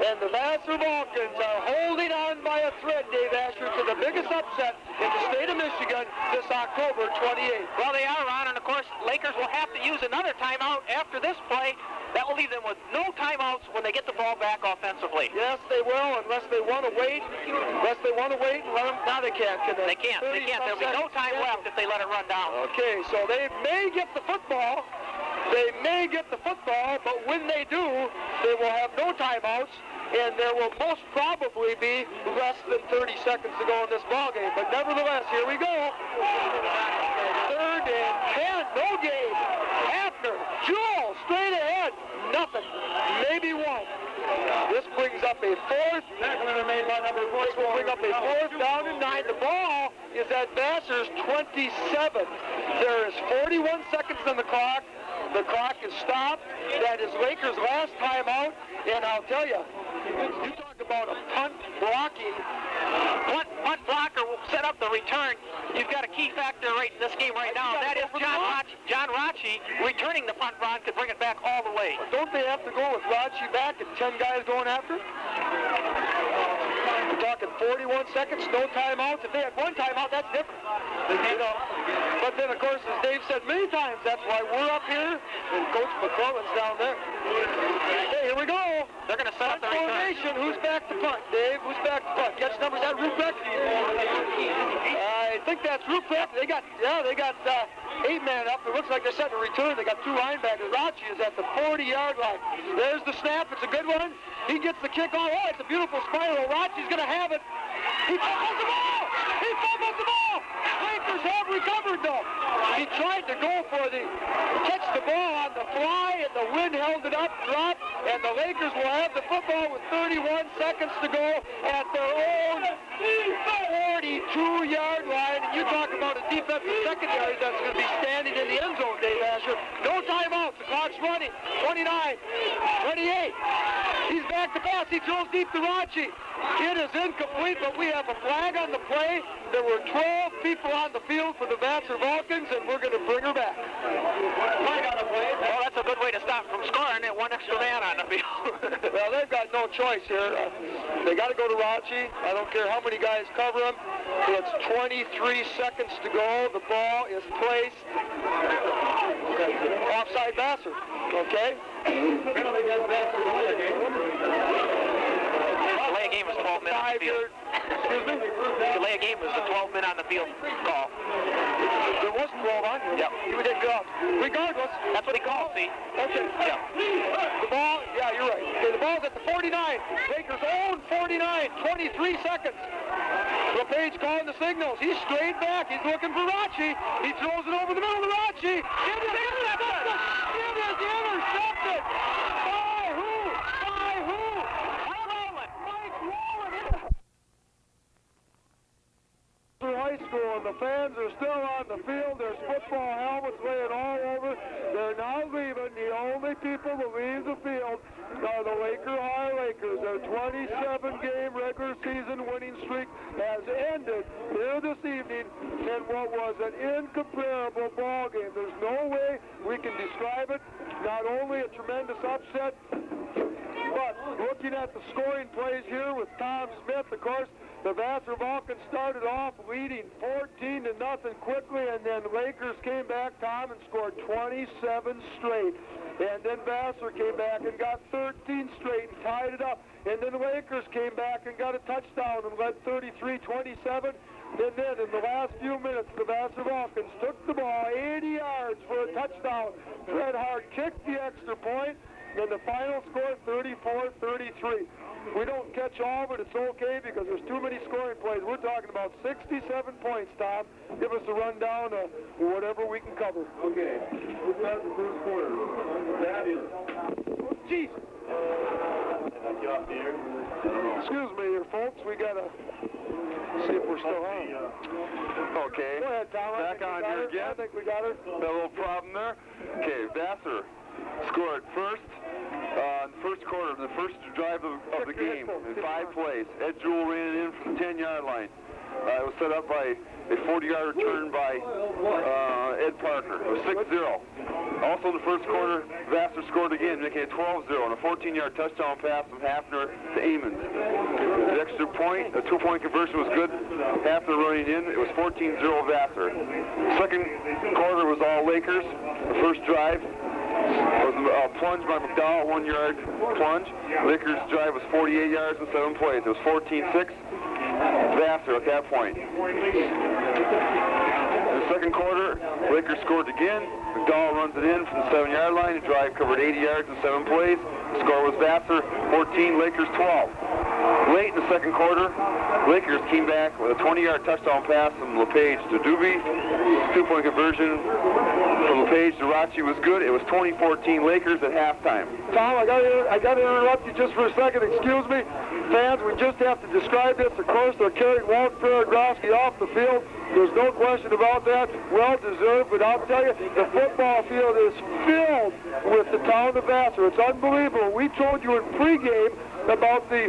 And the Vassar Vulcans are holding on by a thread, Dave Asher, to the biggest upset in the state of of Michigan this October 28th. Well, they are, Ron, and of course, Lakers will have to use another timeout after this play. That will leave them with no timeouts when they get the ball back offensively. Yes, they will, unless they want to wait. Unless they want to wait and let them. Now they can't. They can't. There'll be no time left if they let it run down. Okay, so they may get the football. They may get the football, but when they do, they will have no timeouts, and there will most probably be less than 30 seconds to go in this ball game. But nevertheless, here we go. 3rd and 10, no gain. Hafner, Jewell, straight ahead, nothing, maybe one. This brings up a 4th. This will bring up a 4th down and 9. The ball is at Vassar's 27. There is 41 seconds on the clock. The clock is stopped. That is Lakers' last timeout. And I'll tell you, you talk about a punt blocking. Punt blocker will set up the return. You've got a key factor right in this game right now. That is John Rachi returning the punt. Ron could bring it back all the way. Don't they have to go with Rachi back and 10 guys going after? We're talking 41 seconds, no timeouts. If they had one timeout, that's different. You know. But then, of course, as Dave said many times, that's why we're up here and Coach McClellan's down there. Hey, here we go. They're going to set up the return. Formation. Who's back to punt, Dave? Who's back to punt? Catch numbers. Is that Ruprecht? I think that's Ruprecht. They got 8-man up. It looks like they're setting a return. They got 2 linebackers. Rachi is at the 40-yard line. There's the snap. It's a good one. He gets the kick on. Oh, it's a beautiful spiral. Rachi's going to have it. He fumbles the ball. He fumbles the ball. Lakers have recovered, though. He tried to go for catch the ball on the fly, and the wind held it up, dropped, and the Lakers will have the football with 31 seconds to go at their own 42-yard line. And you talk about a defensive secondary that's going to be standing in the end zone, Dave Asher. No timeouts. The clock's running. 29, 28. He's back to pass. He throws deep to Rachi. It is incomplete, but we have a flag on the play. There were 12 people on the field for the Vassar Vulcans, and we're going to bring her back. Flag on the play. Well, that's a good way to stop from scoring. One extra man on the field. Well, they've got no choice here. They got to go to Rachi. I don't care how many guys cover him. It's 23 seconds to go. The ball is placed offside Vassar. Okay? Delay a game was 12 men on the field. Excuse me? Delay a game was the 12 men on the field call. There was 12 on here. Yep. He didn't go out. Regardless. That's what he called, see? Okay. Yep. The ball, yeah, you're right. Okay, the ball's at the 49. Lakers own 49. 23 seconds. LePage calling the signals. He's straight back. He's looking for Rachi. He throws it over the middle to Rachi. It is intercepted. It is intercepted. By who? By who? Mike Rowland. High school, and the fans are still on the field. There's football helmets laying all over. They're now leaving. The only people to leave the field are the Laker High Lakers. Their 27-game regular season winning streak has ended here this evening in what was an incomparable ball game. There's no way we can describe it. Not only a tremendous upset, but looking at the scoring plays here with Tom Smith, of course, the Vassar Vulcans started off leading 14-0 quickly, and then Lakers came back, Tom, and scored 27 straight. And then Vassar came back and got 13 straight and tied it up. And then the Lakers came back and got a touchdown and led 33-27. And then in the last few minutes, the Vassar Vulcans took the ball 80 yards for a touchdown. Fred Hart kicked the extra point, and the final score 34-33. We don't catch all of it, it's okay, because there's too many scoring plays. We're talking about 67 points, Tom. Give us a rundown of whatever we can cover. Okay, we've got the first quarter. That is... Jeez. Excuse me here, folks. We got to see if we're still on. Okay. Go ahead, Tom. Back on here again. I think we got her. Got a little problem there. Okay, Vassar scored first. In the first quarter, the first drive of the game, in 5 plays. Ed Jewell ran it in from the 10-yard line. It was set up by a 40-yard return by Ed Parker. It was 6-0. Also in the first quarter, Vassar scored again, making it 12-0 on a 14-yard touchdown pass from Hafner to Amons. The extra point. The two-point conversion was good after running in. It was 14-0 Vassar. Second quarter was all Lakers. The first drive was a plunge by McDowell, 1-yard plunge. Lakers' drive was 48 yards and 7 plays. It was 14-6 Vassar at that point. In the second quarter, Lakers scored again. McDowell runs it in from the 7-yard line. The drive covered 80 yards and 7 plays. The score was Vassar 14, Lakers 12. Late in the second quarter, Lakers came back with a 20-yard touchdown pass from LePage to Doobie. Two-point conversion from LePage to Rachi was good. It was 20-14 Lakers at halftime. Tom, I got to interrupt you just for a second. Excuse me. Fans, we just have to describe this. Of course, they're carrying Walt Paragrowski off the field. There's no question about that. Well deserved, but I'll tell you, the football field is filled with the town of Vassar. It's unbelievable. We told you in pregame about the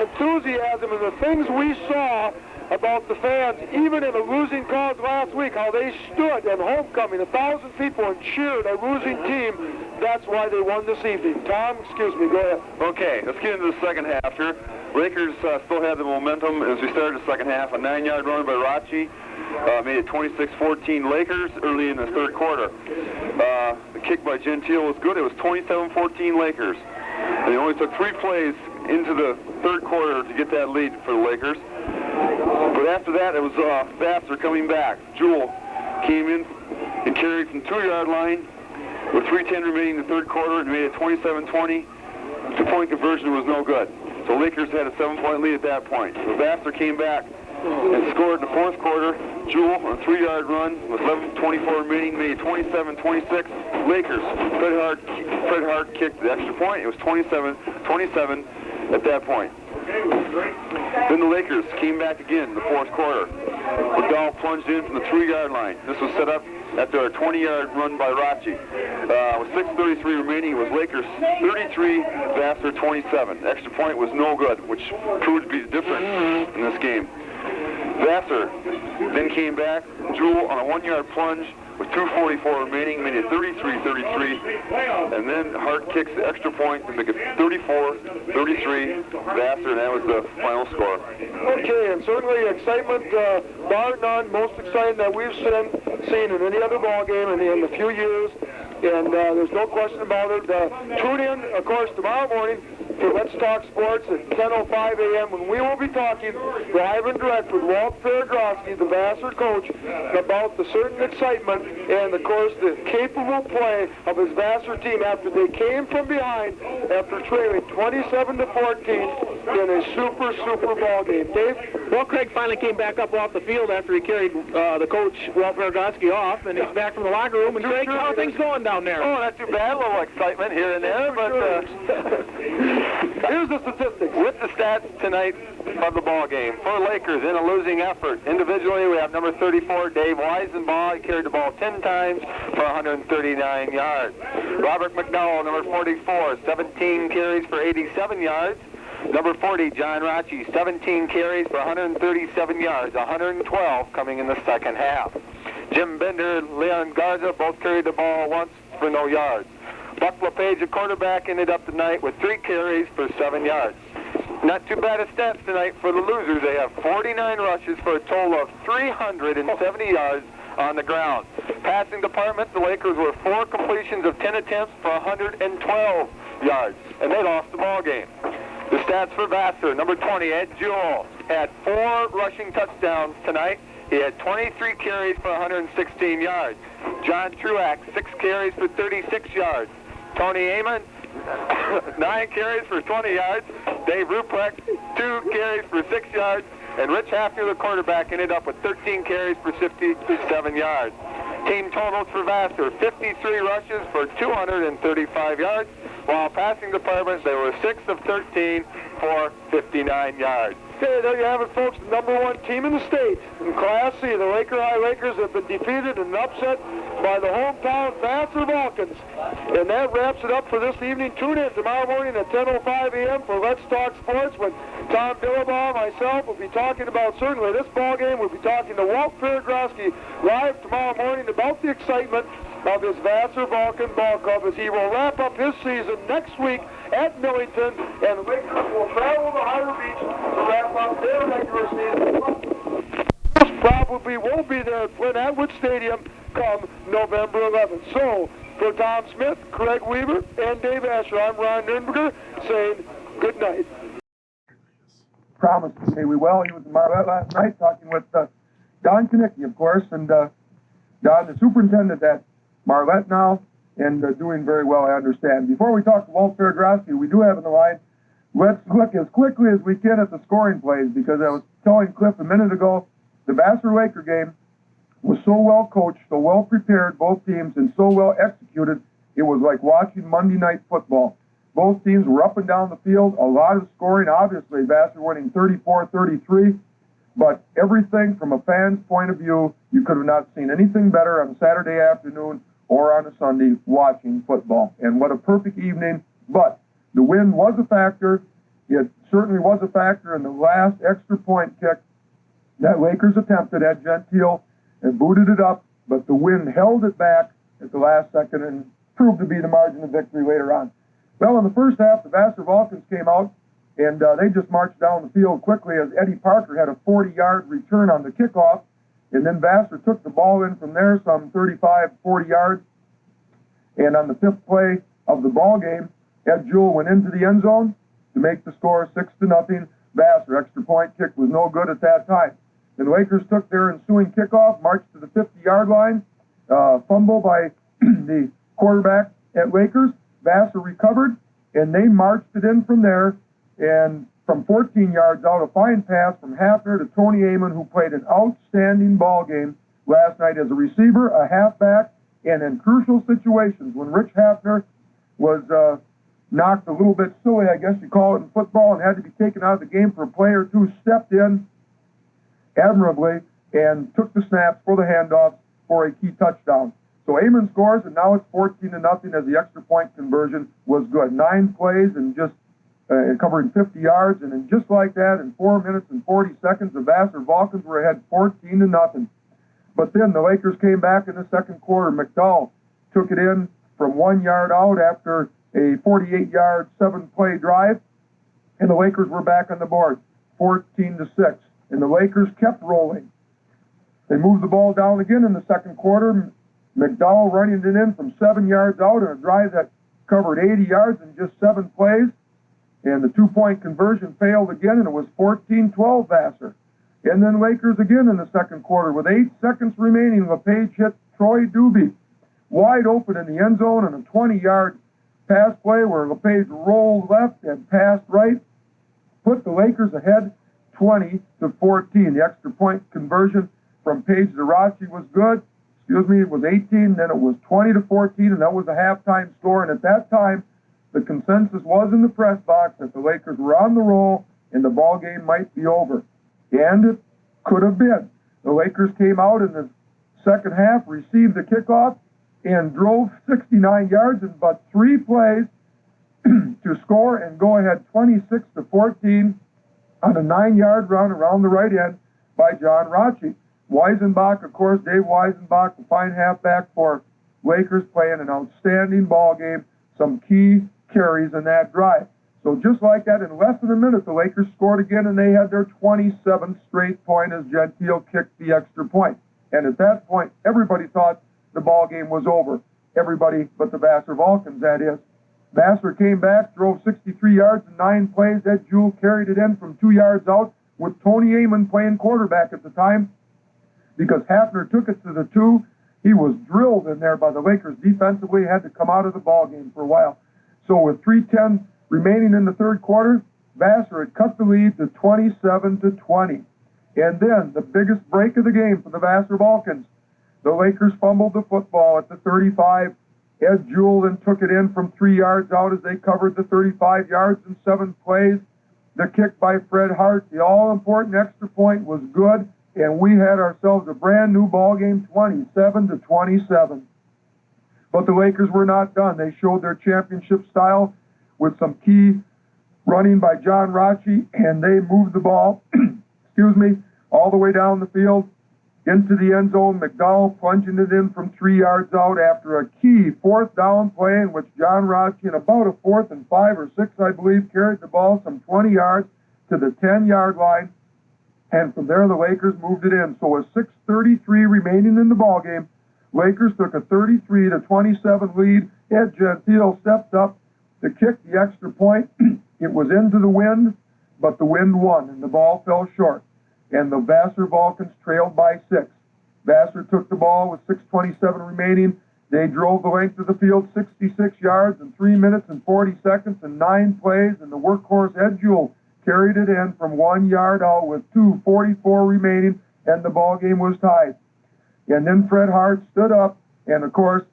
enthusiasm and the things we saw about the fans, even in a losing cause last week, how they stood at homecoming, 1,000 people, and cheered a losing team. That's why they won this evening. Tom, excuse me, go ahead. Okay, let's get into the second half here. Lakers still had the momentum as we started the second half. A 9-yard run by Rachi made it 26-14 Lakers early in the third quarter. The kick by Gentile was good. It was 27-14 Lakers. And it only took 3 plays into the third quarter to get that lead for the Lakers. But after that, it was Vassar coming back. Jewell came in and carried from 2-yard line with 3:10 remaining in the third quarter and made it 27-20. Two-point conversion was no good. So Lakers had a 7-point lead at that point. So Vassar came back and scored in the fourth quarter. Jewell on a 3-yard run with 11:24 remaining made it 27-26 Lakers. Fred Hart kicked the extra point. It was 27-27 at that point. Then the Lakers came back again in the fourth quarter. McDowell plunged in from the 3-yard line. This was set up after a 20-yard run by Rachi. With 6:33 remaining, it was Lakers 33, Vassar 27. The extra point was no good, which proved to be the difference in this game. Vassar then came back. Jewell on a 1-yard plunge with 2:44 remaining, made it 33-33, and then Hart kicks the extra point to make it 34-33 Vassar, and that was the final score. Okay, and certainly excitement, bar none, most exciting that we've seen in any other ball game in a few years, and there's no question about it. Tune in, of course, tomorrow morning for Let's Talk Sports at 10:05 a.m. when we will be talking live and direct with Walt Paragrowski, the Vassar coach, about the certain excitement and, of course, the capable play of his Vassar team after they came from behind after trailing 27-14 in a super ball game. Dave? Well, Craig finally came back up off the field after he carried the coach, Walt Paragrowski, off, and he's back from the locker room. And Craig, how are things going down there? Oh, not too bad. A little excitement here and there, but here's the statistics. With the stats tonight of the ball game for Lakers in a losing effort. Individually, we have number 34, Dave Weisenbaugh. He carried the ball 10 times for 139 yards. Robert McDowell, number 44, 17 carries for 87 yards. Number 40, John Rachi, 17 carries for 137 yards, 112 coming in the second half. Jim Bender and Leon Garza both carried the ball once for no yards. Buck LePage, a quarterback, ended up tonight with 3 carries for 7 yards. Not too bad a stats tonight for the losers. They have 49 rushes for a total of 370 yards on the ground. Passing department, the Lakers were 4 completions of 10 attempts for 112 yards, and they lost the ball game. The stats for Vassar, number 20, Ed Jewell, had 4 rushing touchdowns tonight. He had 23 carries for 116 yards. John Truax, 6 carries for 36 yards. Tony Amon, 9 carries for 20 yards. Dave Ruprecht, 2 carries for 6 yards. And Rich Hafner, the quarterback, ended up with 13 carries for 57 yards. Team totals for Vassar, 53 rushes for 235 yards. While passing departments, they were 6 of 13 for 59 yards. Okay, there you have it, folks. The number 1 team in the state in Class C. The Laker High Lakers have been defeated and upset by the hometown Vassar Vulcans. And that wraps it up for this evening. Tune in tomorrow morning at 10:05 a.m. for Let's Talk Sports when Tom Billabaugh and myself will be talking about certainly this ball game. We'll be talking to Walt Paragrowski live tomorrow morning about the excitement of his Vassar Vulcan Ball Club as he will wrap up his season next week at Millington, and the Lakers will travel to Harbor Beach to wrap up their regular season. This probably won't be there at Flint Atwood Stadium come November 11th. So, for Tom Smith, Craig Weaver, and Dave Asher, I'm Ron Nürnberger saying good night. Promised to say we will. He was in Marlette last night talking with Don Knickie, of course, and Don, the superintendent at Marlette now, and doing very well, I understand. Before we talk to Walt Fairgrosky, we do have in the line, let's look as quickly as we can at the scoring plays, because I was telling Cliff a minute ago, the Vassar Laker game was so well coached, so well prepared, both teams, and so well executed, it was like watching Monday Night Football. Both teams were up and down the field, a lot of scoring, obviously Vassar winning 34-33, but everything from a fan's point of view, you could have not seen anything better on Saturday afternoon or on a Sunday watching football. And what a perfect evening, but the wind was a factor. It certainly was a factor in the last extra point kick that Lakers attempted at Gentile and booted it up, but the wind held it back at the last second and proved to be the margin of victory later on. Well, in the first half, the Vassar Vulcans came out, and they just marched down the field quickly as Eddie Parker had a 40-yard return on the kickoff, and then Vassar took the ball in from there some 35, 40 yards, and on the fifth play of the ball game, Ed Jewell went into the end zone to make the score 6-0. Vassar extra point kick was no good at that time. The Lakers took their ensuing kickoff, marched to the 50-yard line, fumble by the quarterback at Lakers. Vassar recovered, and they marched it in from there, and from 14 yards out, a fine pass from Hafner to Tony Amon, who played an outstanding ball game last night as a receiver, a halfback, and in crucial situations. When Rich Hafner was knocked a little bit silly, I guess you call it in football, and had to be taken out of the game for a play or two, stepped in admirably and took the snaps for the handoff for a key touchdown. So Amon scores, and now it's 14-0 as the extra point conversion was good. 9 plays and just covering 50 yards, and then just like that, in 4 minutes and 40 seconds, the Vassar Vulcans were ahead 14-0. But then the Lakers came back in the second quarter. McDowell took it in from 1 yard out after a 48-yard, 7-play drive, and the Lakers were back on the board, 14-6. And the Lakers kept rolling. They moved the ball down again in the second quarter. McDowell running it in from 7 yards out in a drive that covered 80 yards in just 7 plays. And the 2-point conversion failed again, and it was 14-12 Vassar. And then Lakers again in the second quarter. With 8 seconds remaining, LePage hit Troy Doobie wide open in the end zone on a 20-yard pass play where LePage rolled left and passed right, put the Lakers ahead 20-14. The extra point conversion from Page to Rossi was good. It was 18, then it was 20-14, and that was the halftime score. And at that time, the consensus was in the press box that the Lakers were on the roll and the ball game might be over. And it could have been. The Lakers came out in the second half, received the kickoff, and drove 69 yards in but 3 plays to score and go ahead 26-14 on a 9-yard run around the right end by John Rocci. Weisenbach, of course, Dave Weisenbach, the fine halfback for Lakers, playing an outstanding ball game, some key carries in that drive. So just like that, in less than a minute, the Lakers scored again, and they had their 27th straight point as Gentile kicked the extra point. And at that point, everybody thought the ball game was over. Everybody but the Vassar Vulcans, that is. Vassar came back, drove 63 yards in 9 plays. Ed Jewell carried it in from 2 yards out with Tony Amon playing quarterback at the time. Because Hafner took it to the 2, he was drilled in there by the Lakers defensively, had to come out of the ball game for a while. So with 3:10 remaining in the third quarter, Vassar had cut the lead to 27-20. And then the biggest break of the game for the Vassar Vulcans. The Lakers fumbled the football at the 35. Ed Jewell then took it in from 3 yards out as they covered the 35 yards in 7 plays. The kick by Fred Hart, the all-important extra point, was good. And we had ourselves a brand new ball game, 27-27. But the Lakers were not done. They showed their championship style with some key running by John Rocci, and they moved the ball, all the way down the field into the end zone. McDowell plunging it in from 3 yards out after a key 4th down play in which John Rotke, in about a 4th and 5 or 6, I believe, carried the ball some 20 yards to the 10-yard line. And from there, the Lakers moved it in. So with 6:33 remaining in the ballgame, Lakers took a 33-27 lead. Ed Gentile stepped up to kick the extra point. It was into the wind, but the wind won, and the ball fell short. And the Vassar Vulcans trailed by 6. Vassar took the ball with 6:27 remaining. They drove the length of the field 66 yards in 3 minutes and 40 seconds and 9 plays, and the workhorse Ed Jewell carried it in from 1 yard out with 2:44 remaining, and the ball game was tied. And then Fred Hart stood up and, of course,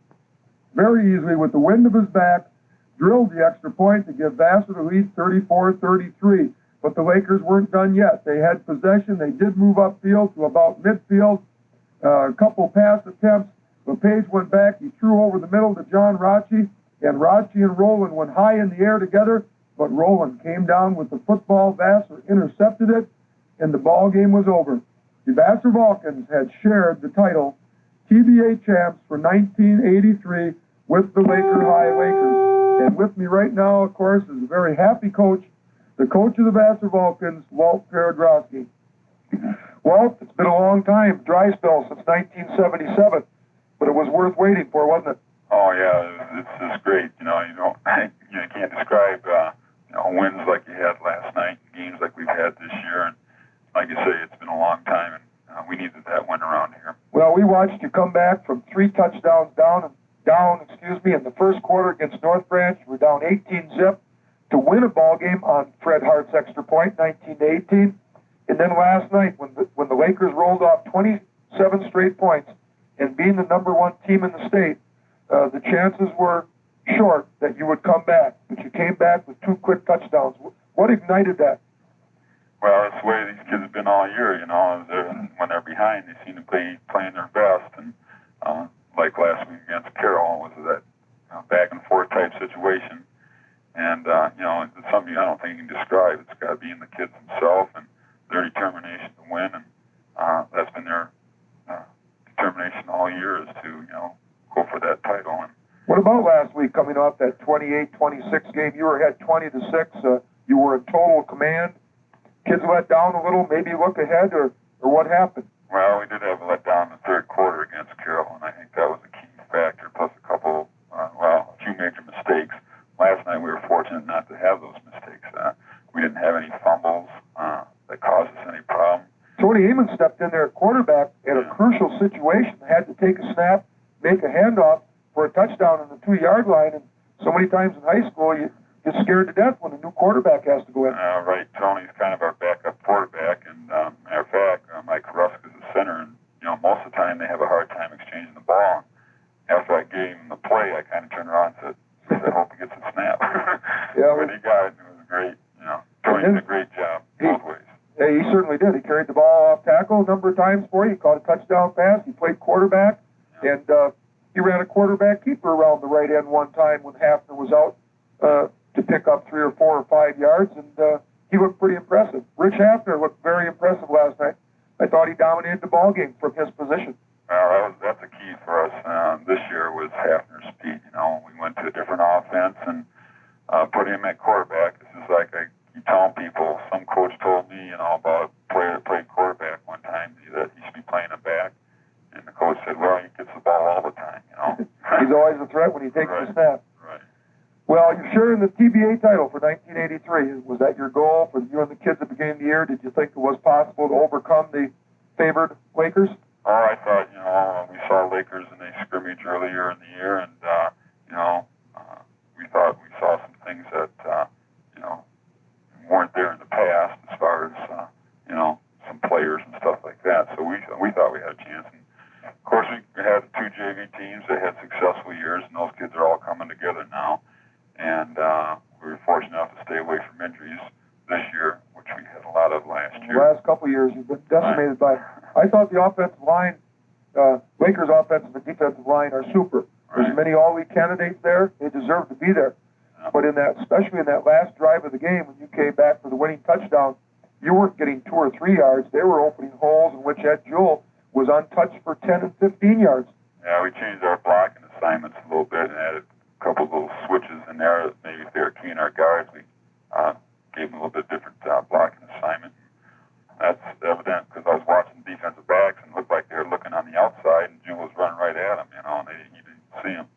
very easily with the wind of his back, drilled the extra point to give Vassar the lead 34-33. But the Lakers weren't done yet. They had possession. They did move upfield to about midfield. A couple pass attempts. LePage went back. He threw over the middle to John Rotke, and Rotke and Rowland went high in the air together, but Rowland came down with the football. Vassar intercepted it, and the ball game was over. The Vassar Vulcans had shared the title TBA champs for 1983 with the Laker High Lakers. And with me right now, of course, is a very happy coach, the coach of the Vassar Vulcans, Walt Perodrowski. Walt, it's been a long time, dry spell since 1977, but it was worth waiting for, wasn't it? Oh yeah, it's great. You can't describe wins like you had last night, games like we've had this year, and like you say, it's been a long time, and we needed that win around here. Well, we watched you come back from 3 touchdowns down in the first quarter against North Branch. You were down 18-zip to win a ball game on Fred Hart's extra point, 19-18. And then last night, when the Lakers rolled off 27 straight points and being the number 1 team in the state, the chances were short that you would come back. But you came back with 2 quick touchdowns. What ignited that? Well, that's the way these kids have been all year. When they're behind, they seem to be playing their best. And like last week against Carroll, it was that back and forth type situation. And it's something I don't think you can describe. It's got to be in the kids themselves and their determination to win. And that's been their determination all year, is to go for that title. And what about last week, coming off that 28-26 game? You were ahead 20-6. You were in total command. Kids let down a little, maybe look ahead, or what happened? Well, we did have a letdown in the third quarter against Carroll, and I think that was a key factor, plus a few major mistakes. Last night we were fortunate not to have those mistakes. We didn't have any fumbles that caused us any problem. Tony Eamon stepped in there at quarterback at a crucial situation, had to take a snap, make a handoff for a touchdown on the 2-yard line, and so many times in high school you get scared to death when a new quarterback has to go in. Right. Tony's kind of our backup quarterback, and matter of fact, Mike Rusk is the center, and most of the time they have a hard time exchanging the ball. And after I gave him the play, I kind of turned around and said, I hope he gets a snap. But he got it, and it was great. Tony did a great job both ways. Yeah, he certainly did. He carried the ball off tackle a number of times for you. He caught a touchdown pass. He played quarterback, and he ran a quarterback keeper around the right end one time when Hafner was out to pick up 3 or 4 or 5 yards, and he looked pretty impressive. Rich Hafner looked very impressive last night. I thought he dominated the ball game from his position. Well, that's a key for us this year was Hafner's speed. We went to a different offense and put him at quarterback. This is like I keep telling people. Some coach told me, about a player that played quarterback one time that he should be playing a back, and the coach said, "Well, he gets the ball all the time." He's always a threat when he takes right. the snap. Right. Well, you're sharing the TBA title for 1983. Was that your goal for you and the kids at the beginning of the year? Did you think it was possible to overcome the favored Lakers? Oh, I thought, we saw Lakers in a scrimmage earlier in the year, and, we thought we saw some things that, weren't there in the past as far as, some players and stuff like that. So we thought we had a chance. And of course, we had 2 JV teams that had successful years, and those kids are all coming together now. And we were fortunate enough to stay away from injuries this year, which we had a lot of last year. The last couple of years, you've been decimated by. I thought the offensive line, Lakers' offensive and defensive line are super. There's many all-league candidates there. They deserve to be there. Yeah. But especially in that last drive of the game, when you came back for the winning touchdown, you weren't getting 2 or 3 yards. They were opening holes in which Ed Jewell was untouched for 10 and 15 yards. Yeah, we changed our blocking assignments a little bit and added a couple of little switches in there. Maybe if they were keying our guards, we gave them a little bit different blocking assignment. That's evident because I was watching defensive backs and it looked like they were looking on the outside, and Jewel was running right at them, and he didn't see him.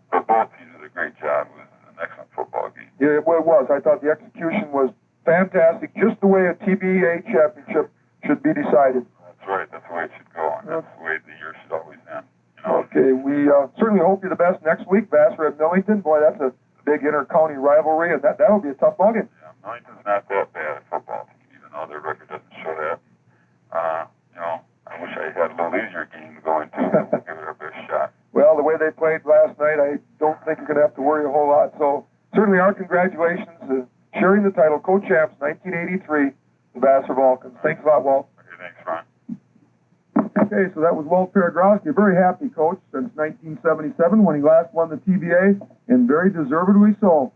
But both teams did a great job. It was an excellent football game. Yeah, well, it was. I thought the execution was fantastic, just the way a TBA championship should be decided. That's right. That's the way it should go, and that's the way the year should always end. You know? Okay, we certainly hope you the best next week, Vassar at Millington. Boy, that's a big inter-county rivalry, and that'll be a tough ball game. Yeah, Millington's not that bad at football team, even though their record doesn't show that. I wish I had a little easier game to go into, but we'll give it our best shot. Well, the way they played last night, I don't think you're going to have to worry a whole lot. So certainly our congratulations, sharing the title, co-champs 1983, the Vassar Vulcans. Thanks a lot, Walt. Okay, thanks, Ron. Okay, so that was Walt Paragrowski, a very happy coach since 1977 when he last won the TBA, and very deservedly so.